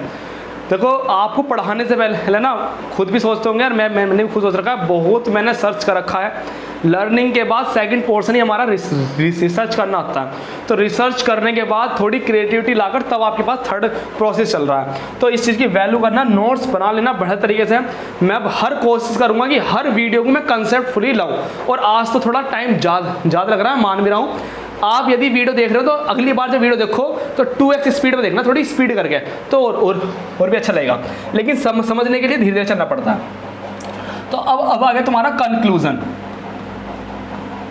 देखो आपको पढ़ाने से पहले ना खुद भी सोचते होंगे यार, मैंने भी खुद सोच रखा है, बहुत मैंने सर्च कर रखा है। लर्निंग के बाद सेकंड पोर्शन ही हमारा रिसर्च करना होता है। तो रिसर्च करने के बाद थोड़ी क्रिएटिविटी लाकर तब आपके पास थर्ड प्रोसेस चल रहा है। तो इस चीज़ की वैल्यू करना, नोट्स बना लेना बढ़िया तरीके से। मैं अब हर कोशिश करूँगा कि हर वीडियो को मैं कंसेप्ट फुली लाऊँ। और आज तो थोड़ा टाइम ज़्यादा लग रहा है, मान भी रहा हूँ। आप यदि वीडियो देख रहे हो तो अगली बार जब वीडियो देखो तो 2x स्पीड में देखना, थोड़ी स्पीड करके, तो और भी अच्छा लगेगा। लेकिन समझने के लिए धीरे धीरे चलना पड़ता है। तो अब आ गया तुम्हारा कंक्लूजन।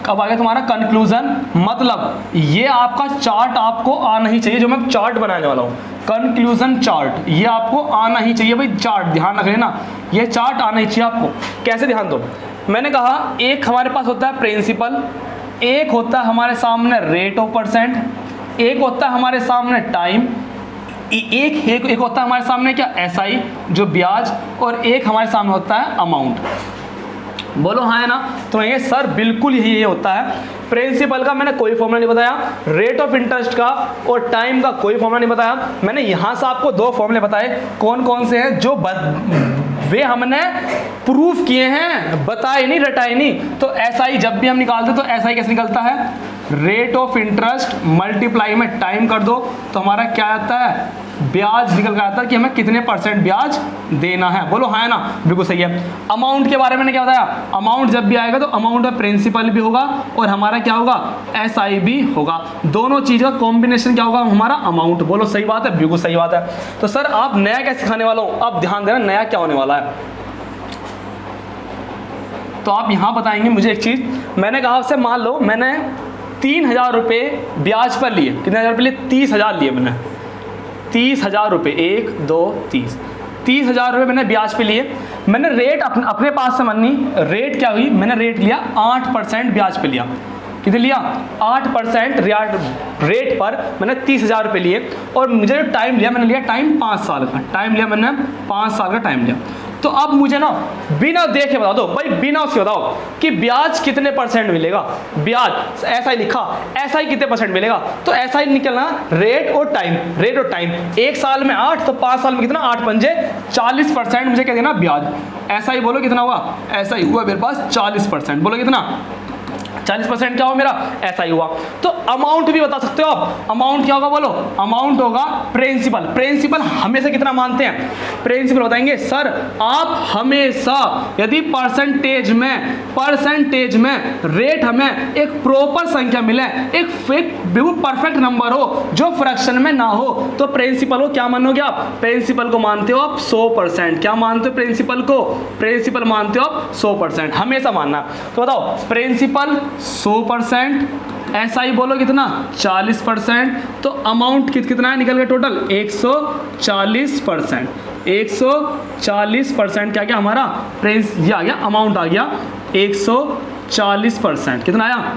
अब आ गया तुम्हारा कंक्लूजन, मतलब ये आपका चार्ट आपको आना ही चाहिए, जो मैं चार्ट बनाने वाला हूँ, कंक्लूजन चार्ट, ये आपको आना ही चाहिए भाई। चार्ट ध्यान रख लेना, ये चार्ट आना ही चाहिए आपको। कैसे ध्यान दो, मैंने कहा एक हमारे पास होता है प्रिंसिपल, एक होता है हमारे सामने रेट ऑफ परसेंट, एक होता है हमारे सामने टाइम, एक होता है हमारे सामने क्या एसआई जो ब्याज, और एक हमारे सामने होता है अमाउंट। बोलो हाँ है ना। तो ये सर बिल्कुल यही होता है। प्रिंसिपल का मैंने कोई फॉर्मूला नहीं बताया, रेट ऑफ इंटरेस्ट का और टाइम का कोई फॉर्मूला नहीं बताया। मैंने यहाँ से आपको दो फॉर्मूले बताए, कौन कौन से हैं, जो वे हमने प्रूफ किए हैं, बताए नहीं, रटाए नहीं। तो एसआई जब भी हम निकालते तो एसआई कैसे निकलता है, रेट ऑफ इंटरेस्ट मल्टीप्लाई में टाइम कर दो तो हमारा क्या आता है, ब्याज निकल कर आता है कि हमें कितने परसेंट ब्याज देना है। बोलो हाँ है ना, बिल्कुल सही है। अमाउंट के बारे में क्या बताया, अमाउंट जब भी आएगा तो अमाउंट में प्रिंसिपल भी होगा और हमारा क्या होगा, एसआई भी होगा। दोनों चीज का कॉम्बिनेशन क्या होगा, हमारा अमाउंट। बोलो सही बात है, बिल्कुल सही बात है। तो सर आप नया क्या सिखाने वाला हूं, अब ध्यान देना नया क्या होने वाला है। तो आप यहां बताएंगे मुझे एक चीज, मैंने कहा आपसे, मान लो मैंने 3,000 रुपये ब्याज पर लिए, कितने हजार रुपये लिए, 30,000 लिए मैंने, 30,000 रुपये, 1 2 30,000 रुपये मैंने ब्याज पे लिए। मैंने रेट अपने पास से मानी, रेट क्या हुई, मैंने रेट लिया 8% ब्याज पे लिया। कितने लिया, 8% रेट पर मैंने 30,000 रुपये लिए। और मुझे जो टाइम लिया, मैंने लिया टाइम 5 साल का, टाइम लिया मैंने 5 साल का टाइम लिया। तो अब मुझे ना बिना देखे बता दो भाई, बिना उसके बताओ कि ब्याज कितने परसेंट मिलेगा। ब्याज ऐसा ही लिखा, ऐसा ही कितने परसेंट मिलेगा, तो ऐसा ही निकलना रेट और टाइम, रेट और टाइम। 1 साल में 8 तो 5 साल में कितना, 8 पंजे 40% मुझे क्या देना, ब्याज। ऐसा ही बोलो कितना हुआ, ऐसा ही हुआ मेरे पास 40%। बोलो कितना, 40% क्या हुआ मेरा, ऐसा ही हुआ। तो अमाउंट भी बता सकते हो आप, अमाउंट क्या होगा, बोलो अमाउंट होगा प्रिंसिपल। प्रिंसिपल हमेशा कितना मानते हैं, प्रिंसिपल बताएंगे सर आप हमेशा यदि परसेंटेज में रेट हमें एक प्रॉपर संख्या मिले, एक बिल्कुल परफेक्ट नंबर हो जो फ्रैक्शन में ना हो, तो प्रिंसिपल को क्या मानोगे आप, प्रिंसिपल को मानते हो आप 100%। क्या मानते हो प्रिंसिपल को, प्रिंसिपल मानते हो आप 100%, हमेशा मानना। तो बताओ प्रिंसिपल 100%, एसआई बोलो कितना 40%, तो अमाउंट कितना है निकल गया टोटल 140%। 140% क्या क्या हमारा प्रिंस ये आ गया, अमाउंट आ गया 140%। कितना आया,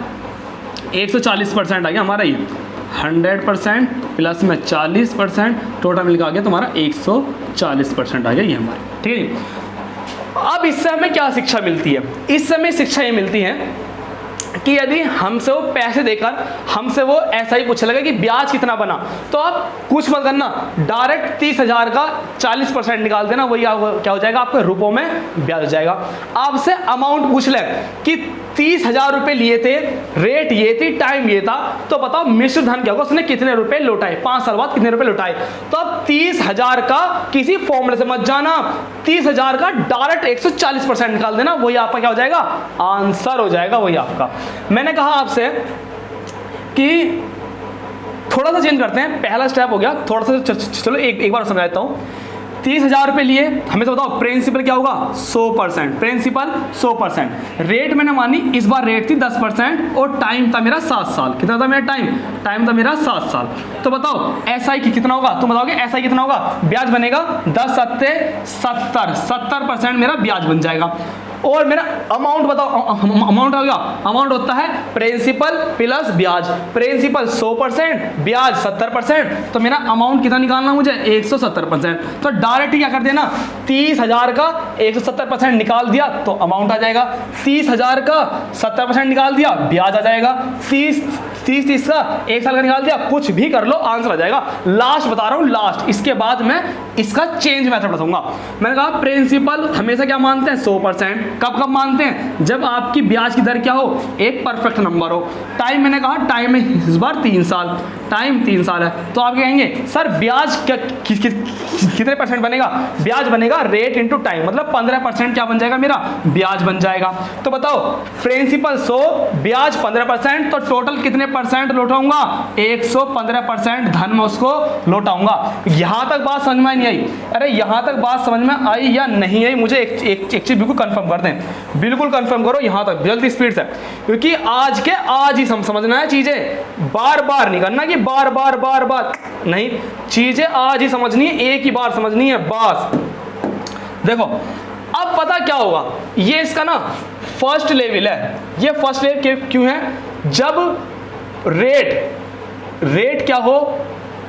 140% आ गया हमारा ये, 100% प्लस में 40%, टोटल मिलकर आ गया तुम्हारा 140% आ गया ये हमारा, ठीक है। अब इससे हमें क्या शिक्षा मिलती है, इससे हमें शिक्षा ये मिलती है कि यदि हमसे वो पैसे देकर हमसे वो ऐसा ही पूछने लगा कि ब्याज कितना बना, तो आप कुछ मत करना, डायरेक्ट 30,000 का 40% निकाल देना, वही क्या हो जाएगा, आपके रुपयों में ब्याज हो जाएगा। आपसे अमाउंट पूछ ले कि 30,000 रुपये लिए थे, रेट ये थी, टाइम ये था, तो बताओ मिश्र धन क्या होगा, उसने कितने रुपए लौटाए, 5 साल बाद कितने रुपए लौटाए। तो अब 30,000 का किसी फॉर्मूले से मत जाना, 30,000 का डायरेक्ट 140% निकाल देना, वही आपका क्या हो जाएगा, आंसर हो जाएगा वही आपका। मैंने कहा आपसे कि थोड़ा सा चेंज करते हैं, पहला स्टेप हो गया, थोड़ा सा चलो एक बार समझा देता हूं। 30,000 रुपये लिए, हमें तो बताओ प्रिंसिपल क्या होगा 100%, प्रिंसिपल 100%, रेट मैंने मानी इस बार रेट थी 10% और टाइम था मेरा 7 साल। कितना था मेरा टाइम था मेरा 7 साल। तो बताओ एसआई की कितना होगा, तुम बताओगे एसआई कितना होगा, ब्याज बनेगा 10 सत्ते 70% मेरा ब्याज बन जाएगा। और मेरा अमाउंट बताओ, अमाउंट हो गया, अमाउंट होता है प्रिंसिपल प्लस ब्याज, प्रिंसिपल 100%, ब्याज 70%, तो मेरा अमाउंट कितना निकालना मुझे 170%। तो डायरेक्ट क्या कर देना, 30,000 का 170% निकाल दिया तो अमाउंट आ जाएगा, 30,000 का 70% निकाल दिया ब्याज आ जाएगा, 30 का 1 साल का निकाल दिया, कुछ भी कर लो आंसर आ जाएगा। लास्ट बता रहा हूं, लास्ट, इसके बाद मैं इसका चेंज मेथड बताऊंगा। मैंने कहा प्रिंसिपल हमेशा क्या मानते हैं 100%, कब मानते हैं, जब आपकी ब्याज की दर क्या हो, एक परफेक्ट नंबर हो। टाइम मैंने कहा टाइम है इस बार 3 साल, टाइम 3 साल है, तो आप कहेंगे सर ब्याज कितने परसेंट बनेगा, ब्याज बनेगा रेट इंटू टाइम, मतलब 15% क्या बन जाएगा मेरा, ब्याज बन जाएगा। तो बताओ प्रिंसिपल 100, ब्याज 15%, तो टोटल कितने परसेंट लौटाऊंगा, 115% धन में उसको लौटाऊंगा। यहां तक बात समझ में नहीं आई, अरे यहां तक बात समझ में आई या नहीं आई, मुझे एक चीज बिल्कुल कंफर्म कर दें, बिल्कुल कंफर्म करो यहां तक जल्दी स्पीड से, क्योंकि आज के आज ही समझना है चीजें, बार बार नहीं करना कि बार बार नहीं, चीजें आज ही समझनी है, एक ही बार समझनी है बस। देखो अब पता क्या होगा, ये इसका ना फर्स्ट लेवल है। ये फर्स्ट लेवल क्यों है? जब रेट क्या हो,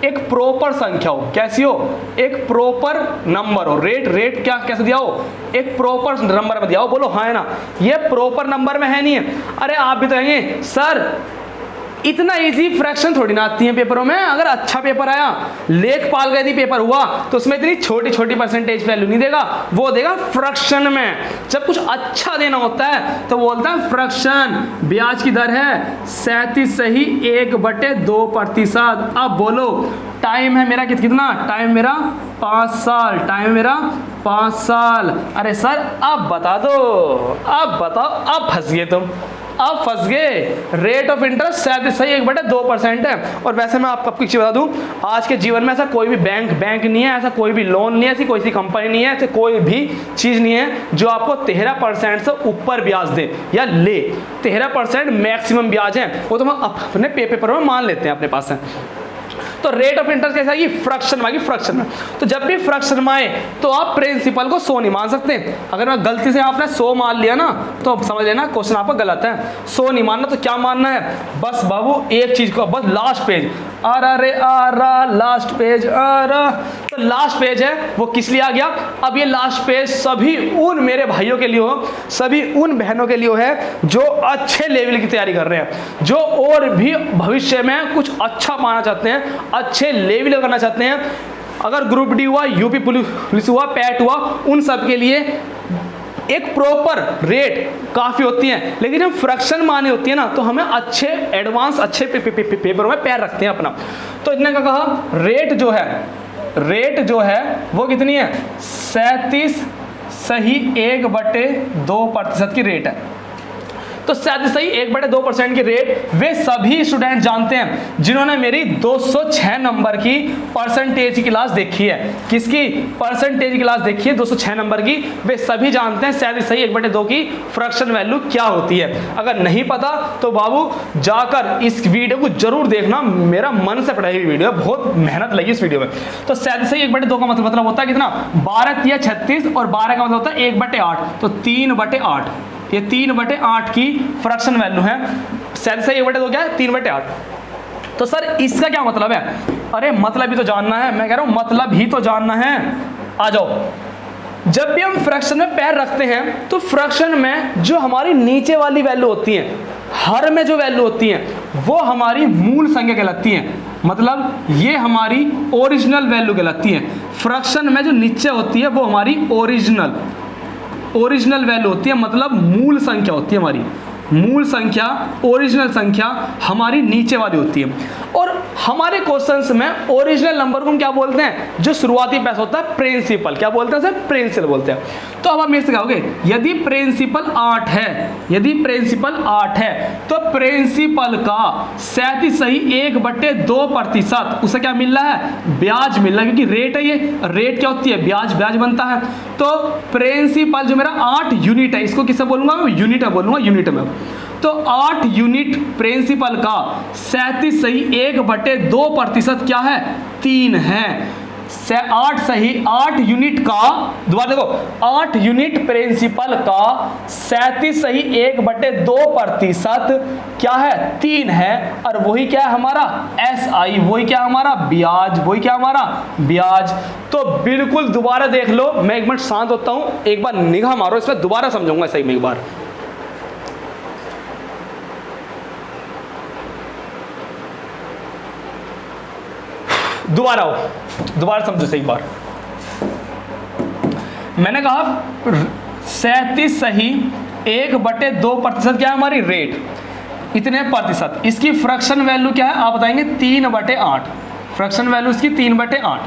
एक प्रॉपर संख्या हो। कैसी हो? एक प्रॉपर नंबर हो। रेट क्या कैसे दिया हो? एक प्रॉपर नंबर में दिया हो। बोलो हाँ है ना? ये प्रॉपर नंबर में है नहीं है? अरे आप भी तो कहेंगे सर इतना इजी फ्रैक्शन थोड़ी ना आती है पेपरों में। अगर अच्छा पेपर आया, लेखपाल का यदि पेपर हुआ तो उसमें इतनी छोटी छोटी परसेंटेज वैल्यू नहीं देगा, वो देगा फ्रैक्शन में। जब कुछ अच्छा देना होता है तो बोलता है फ्रैक्शन। ब्याज की दर है 37.1/2%। अब बोलो टाइम है मेरा कितना? टाइम मेरा 5 साल। टाइम मेरा 5 साल। अरे सर अब बता दो, अब बताओ, अब फंस गए तुम, अब फंस गए। रेट ऑफ इंटरेस्ट 37.2% है। और वैसे मैं आपको चीज बता दूं, आज के जीवन में ऐसा कोई भी बैंक नहीं है, ऐसा कोई भी लोन नहीं है, ऐसी कोई सी कंपनी नहीं है, ऐसी कोई भी चीज नहीं है जो आपको 13% से ऊपर ब्याज दे या ले। 13% मैक्सिमम ब्याज है, वो तो हम अपने पेपर में मान लेते हैं अपने पास है। तो रेट ऑफ इंटरेस्ट कैसा आएगी? फ्रैक्शन में आएगी, फ्रैक्शन में। तो जब भी फ्रैक्शन में आए तो आप प्रिंसिपल को 100 नहीं मान सकते। अगर मैं गलती से आपने 100 मान लिया ना तो समझ लेना क्वेश्चन आपका गलत है। 100 नहीं मानना तो क्या मानना है? बस बाबू एक चीज को, बस लास्ट पेज। लास्ट पेज तो लास्ट पेज है वो किस लिए आ गया? अब ये लास्ट पेज सभी उन मेरे भाइयों के लिए हो, सभी उन बहनों के लिए है जो अच्छे लेवल की तैयारी कर रहे हैं, जो और भी भविष्य में कुछ अच्छा पाना चाहते हैं, अच्छे लेवल करना चाहते हैं। अगर ग्रुप डी हुआ, यूपी पुलिस हुआ, पैट हुआ, उन सब के लिए एक प्रॉपर रेट काफी होती है। लेकिन जब फ्रैक्शन माने होती है ना तो हमें अच्छे एडवांस अच्छे पेपरों में पैर रखते हैं अपना। तो इतने का कहा रेट जो है वो कितनी है? 37.1/2% की रेट है। तो 1/2% की रेट वे सभी स्टूडेंट जानते हैं जिन्होंने मेरी 206 नंबर की परसेंटेज की क्लास देखी है। किसकी परसेंटेज की क्लास देखी है? 206 नंबर की। वे सभी जानते हैं 1/2 की फ्रैक्शन वैल्यू क्या होती है। अगर नहीं पता तो बाबू जाकर इस वीडियो को जरूर देखना, मेरा मन से पढ़ाई हुई वीडियो है, बहुत मेहनत लगी इस वीडियो में। तो 1/2 का मतलब होता है कितना? 12 या 36 और 12 का मतलब होता है 1/8, तो 3/8। ये 3/8 की फ्रैक्शन वैल्यू है। 1/2 क्या है? 3/8। तो सर इसका क्या मतलब है? अरे मतलब ही तो जानना है, मैं कह रहा हूं मतलब ही तो जानना है। आ जाओ, जब भी हम फ्रैक्शन में पैर रखते हैं तो फ्रैक्शन में जो हमारी नीचे वाली वैल्यू होती है, हर में जो वैल्यू होती है वो हमारी मूल संख्या कहलाती है। मतलब ये हमारी ओरिजिनल वैल्यू कहलाती है। फ्रैक्शन में जो नीचे होती है वो हमारी ओरिजिनल वैल्यू होती है, मतलब मूल संख्या होती है हमारी। मूल संख्या, ओरिजिनल संख्या हमारी नीचे वाली होती है। और हमारे क्वेश्चंस में ओरिजिनल नंबर को हम क्या बोलते हैं? जो शुरुआती पैसा होता है प्रिंसिपल। क्या बोलते हैं सर? प्रिंसिपल बोलते हैं। तो अब आप मेरे से कहोगे यदि प्रिंसिपल 8 है, यदि प्रिंसिपल 8 है तो प्रिंसिपल का 1/2% उसे क्या मिल रहा है? ब्याज मिल रहा है, क्योंकि रेट है। ये रेट क्या होती है? ब्याज बनता है। तो प्रिंसिपल जो मेरा 8 यूनिट है, इसको किससे बोलूंगा? यूनिट में बोलूंगा, यूनिट में। तो 8 यूनिट प्रिंसिपल का 37.1/2% क्या है? 3 है। 8 यूनिट का, दोबारा देखो, 8 यूनिट प्रिंसिपल का 37.1/2% क्या है? 3 है। और वही क्या है हमारा? SI, वही क्या हमारा? ब्याज, वही क्या हमारा? ब्याज। तो बिल्कुल दोबारा देख लो, मैं एक मिनट शांत होता हूं, एक बार निगाह मारो इसमें, दोबारा समझाऊंगा सही में एक बार। दोबारा आओ, दोबारा समझो सही बार। मैंने कहा 37.1/2% क्या है हमारी रेट? इतने प्रतिशत। इसकी फ्रैक्शन वैल्यू क्या है आप बताएंगे? 3/8। फ्रैक्शन वैल्यू इसकी 3/8।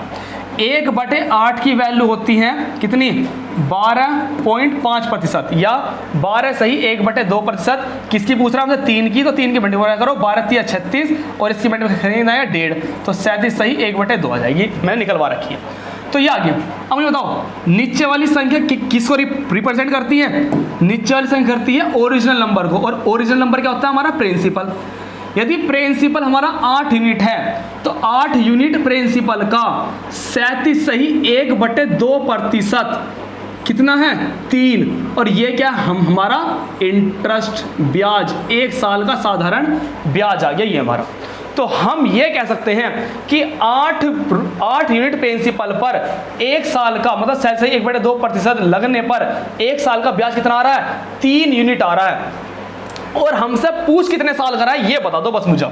1/8 की वैल्यू होती है कितनी? 12.5% या 12 किसकी पूछ रहा हूं? 3 की। तो 3 की मल्टीप्लाई करो, 12 × 36 और इसकी मल्टीप्लाई 1.5, तो 37.1/2 आ जाएगी। मैंने निकलवा रखी है। तो ये आ गया। अब मुझे बताओ नीचे वाली संख्या किसको रिप्रेजेंट करती है? नीचे वाली संख्या करती है ओरिजिनल नंबर को। और ओरिजिनल नंबर क्या होता है हमारा? प्रिंसिपल। यदि प्रिंसिपल हमारा 8 यूनिट है तो 8 यूनिट प्रिंसिपल का 37.1/2% कितना है 3, और ये क्या हमारा इंटरेस्ट ब्याज, 1 साल का साधारण ब्याज आ गया ये हमारा। तो हम ये कह सकते हैं कि 8 यूनिट प्रिंसिपल पर 1 साल का मतलब सही 1/2% लगने पर 1 साल का ब्याज कितना आ रहा है 3 यूनिट आ रहा है। और हमसे पूछ कितने साल का रहा है ये बता दो बस मुझे,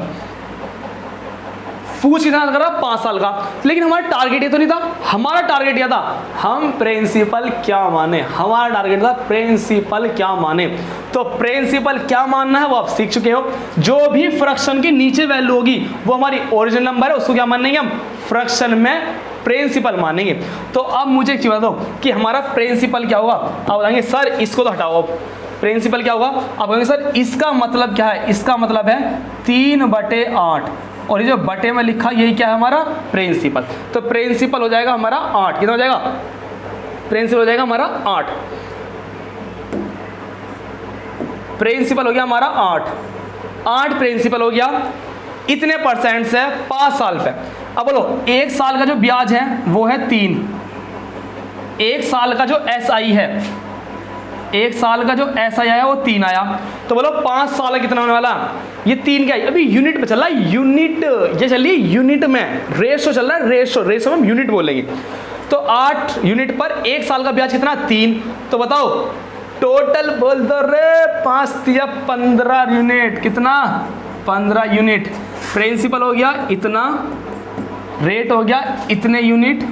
पूछ कितना कर रहा 5 साल का। लेकिन हमारा टारगेट ये तो नहीं था, हमारा टारगेट यह था हम प्रिंसिपल क्या माने, हमारा टारगेट था प्रिंसिपल क्या माने। तो प्रिंसिपल क्या मानना है वो आप सीख चुके हो। जो भी फ्रैक्शन की नीचे वैल्यू होगी वो हमारी ओरिजिनल नंबर है, उसको क्या मानेंगे हम फ्रैक्शन में प्रिंसिपल मानेंगे। तो अब मुझे एक चीज बता दो कि हमारा प्रिंसिपल क्या होगा। आप बताएंगे सर इसको तो हटाओ, प्रिंसिपल क्या होगा। आप कहेंगे सर इसका मतलब क्या है, इसका मतलब है 3/8, और ये जो बटे में लिखा यही क्या है हमारा प्रिंसिपल। तो प्रिंसिपल हो जाएगा हमारा 8, कितना हो जाएगा प्रिंसिपल हो जाएगा हमारा 8, प्रिंसिपल हो गया हमारा 8 प्रिंसिपल हो गया। इतने परसेंट से 5 साल पे। अब बोलो 1 साल का जो ब्याज है वो है 3, 1 साल का जो SI है, 1 साल का जो SI आया वो 3 आया। तो बोलो 5 साल का कितना होने वाला, ये 3 क्या है अभी यूनिट में चल रहा है, यूनिट ये चलिए यूनिट में रेशो चल रहा है, रेशो में हम यूनिट बोलेंगे। तो 8 यूनिट पर 1 साल का ब्याज कितना 3। तो बताओ टोटल बोल दो रे 5 या 15 यूनिट, कितना 15 यूनिट। प्रिंसिपल हो गया इतना, रेट हो गया इतने यूनिट,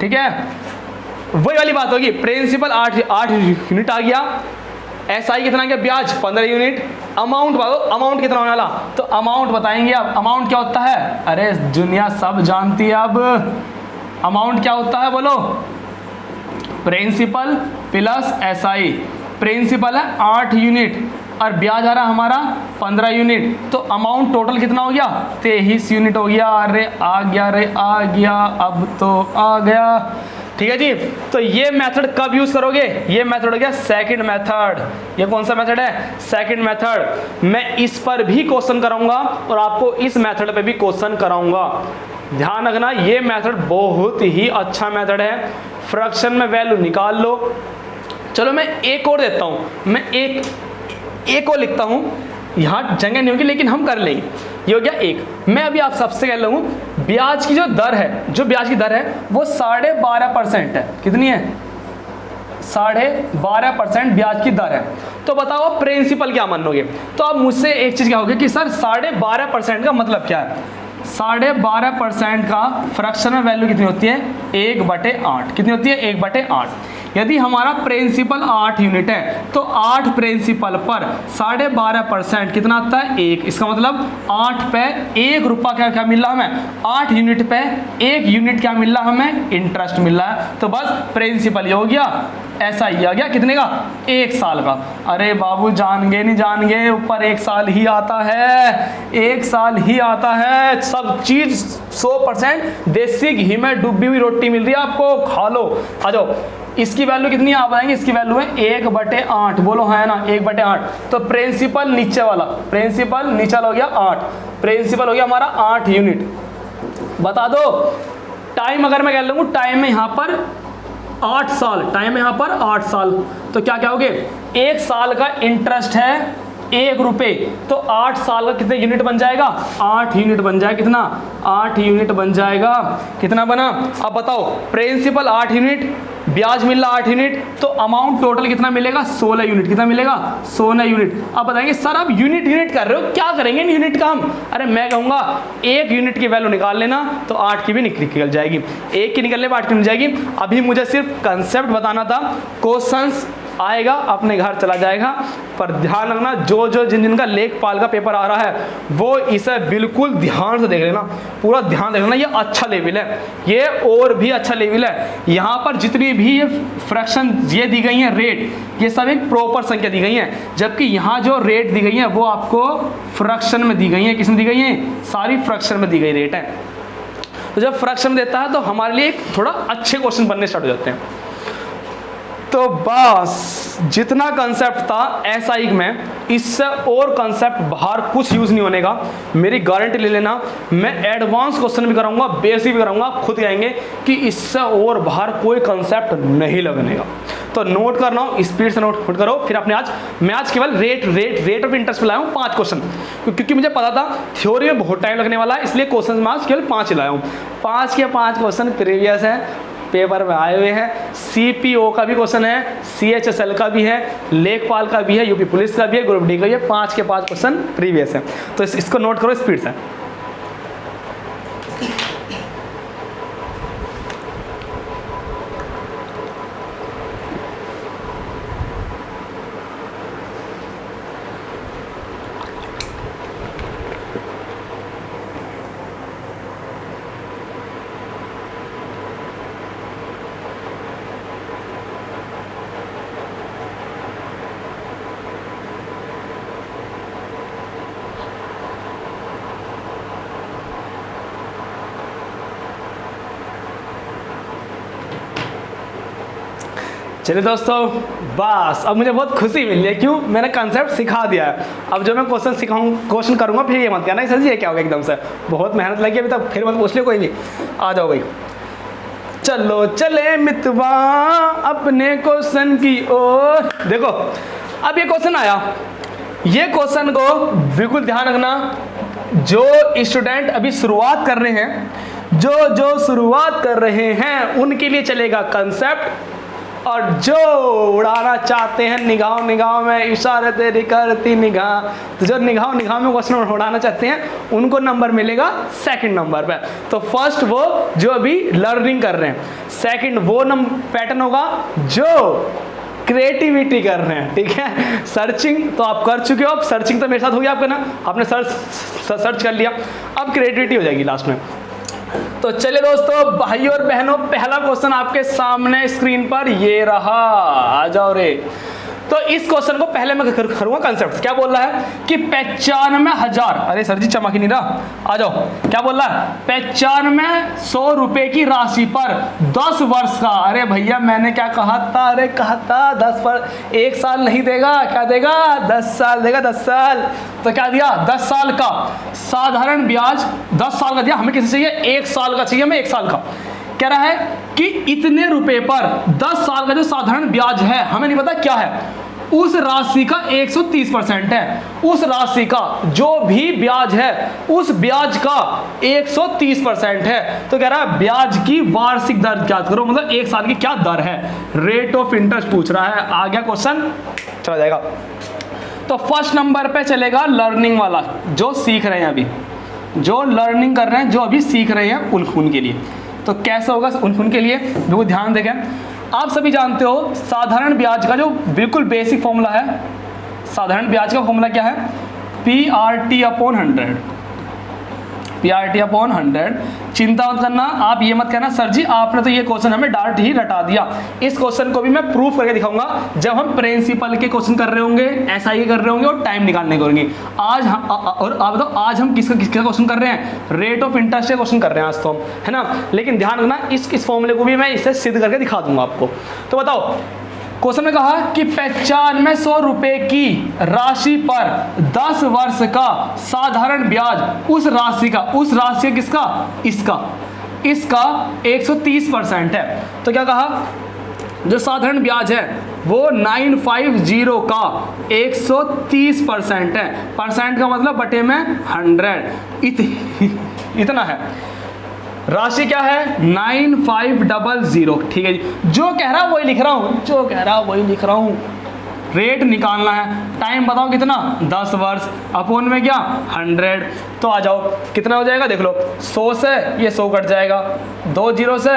ठीक है। वही वाली बात होगी, प्रिंसिपल 8 यूनिट आ गया, SI कितना गया ब्याज 15 यूनिट। अमाउंट बताओ, अमाउंट कितना होने वाला। तो अमाउंट बताएंगे अब, अमाउंट क्या होता है, अरे दुनिया सब जानती है। अब अमाउंट क्या होता है बोलो, प्रिंसिपल प्लस SI। प्रिंसिपल है 8 यूनिट और ब्याज आ रहा हमारा 15 यूनिट, तो अमाउंट टोटल कितना हो गया 23 यूनिट हो गया। अरे आ गया, रे आ गया, अब तो आ गया, ठीक है जी। तो ये मेथड कब यूज करोगे, ये मेथड हो गया सेकंड मेथड। ये कौन सा मेथड है, सेकंड मेथड। मैं इस पर भी क्वेश्चन कराऊंगा और आपको इस मेथड पे भी क्वेश्चन कराऊंगा। ध्यान रखना ये मेथड बहुत ही अच्छा मेथड है। फ्रैक्शन में वैल्यू निकाल लो। चलो मैं एक और देता हूं, मैं एक और लिखता हूं, यहाँ जगह नहीं होगी लेकिन हम कर लेंगे। ये हो गया 1। मैं अभी आप सबसे कह लूँ ब्याज की जो दर है, जो ब्याज की दर है वो 12.5% है। कितनी है 12.5% ब्याज की दर है। तो बताओ प्रिंसिपल क्या मानोगे। तो अब मुझसे एक चीज क्या होगी कि सर 12.5% का मतलब क्या है। 12.5% का फ्रैक्शन में वैल्यू कितनी होती है 1/8। कितनी होती है 1/8। यदि हमारा प्रिंसिपल 8 यूनिट है तो 8 प्रिंसिपल पर 12.5% कितना आता है 1। इसका मतलब 8 पे 1 रुपया क्या मिल रहा हमें, 8 यूनिट पे 1 यूनिट क्या मिल रहा हमें, इंटरेस्ट मिल रहा है। तो बस प्रिंसिपल ये हो गया, ऐसा ही आ गया कितने का 1 साल का। अरे बाबू जान गए नहीं जान गए, ऊपर 1 साल ही आता है, 1 साल ही आता है। सब चीज 100% देसी घी में डूबी हुई रोटी मिल रही है आपको, खा लो। आ जाओ, इसकी वैल्यू कितनी आप बताएंगे, इसकी वैल्यू है 1/8। बोलो है ना 1/8। तो प्रिंसिपल नीचे वाला, प्रिंसिपल नीचे हो गया 8, प्रिंसिपल हो गया हमारा 8 यूनिट। बता दो टाइम अगर मैं कह लूँ टाइम में यहाँ पर 8 साल, टाइम है यहाँ पर 8 साल, तो क्या क्या हो गए 1 साल का इंटरेस्ट है 1 रुपये, तो 8 साल का कितने यूनिट बन जाएगा 8 यूनिट बन जाएगा। कितना 8 यूनिट बन जाएगा। कितना बना अब बताओ, प्रिंसिपल 8 यूनिट, ब्याज मिल रहा 8 यूनिट, तो अमाउंट टोटल कितना मिलेगा 16 यूनिट। कितना मिलेगा 16 यूनिट। अब बताएंगे सर आप यूनिट कर रहे हो, क्या करेंगे इन यूनिट का हम। अरे मैं कहूँगा 1 यूनिट की वैल्यू निकाल लेना तो 8 की भी निकल जाएगी, 1 की निकलने पर 8 की मिल जाएगी। अभी मुझे सिर्फ कंसेप्ट बताना था, क्वेश्चंस आएगा अपने घर चला जाएगा। पर ध्यान रखना जो जिनका लेखपाल का पेपर आ रहा है वो इसे बिल्कुल ध्यान से देख लेना, पूरा ध्यान देख लेना। ये अच्छा लेवल है, ये और भी अच्छा लेवल है। यहाँ पर जितनी भी ये फ्रैक्शन ये दी गई है रेट, ये सब एक प्रॉपर संख्या दी गई है, जबकि यहाँ जो रेट दी गई है वो आपको फ्रैक्शन में दी गई है। किसमें दी गई है, सारी फ्रैक्शन में दी गई रेट है। तो जब फ्रैक्शन देता है तो हमारे लिए थोड़ा अच्छे क्वेश्चन बनने स्टार्ट हो जाते हैं। तो बस जितना कंसेप्ट था एसआई में, इससे और कंसेप्ट बाहर कुछ यूज नहीं होने का, मेरी गारंटी ले लेना। मैं एडवांस क्वेश्चन भी कराऊंगा, बेसिक भी कराऊंगा, आप खुद कहेंगे कि इससे और बाहर कोई कंसेप्ट नहीं लगने का। तो नोट करना हो, स्पीड से नोट करो। फिर अपने मैं आज केवल रेट ऑफ इंटरेस्ट पे लाया हूँ 5 क्वेश्चन, क्योंकि मुझे पता था थ्योरी में बहुत टाइम लगने वाला है, इसलिए क्वेश्चन में आज केवल 5 लाया हूँ। 5 के 5 क्वेश्चन प्रीवियस है, पेपर में आए हुए हैं। सीपीओ का भी क्वेश्चन है, सीएचएसएल का भी है, लेखपाल का भी है, यूपी पुलिस का भी है, ग्रुप डी का भी है। 5 के 5 क्वेश्चन प्रीवियस है, तो इसको नोट करो स्पीड से। चलिए दोस्तों, बस अब मुझे बहुत खुशी मिली है। क्यों? मैंने कंसेप्ट सिखा दिया है। अब जो मैं क्वेश्चन करूंगा, फिर ये मत कहना सर जी ये क्या होगा एकदम से, बहुत मेहनत लगी अभी तक, फिर मत पूछ लियो कोई नहीं। आ जाओ भाई, चलो चले मितवा अपने क्वेश्चन की ओर। देखो अब ये क्वेश्चन आया, ये क्वेश्चन को बिल्कुल ध्यान रखना। जो स्टूडेंट अभी शुरुआत कर रहे हैं, जो शुरुआत कर रहे हैं उनके लिए चलेगा कंसेप्ट, और जो उड़ाना चाहते हैं निगाह में इशारे तेरी करती निगाह, तो जो निगाह में क्वेश्चन उड़ाना चाहते हैं उनको नंबर मिलेगा सेकंड नंबर पे। तो फर्स्ट वो जो अभी लर्निंग कर रहे हैं, सेकंड वो पैटर्न होगा जो क्रिएटिविटी कर रहे हैं। ठीक है, सर्चिंग तो आप कर चुके हो, अब सर्चिंग तो मेरे साथ हो गया आपका ना, आपने सर्च कर लिया, अब क्रिएटिविटी हो जाएगी लास्ट में। तो चलिए दोस्तों, भाइयों और बहनों, पहला क्वेश्चन आपके सामने स्क्रीन पर ये रहा, आ जाओ रे। तो इस क्वेश्चन को पहले मैं करूंगा कंसेप्ट। क्या बोल रहा है कि 95,000, अरे सर जी चमक ही नहीं रहा, आ जाओ। क्या बोल रहा है? 95,100 रुपए की राशि पर 10 वर्ष का, अरे भैया मैंने क्या कहा था, अरे कहा था 10 पर 1 साल नहीं देगा, क्या देगा? 10 साल देगा, 10 साल। तो क्या दिया? 10 साल का साधारण ब्याज, 10 साल का दिया। हमें किसी चाहिए 1 साल का चाहिए, हमें 1 साल का। कह रहा है कि इतने रुपए पर 10 साल का जो साधारण ब्याज है, हमें नहीं पता क्या है, उस राशि का 130% है। उस राशि का जो भी ब्याज है, उस ब्याज का 130% है। तो कह रहा है ब्याज की वार्षिक दर ज्ञात करो, मतलब 1 साल की क्या दर है, रेट ऑफ इंटरेस्ट पूछ रहा है। आ गया क्वेश्चन, चला जाएगा। तो फर्स्ट नंबर पे चलेगा लर्निंग वाला, जो सीख रहे हैं अभी, जो लर्निंग कर रहे हैं, जो अभी सीख रहे हैं उनके लिए। तो कैसे होगा उनके लिए, बिल्कुल ध्यान देखें। आप सभी जानते हो साधारण ब्याज का जो बिल्कुल बेसिक फॉर्मूला है, साधारण ब्याज का फॉर्मूला क्या है? PRT/100, PRT/100। चिंता मत करना, आप ये मत कहना सर जी आपने तो ये क्वेश्चन हमें डायरेक्ट ही रटा दिया। इस क्वेश्चन को भी मैं प्रूफ करके दिखाऊंगा जब हम प्रिंसिपल के क्वेश्चन कर रहे होंगे, एसआई के कर रहे होंगे और टाइम निकालने करेंगे। आज और आप बताओ आज हम किसका क्वेश्चन कर रहे हैं? रेट ऑफ इंटरेस्ट का क्वेश्चन कर रहे हैं आज तो हम, है ना। लेकिन ध्यान रखना इस फॉर्मूले को भी मैं इससे सिद्ध करके दिखा दूंगा आपको। तो बताओ, क्वेश्चन में कहा कि 95,100 रुपए की राशि पर 10 वर्ष का साधारण ब्याज, उस राशि किसका? इसका 130% है। तो क्या कहा? जो साधारण ब्याज है वो 950 का 130% है। परसेंट का मतलब बटे में 100, इतना है। राशि क्या है? 9500। ठीक है जी, जो कह रहा वही लिख रहा हूँ, रेट निकालना है। टाइम बताओ कितना? 10 वर्ष, अपोन में क्या? 100। तो आ जाओ, कितना हो जाएगा देख लो। 100 से ये 100 कट जाएगा, 2 जीरो से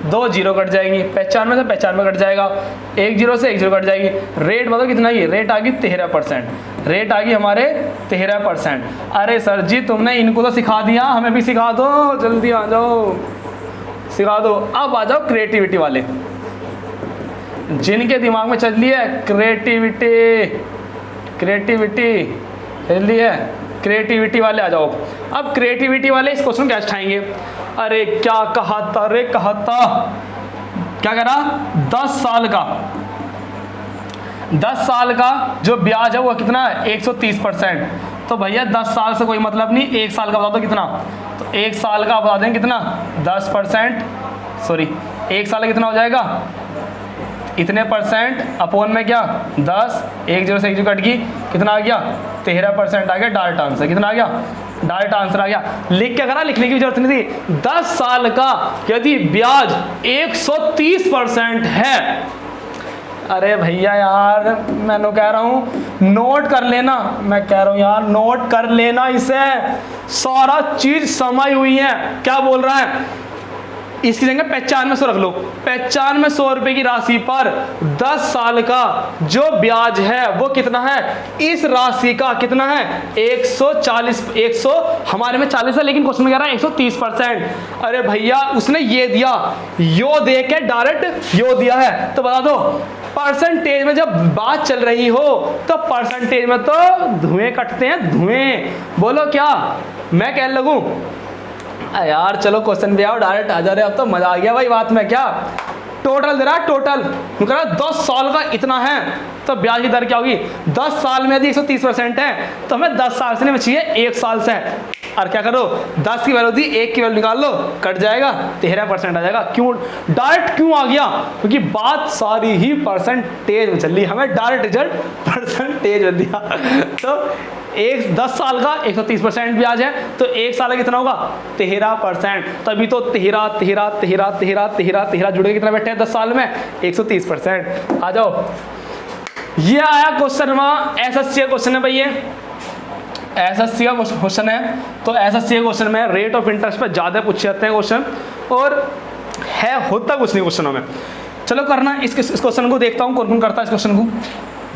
2 जीरो कट जाएंगी, 95 से 95 कट जाएगा, 1 जीरो से 1 जीरो कट जाएगी। रेट बताओ कितना? ये रेट आ गई 13%, रेट आ गई हमारे 13%। अरे सर जी तुमने इनको तो सिखा दिया, हमें भी सिखा दो, जल्दी आ जाओ, सिखा दो। अब आ जाओ क्रिएटिविटी वाले, जिनके दिमाग में चल रही है क्रिएटिविटी चल रही है, क्रिएटिविटी वाले आ जाओ। अब क्रिएटिविटी वाले इस क्वेश्चन क्या उठाएंगे? अरे क्या कहा था, क्या कह रहा? 10 साल का 10 साल का जो ब्याज है वो कितना है 130%। तो भैया 10 साल से कोई मतलब नहीं, 1 साल का बता दो कितना, तो 1 साल का बता दें कितना 10%, सॉरी 1 साल का कितना हो जाएगा इतने परसेंट अपॉन में क्या 10, 1 0 से 1 0 कट गई, कितना आ गया 13% आ गया। डायरेक्ट आंसर कितना आ गया, डायरेक्ट आंसर आ गया। लिख के करा, लिखने की जरूरत नहीं थी। 10 साल का यदि ब्याज 130% है, अरे भैया यार मैं तो कह रहा हूँ नोट कर लेना, मैं कह रहा हूँ यार नोट कर लेना, इसे सारा चीज समाई हुई है। क्या बोल रहा है, इसकी जगह 9500 रख लो। 9500 रुपए की राशि पर 10 साल का जो ब्याज है वो कितना है, इस राशि का कितना है 140, 100 हमारे में 40 है लेकिन क्वेश्चन में कह रहा है 130%। अरे भैया उसने ये दिया, यो दे के डायरेक्ट यो दिया है, तो बता दो परसेंटेज में जब बात चल रही हो तो परसेंटेज में तो धुएं कटते हैं, धुएं। बोलो क्या मैं कह लगूं यार, चलो क्वेश्चन भी आओ, डायरेक्ट आ जा रहे, अब तो मजा आ गया भाई बात में। क्या टोटल दे रहा है, टोटल कह रहा है 10 साल का इतना है, तो ब्याज की दर क्या होगी 10 साल में यदि 130% है तो हमें 10 साल से नहीं बची है 1 साल से। और क्या करो 10 की वैल्यू दी, 1 की वैल्यू निकाल लो, कट जाएगा 13% आ जाएगा। क्यों डायरेक्ट क्यों आ गया, क्योंकि बात सारी ही परसेंटेज में चल रही, हमें डायरेक्ट रिजल्ट परसेंटेज में दिया। तो 10 साल का 130% ब्याज है, तो 1 साल का कितना होगा 13%। तभी तो 13 13 13 13 13 13 जुड़ के कितना बैठे हैं 10 साल में 130%। आ जाओ, ये आया क्वेश्चन वहाँ एसएससी का क्वेश्चन है भाई, ये एसएससी का क्वेश्चन है। तो एसएससी के क्वेश्चन में रेट ऑफ इंटरेस्ट पे ज़्यादा पूछे जाते हैं क्वेश्चन, और है होता कुछ नहीं क्वेश्चनों में। चलो करना इस क्वेश्चन को, देखता हूँ कौन कौन करता है इस क्वेश्चन को।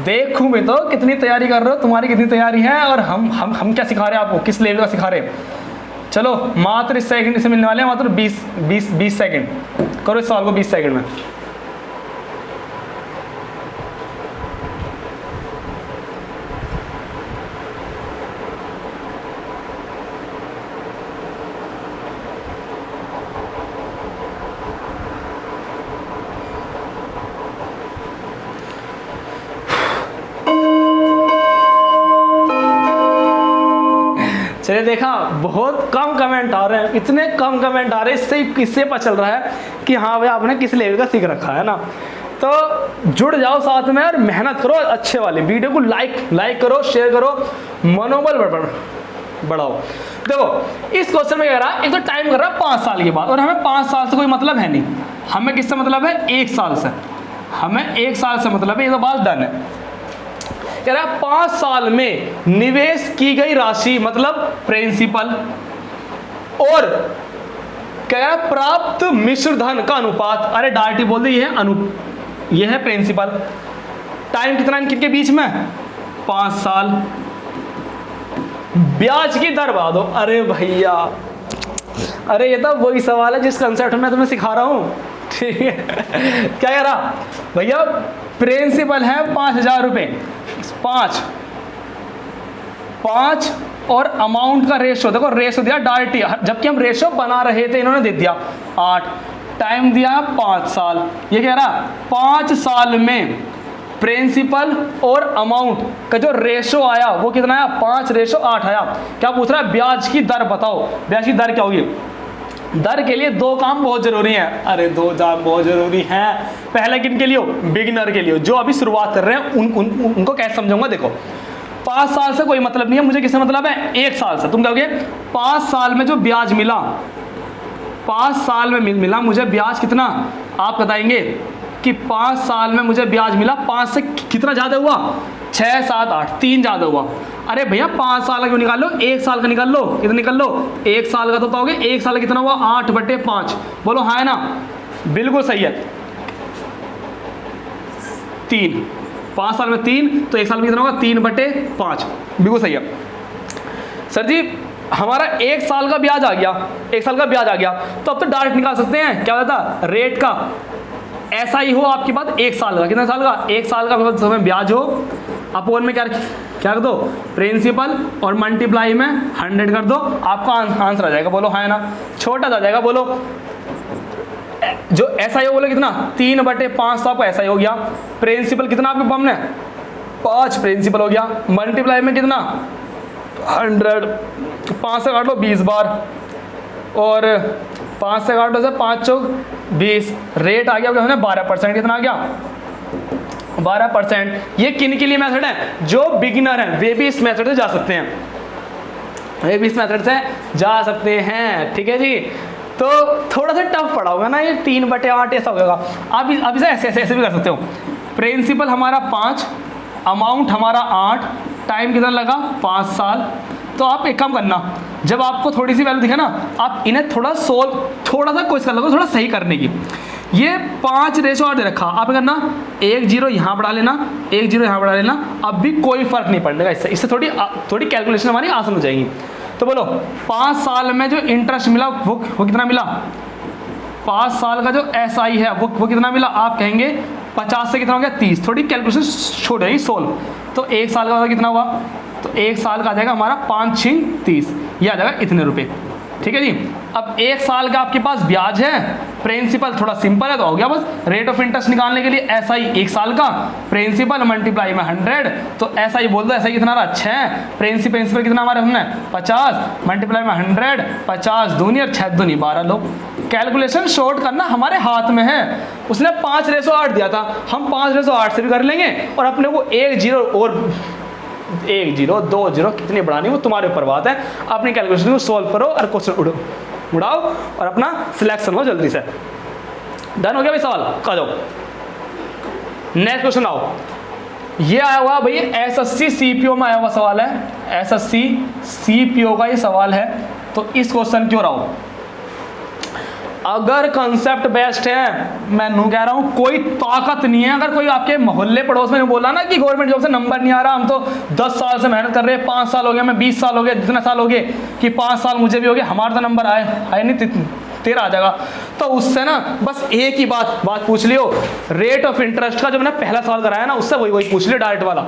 देखूं मैं तो कितनी तैयारी कर रहे हो, तुम्हारी कितनी तैयारी है, और हम क्या सिखा रहे हैं आपको, किस लेवल का सिखा रहे हैं। चलो मात्र इस सेकंड से मिलने वाले हैं, मात्र 20 सेकंड। करो इस सवाल को 20 सेकंड में। चलिए देखा, बहुत कम कमेंट आ रहे हैं, इतने कम कमेंट आ रहे हैं, इससे पता चल रहा है कि हाँ भाई आपने किस लेवल का सीख रखा है ना। तो जुड़ जाओ साथ में और मेहनत करो अच्छे वाले। वीडियो को लाइक करो, शेयर करो, मनोबल बढ़ाओ। देखो इस क्वेश्चन में कह रहा है, एक तो टाइम कर रहा है 5 साल के बाद, और हमें 5 साल से कोई मतलब है नहीं, हमें किससे मतलब है 1 साल से, हमें 1 साल से मतलब है, ये तो बात डन है। कह रहा है 5 साल में निवेश की गई राशि मतलब प्रिंसिपल, और कह रहा है प्राप्त मिश्र धन का अनुपात, अरे डायरेक्ट बोल दे ये है प्रिंसिपल। टाइम कितना इनके बीच में 5 साल। ब्याज की दर बता दो। अरे भैया, अरे ये तो वही सवाल है जिस कंसेप्ट में तुम्हें सिखा रहा हूं, ठीक है। क्या कह रहा भैया, प्रिंसिपल है 5000 रुपये, 5 और अमाउंट का रेशो, देखो रेशो दिया डायरेक्ट, जबकि हम रेशो बना रहे थे इन्होंने दे दिया 8, टाइम दिया 5 साल। ये कह रहा 5 साल में प्रिंसिपल और अमाउंट का जो रेशो आया वो कितना आया 5:8 आया। क्या पूछ रहा है, ब्याज की दर बताओ। ब्याज की दर क्या होगी, दर के लिए 2 काम बहुत जरूरी हैं। अरे 2 काम बहुत जरूरी हैं। पहले किन के लिए, बिगिनर के लिए, जो अभी शुरुआत कर रहे हैं उनको कैसे समझाऊंगा। देखो 5 साल से कोई मतलब नहीं है, मुझे किससे मतलब है 1 साल से। तुम कहोगे 5 साल में जो ब्याज मिला, 5 साल में मिला मुझे ब्याज कितना, आप बताएंगे कि 5 साल में मुझे ब्याज मिला, 5 से कितना ज़्यादा हुआ 6, 7, 8, 3 ज़्यादा हुआ। अरे भैया 5 साल का क्यों निकाल लो, 1 साल का निकाल लो। कितना निकाल लो, 1 साल का तो बताओगे 1 साल का कितना हुआ 8/5। बोलो हाँ है ना, बिल्कुल सही है 3। 5 साल में 3, तो 1 साल में कितना होगा 3/5, बिल्कुल सही है। सर जी हमारा 1 साल का ब्याज आ गया, 1 साल का ब्याज आ गया, तो अब तो डायरेक्ट निकाल सकते हैं। क्या होता रेट का, ऐसा ही हो आपके पास 1 साल का, कितना साल का 1 साल का समय ब्याज हो, अपोन में क्या कर दो प्रिंसिपल, और मल्टीप्लाई में 100 कर दो, आपका आंसर आ जाएगा। बोलो हाँ है ना, छोटा आ जाएगा। बोलो जो SI हो बोले कितना 3/5, तो आपको SI हो गया। प्रिंसिपल कितना आपके बम ने 5 प्रिंसिपल हो गया। मल्टीप्लाई में कितना 100, 5 से काट लो 20 बार, और 5 से काट लो से 5 चौक 20, रेट आ गया क्या 12%। कितना आ गया 12%। ये किन के लिए मेथड है? जो बिगिनर हैं वे भी इस मेथड से जा सकते हैं, वे भी इस मेथड से जा सकते हैं। ठीक है जी। तो थोड़ा सा टफ पड़ा होगा ना ये, 3/8 ऐसा होगा। आप इसे ऐसे भी कर सकते हो। प्रिंसिपल हमारा 5, अमाउंट हमारा 8, टाइम कितना लगा 5 साल। तो आप एक काम करना, जब आपको थोड़ी सी वैल्यू दिखे ना, आप इन्हें थोड़ा सा कोशिश कर लो थोड़ा सही करने की। ये 5:8 दे रखा, आप करना 1 0 यहाँ बढ़ा लेना, 1 0 यहाँ बढ़ा लेना, अब भी कोई फर्क नहीं पड़ेगा इससे थोड़ी कैलकुलेशन हमारी आसान हो जाएगी। तो बोलो 5 साल में जो इंटरेस्ट मिला वो कितना मिला? 5 साल का जो SI है वो कितना मिला? आप कहेंगे 50 से कितना हो गया 30, थोड़ी कैलकुलेशन छोड़ जाएगी सोल्व। तो 1 साल का कितना हुआ? तो 1 साल का आ जाएगा हमारा 5 6 30, ये आ जाएगा इतने रुपए। ठीक है जी। अब 1 साल का आपके पास ब्याज है, प्रिंसिपल थोड़ा सिंपल है तो हो गया बस। रेट ऑफ इंटरेस्ट निकालने के लिए SI 1 साल का, प्रिंसिपल मल्टीप्लाई में 100, तो SI बोल दो SI कितना रहा 6, प्रिंसिपल कितना हमारे हमने 50, मल्टीप्लाई में 100, 50 दूनी और 6 दूनी 12 लो। कैलकुलेशन शॉर्ट करना हमारे हाथ में है। उसने 5:8 दिया था, हम 5:8 से भी कर लेंगे, और अपने को 1 0 और 1 0 2 0 कितनी बढ़ानी वो तुम्हारे ऊपर बात है। अपनी कैलकुलेशन को सॉल्व करो और क्वेश्चन उड़ाओ और अपना सिलेक्शन हो जल्दी से। डन हो गया भाई सवाल? आ जाओ नेक्स्ट क्वेश्चन आओ। ये आया हुआ भाई SSC CPO में आया हुआ सवाल है, SSC CPO का ये सवाल है। तो इस क्वेश्चन की ओर आओ। अगर कंसेप्ट बेस्ट है, मैं नू कह रहा हूं कोई ताकत नहीं है। अगर कोई आपके मोहल्ले पड़ोस में बोला ना कि गवर्नमेंट जॉब से नंबर नहीं आ रहा, हम तो 10 साल से मेहनत कर रहे हैं, 5 साल हो गए, मैं 20 साल हो गए, जितने साल हो गए कि 5 साल मुझे भी हो गए, हमारा तो नंबर आए नहीं, तेरा आ जाएगा। तो उससे ना बस एक ही बात पूछ लियो, रेट ऑफ इंटरेस्ट का जो मैंने पहला सवाल कराया ना, उससे वही पूछ लियो डायरेक्ट वाला।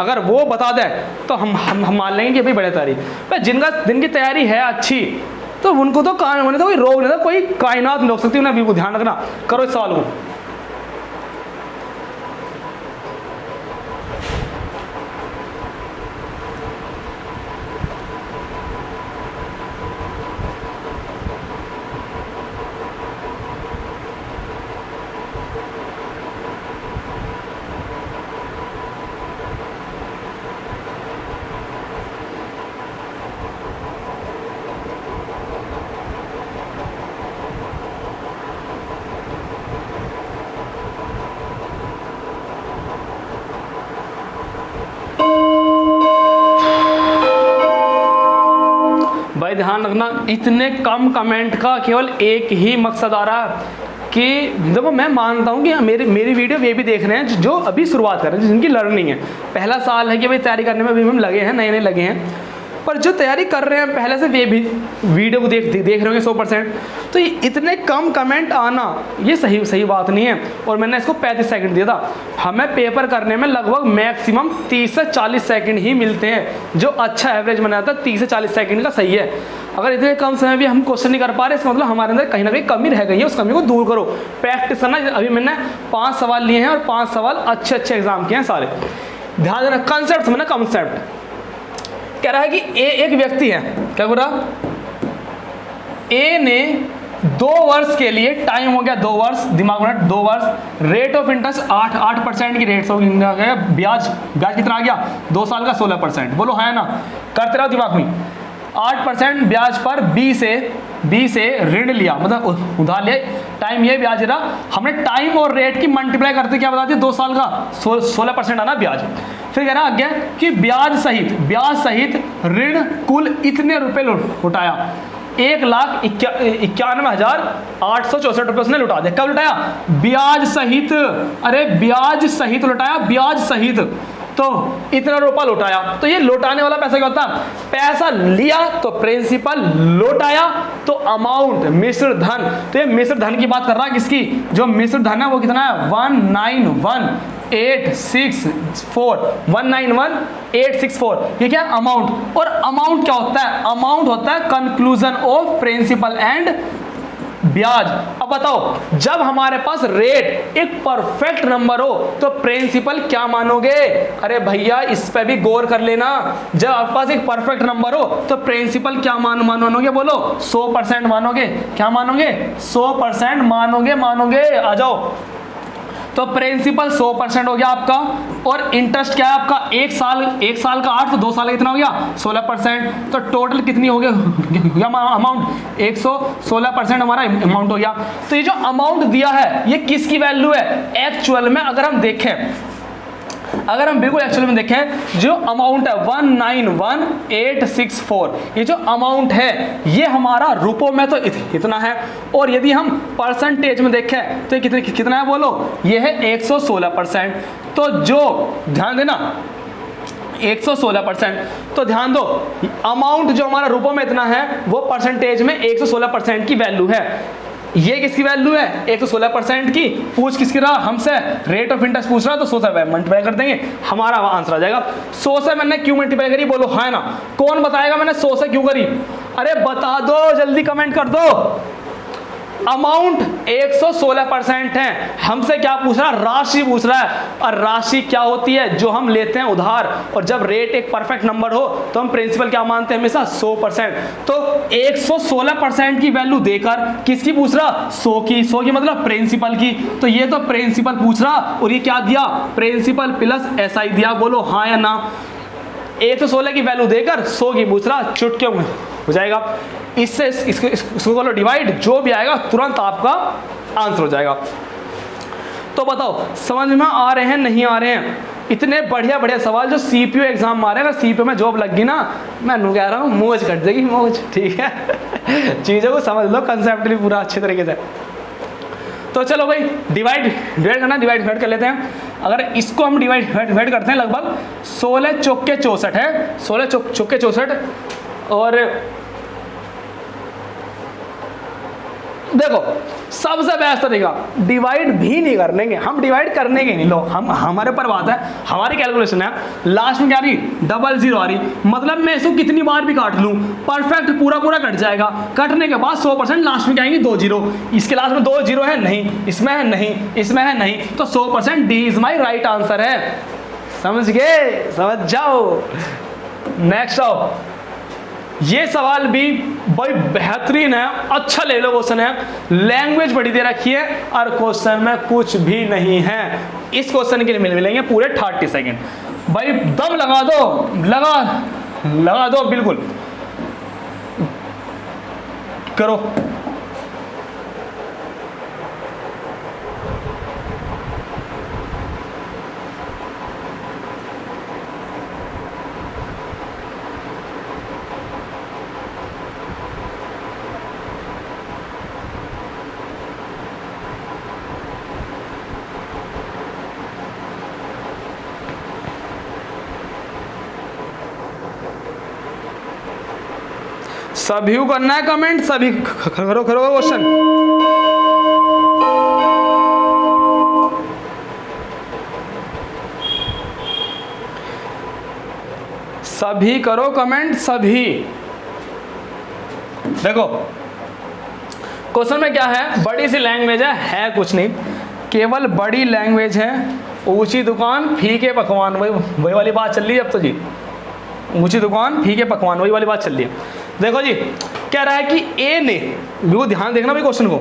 अगर वो बता दे तो हम मान लेंगे कि भाई बड़े तैयारी, जिनका दिन की तैयारी है अच्छी, तो उनको तो होने तो कोई रोग नहीं था, कोई कायनात नहीं रोक सकती उन्हें। बिल्कुल ध्यान रखना, करो इस सवाल को। भाई ध्यान रखना, इतने कम कमेंट का केवल एक ही मकसद आ रहा है कि देखो मैं मानता हूँ कि मेरी वीडियो वे भी देख रहे हैं जो अभी शुरुआत कर रहे हैं, जिनकी लर्निंग है, पहला साल है कि भाई तैयारी करने में भी हम लगे हैं, नए लगे हैं। पर जो तैयारी कर रहे हैं पहले से वे भी वीडियो को देख रहे होंगे 100%। तो ये इतने कम कमेंट आना ये सही बात नहीं है। और मैंने इसको 35 सेकंड दिया था, हमें पेपर करने में लगभग मैक्सिमम 30 से 40 सेकंड ही मिलते हैं, जो अच्छा एवरेज माना जाता है 30 से 40 सेकंड का सही है। अगर इतने कम समय में हम क्वेश्चन नहीं कर पा रहे, इसका मतलब हमारे अंदर कहीं ना कहीं कमी रह गई है, उस कमी को दूर करो, प्रैक्टिस करना। अभी मैंने 5 सवाल लिए हैं और 5 सवाल अच्छे एग्जाम के हैं सारे। ध्यान देना, कंसेप्ट समझना। कंसेप्ट कह रहा है कि एक व्यक्ति है, क्या बोल रहा, ए ने 2 वर्ष के लिए, टाइम हो गया 2 वर्ष, दिमाग में 2 वर्ष, रेट ऑफ इंटरेस्ट 8% की रेट ऑफ ब्याज कितना आ गया 2 साल का 16%। बोलो है ना, करते रहो दिमाग में। 8% ब्याज पर बी से ऋण लिया, मतलब उधार लिया, टाइम ये ब्याज रहा। हमने टाइम और रेट की मल्टीप्लाई करते क्या बता दिया 2 साल का 16% आना ब्याज। फिर कह रहा आगे कि ब्याज सहित ऋण कुल इतने रुपए लौटाया, 1,91,864 रुपये उसने लौटा दिया। कब लौटाया? ब्याज सहित। अरे ब्याज सहित लौटाया, ब्याज सहित, तो इतना रुपया लौटाया। तो ये लौटाने वाला पैसा क्या होता है? पैसा लिया तो प्रिंसिपल, लौटाया तो अमाउंट, मिश्र धन। तो ये मिश्र धन की बात कर रहा है, किसकी? जो मिश्र धन है वो कितना है 191,864 ये क्या अमाउंट। और अमाउंट क्या होता है? अमाउंट होता है कंक्लूजन ऑफ प्रिंसिपल एंड ब्याज। अब बताओ जब हमारे पास रेट एक परफेक्ट नंबर हो तो प्रिंसिपल क्या मानोगे? अरे भैया इस पे भी गौर कर लेना, जब आपके पास एक परफेक्ट नंबर हो तो प्रिंसिपल क्या मानोगे? बोलो 100% मानोगे। क्या मानोगे? 100% मानोगे। आ जाओ, तो प्रिंसिपल 100% हो गया आपका, और इंटरेस्ट क्या है आपका? एक साल का 8, तो 2 साल का कितना हो गया? 16%। तो टोटल कितनी हो गया अमाउंट? 116% हमारा अमाउंट हो गया। तो ये जो अमाउंट दिया है ये किसकी वैल्यू है? एक्चुअल में अगर हम बिल्कुल एक्चुअल में देखें, जो अमाउंट है 191864, ये जो अमाउंट है ये हमारा रुपयों में तो इतना है, और यदि हम परसेंटेज में देखें तो ये कितना है? बोलो, ये है 116%। तो जो ध्यान देना 116%, तो ध्यान दो अमाउंट जो हमारा रुपयों में इतना है वो परसेंटेज में 116% की वैल्यू है। ये किसकी वैल्यू है? 116% की। पूछ किसकी रहा? हमसे। रेट ऑफ इंटरेस्ट पूछ रहा है, तो 100 से मल्टीप्लाई कर देंगे, हमारा आंसर आ जाएगा। 100 से मैंने क्यों मल्टीप्लाई करी? बोलो हाँ ना। कौन बताएगा मैंने 100 से क्यों करी? अरे बता दो, जल्दी कमेंट कर दो। अमाउंट 116% है, हमसे क्या पूछ रहा है? राशि पूछ रहा है। और राशि क्या होती है? जो हम लेते हैं उधार, और जब रेट एक परफेक्ट नंबर हो तो हम प्रिंसिपल क्या मानते हैं? हमेशा 100%। तो 116% की वैल्यू देकर किसकी पूछ रहा? 100 की मतलब प्रिंसिपल की। तो ये तो प्रिंसिपल पूछ रहा, और ये क्या दिया? प्रिंसिपल प्लस SI दिया। बोलो हाँ या ना। 116 की वैल्यू देकर 100 की पूछ रहा, चुटकियों में हो जाएगा। इससे इसको बोलो डिवाइड, जो भी आएगा तुरंत आपका आंसर हो जाएगा। तो बताओ समझ में आ रहे हैं नहीं आ रहे हैं? इतने बढ़िया सवाल जो CPU एग्जाम मारे, अगर CPU में जॉब लग गई ना, मैं कह रहा हूँ मौज कट जाएगी, मौज। ठीक है चीज़ों को समझ लो कंसेप्टली पूरा अच्छे तरीके से। तो चलो भाई डिवाइड कर लेते हैं। अगर इसको हम डिवाइड करते हैं, लगभग 16 चौके 64 है, 16 चौके 64। और देखो सबसे बेस्ट तरीका, डिवाइड भी नहीं करने, हम डिवाइड करने के नहीं। लो हम हमारे ऊपर बात है, हमारी कैलकुलेशन है, लास्ट में क्या आ रही? 00 आ रही, मतलब मैं इसको कितनी बार भी काट लूं परफेक्ट पूरा कट जाएगा। कटने के बाद 100% लास्ट में क्या आएंगे? 2 0। इसके लास्ट में 2 0 है नहीं, इसमें है नहीं, इसमें है नहीं, तो 100% D is my right answer है। समझ गए? समझ जाओ। नेक्स्ट आओ, ये सवाल भी बड़ी बेहतरीन है, अच्छा ले लो क्वेश्चन है, लैंग्वेज बड़ी दे रखी है और क्वेश्चन में कुछ भी नहीं है। इस क्वेश्चन के लिए मिलेंगे पूरे 30 सेकंड। भाई दम लगा दो बिल्कुल करो। सभी को करना है कमेंट, सभी करो क्वेश्चन। सभी करो कमेंट, सभी। देखो क्वेश्चन में क्या है? बड़ी सी लैंग्वेज है कुछ नहीं, केवल बड़ी लैंग्वेज है। ऊंची दुकान फीके पकवान, वही वाली बात चल रही है अब तो जी। ऊंची दुकान फीके पकवान, वही वाली बात चल रही है। देखो जी कह रहा है कि ए ने, बिल्कुल ध्यान देखना भाई क्वेश्चन को,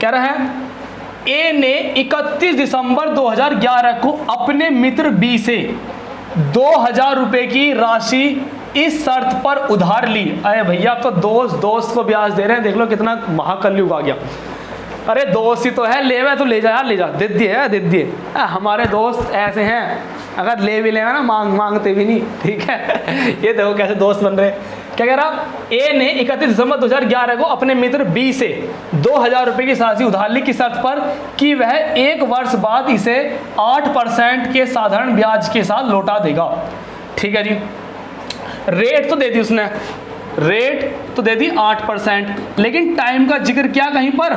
कह रहा है ए ने 31 दिसंबर 2011 को अपने मित्र बी से 2000 रुपए की राशि इस शर्त पर उधार ली। अरे भैया अब तो दोस्त को ब्याज दे रहे हैं, देख लो कितना महाकलयुग आ गया। अरे दोस्त ही तो है, ले तो ले जा यार, ले जा, दे दिए। हमारे दोस्त ऐसे हैं, अगर ले भी लेगा ना मांगते भी नहीं। ठीक है ये देखो कैसे दोस्त बन रहे। क्या कह रहा? ए ने 31 दिसंबर 2011 को अपने मित्र बी से 2000 रुपए की राशि उधार ली, किस शर्त पर कि वह 1 वर्ष बाद इसे 8% के साधारण ब्याज के साथ लौटा देगा। ठीक है जी, रेट तो दे दी उसने, रेट तो दे दी 8%, लेकिन टाइम का जिक्र क्या कहीं पर?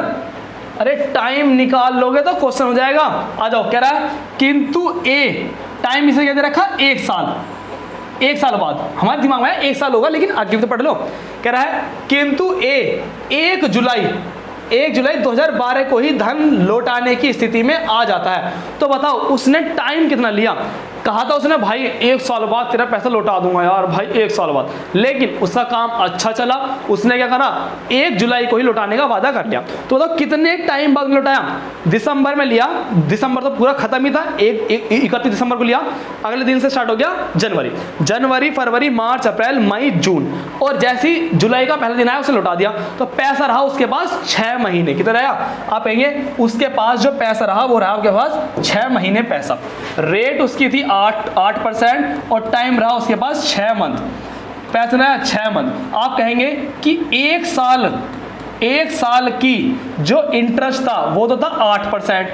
अरे टाइम निकाल लोगे तो क्वेश्चन हो जाएगा। आ जाओ, कह रहा है किंतु ए, टाइम इसे क्या दे रखा? 1 साल। 1 साल बाद, हमारे दिमाग में 1 साल होगा, लेकिन आगे भी तो पढ़ लो। कह रहा है किंतु ए 1 जुलाई 2012 को ही धन लौटाने की स्थिति में आ जाता है। तो बताओ उसने टाइम कितना लिया? कहा था उसने भाई 1 साल बाद तेरा पैसा लौटा दूंगा यार भाई 1 साल बाद, लेकिन उसका काम अच्छा चला, उसने क्या करा 1 जुलाई को ही लौटाने का वादा कर लिया। तो बताओ कितने टाइम बाद लौटाया? दिसंबर में लिया, दिसंबर तो पूरा खत्म ही था, 31 दिसंबर को लिया, अगले दिन से स्टार्ट हो गया जनवरी, फरवरी, मार्च, अप्रैल, मई, जून, और जैसे ही जुलाई का पहला दिन आया उसे लौटा दिया। तो पैसा रहा उसके पास 6 महीने। कितना रहा? आप कहेंगे उसके पास जो पैसा रहा वो रहा आपके पास 6 महीने पैसा। रेट उसकी थी 8% और टाइम रहा उसके पास 6 मंथ, पैसा रहा 6 मंथ। आप कहेंगे कि 1 साल की जो इंटरेस्ट था वो तो था 8%।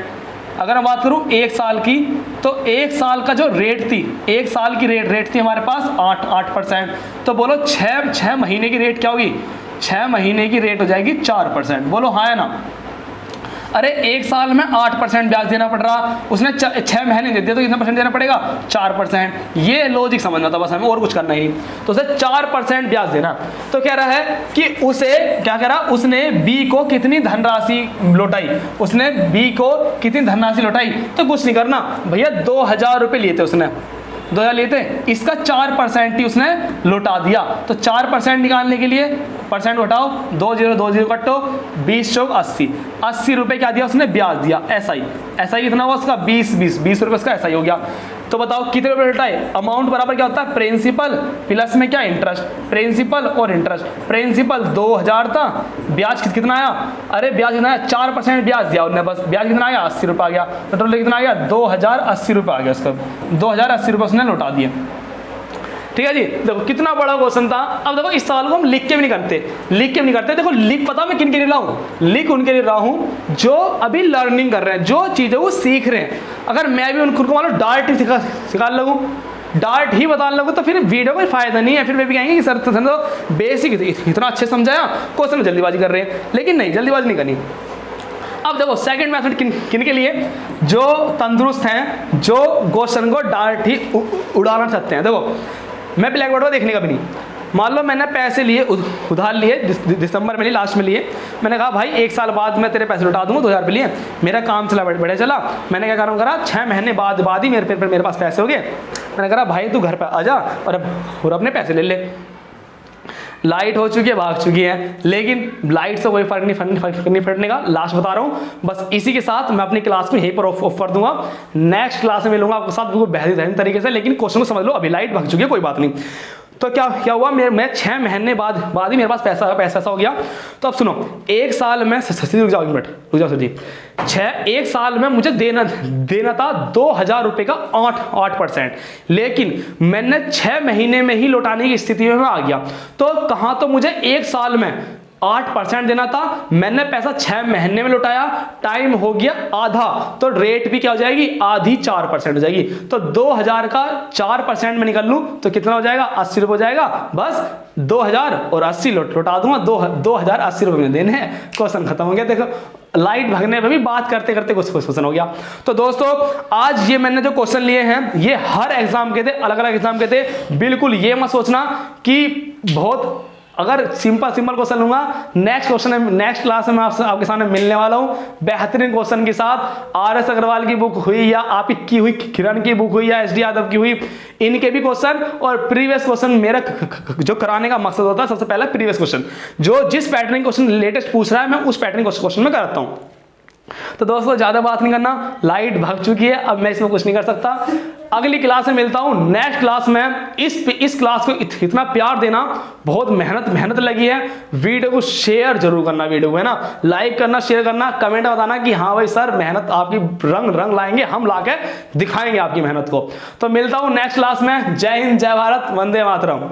अगर मैं बात करूं 1 साल की, तो 1 साल का जो रेट थी, 1 साल की रेट थी हमारे पास 8%। तो बोलो 6 महीने की रेट क्या होगी? 6 महीने की रेट हो जाएगी 4%। बोलो हाँ है ना? अरे 1 साल में 8% ब्याज देना पड़ रहा, उसने 6 महीने दे दिया तो कितना परसेंट देना पड़ेगा? 4%। ये लॉजिक समझना था बस हमें, और कुछ करना ही नहीं। तो उसे 4% ब्याज देना। तो कह रहा है कि उसे क्या करा, उसने बी को कितनी धनराशि लौटाई? उसने बी को कितनी धनराशि लौटाई? तो कुछ नहीं करना भैया, 2000 रुपये लिए थे उसने, 2000 लिए थे, इसका 4% ही उसने लौटा दिया। तो 4% निकालने के लिए परसेंट उठाओ, 20 कटो, 20 चौक 80 रुपए क्या दिया उसने? ब्याज दिया। एसआई कितना हुआ उसका? 20 रुपए उसका एसआई हो गया। तो बताओ कितने रुपए लौटाए? अमाउंट बराबर क्या होता है? प्रिंसिपल प्लस में क्या? इंटरेस्ट। प्रिंसिपल और इंटरेस्ट, प्रिंसिपल 2000 था, ब्याज कितना आया? अरे ब्याज कितना आया? 4% ब्याज दिया उन्होंने, बस ब्याज कितना आया? 80 रुपये आ गया। तो टोटल कितना आ गया? 2080 रुपये आ गया उसका, 2080 रुपये उसने लौटा दिए। ठीक है जी, देखो कितना बड़ा क्वेश्चन था। अब देखो इस सवाल को हम लिख के भी नहीं करते, देखो लिख पता मैं किन के लिए रहा हूँ? लिख उनके लिए रहा हूँ जो अभी लर्निंग कर रहे हैं, जो चीज़ें वो सीख रहे हैं। अगर मैं भी उनको मान लो डार्ट ही सिखा लगूँ, डार्ट ही बताने लगूँ, तो फिर वीडियो में फायदा नहीं है। फिर वे भी कहेंगे कि सर तो बेसिक इतना अच्छे समझाया, क्वेश्चन में जल्दीबाजी कर रहे हैं। लेकिन नहीं, जल्दीबाजी नहीं करनी। अब देखो सेकंड मेथड किन के लिए? जो तंदुरुस्त हैं, जो क्वेश्चन को डार्ट ही उड़ाना चाहते हैं। देखो मैं ब्लैक बोर्ड पर देखने का भी नहीं, मान लो मैंने पैसे लिए, उधार लिए, दिसंबर में लिए, लास्ट में लिए, मैंने कहा भाई 1 साल बाद मैं तेरे पैसे लौटा दूंगा, 2000 रुपये लिए, मेरा काम चला बढ़िया चला, मैंने क्या करा 6 महीने बाद ही मेरे पास पैसे हो गए। मैंने कहा भाई तू घर पर आ जा और अपने पैसे ले ले। लाइट हो चुकी है, भाग चुकी है, लेकिन लाइट से कोई फर्क नहीं पड़ने का। लास्ट बता रहा हूँ, बस इसी के साथ मैं अपनी क्लास में यहीं पर ऑफ कर दूंगा। नेक्स्ट क्लास में मिलूंगा आपके साथ बिल्कुल बेहतरीन तरीके से, लेकिन क्वेश्चन को समझ लो। अभी लाइट भाग चुकी है, कोई बात नहीं। तो क्या हुआ, मैं 6 महीने बाद ही मेरे पास पैसा हो गया। तो अब सुनो, 1 साल में रुक जाओ सर जी, 1 साल में मुझे देना था 2000 रुपये का 8%, लेकिन मैंने 6 महीने में ही लौटाने की स्थिति में आ गया। तो कहाँ तो मुझे 1 साल में 8% देना था, मैंने पैसा 6 महीने में लौटाया, टाइम हो गया आधा, तो रेट भी क्या हो जाएगी? आधी 4% हो जाएगी। तो 2000 का 4% में निकल लूं तो कितना हो जाएगा? 80 रुपये हो जाएगा। बस 2000 और 80 लौटा दूंगा, 2080 रुपये में देने हैं, क्वेश्चन खत्म हो गया। देखो लाइट भागने पे भी बात करते करते कुछ क्वेश्चन हो गया। तो दोस्तों आज ये मैंने जो क्वेश्चन लिए हैं ये हर एग्जाम के थे, अलग अलग एग्जाम के थे। बिल्कुल ये मत सोचना कि बहुत अगर सिंपल क्वेश्चन लूंगा, नेक्स्ट क्लास में मैं आपके सामने मिलने वाला हूं बेहतरीन क्वेश्चन के साथ। RS अग्रवाल की बुक हुई या आपकी हुई, किरण की बुक हुई या SD यादव की हुई, इनके भी क्वेश्चन और प्रीवियस क्वेश्चन मेरा जो कराने का मकसद होता है, सबसे पहला प्रीवियस क्वेश्चन, जो जिस पैटर्न क्वेश्चन लेटेस्ट पूछ रहा है मैं उस पैटर्न क्वेश्चन में कराता हूं। तो दोस्तों ज्यादा बात नहीं करना, लाइट भाग चुकी है, अब मैं इसमें कुछ नहीं कर सकता। अगली क्लास में मिलता हूं। नेक्स्ट क्लास में इस क्लास को इतना प्यार देना, बहुत मेहनत लगी है। वीडियो को शेयर जरूर करना, वीडियो को है ना, लाइक करना, शेयर करना, कमेंट बताना कि हाँ भाई सर मेहनत आपकी रंग लाएंगे, हम लाके दिखाएंगे आपकी मेहनत को। तो मिलता हूं नेक्स्ट क्लास में। जय हिंद, जय भारत, वंदे मातरम।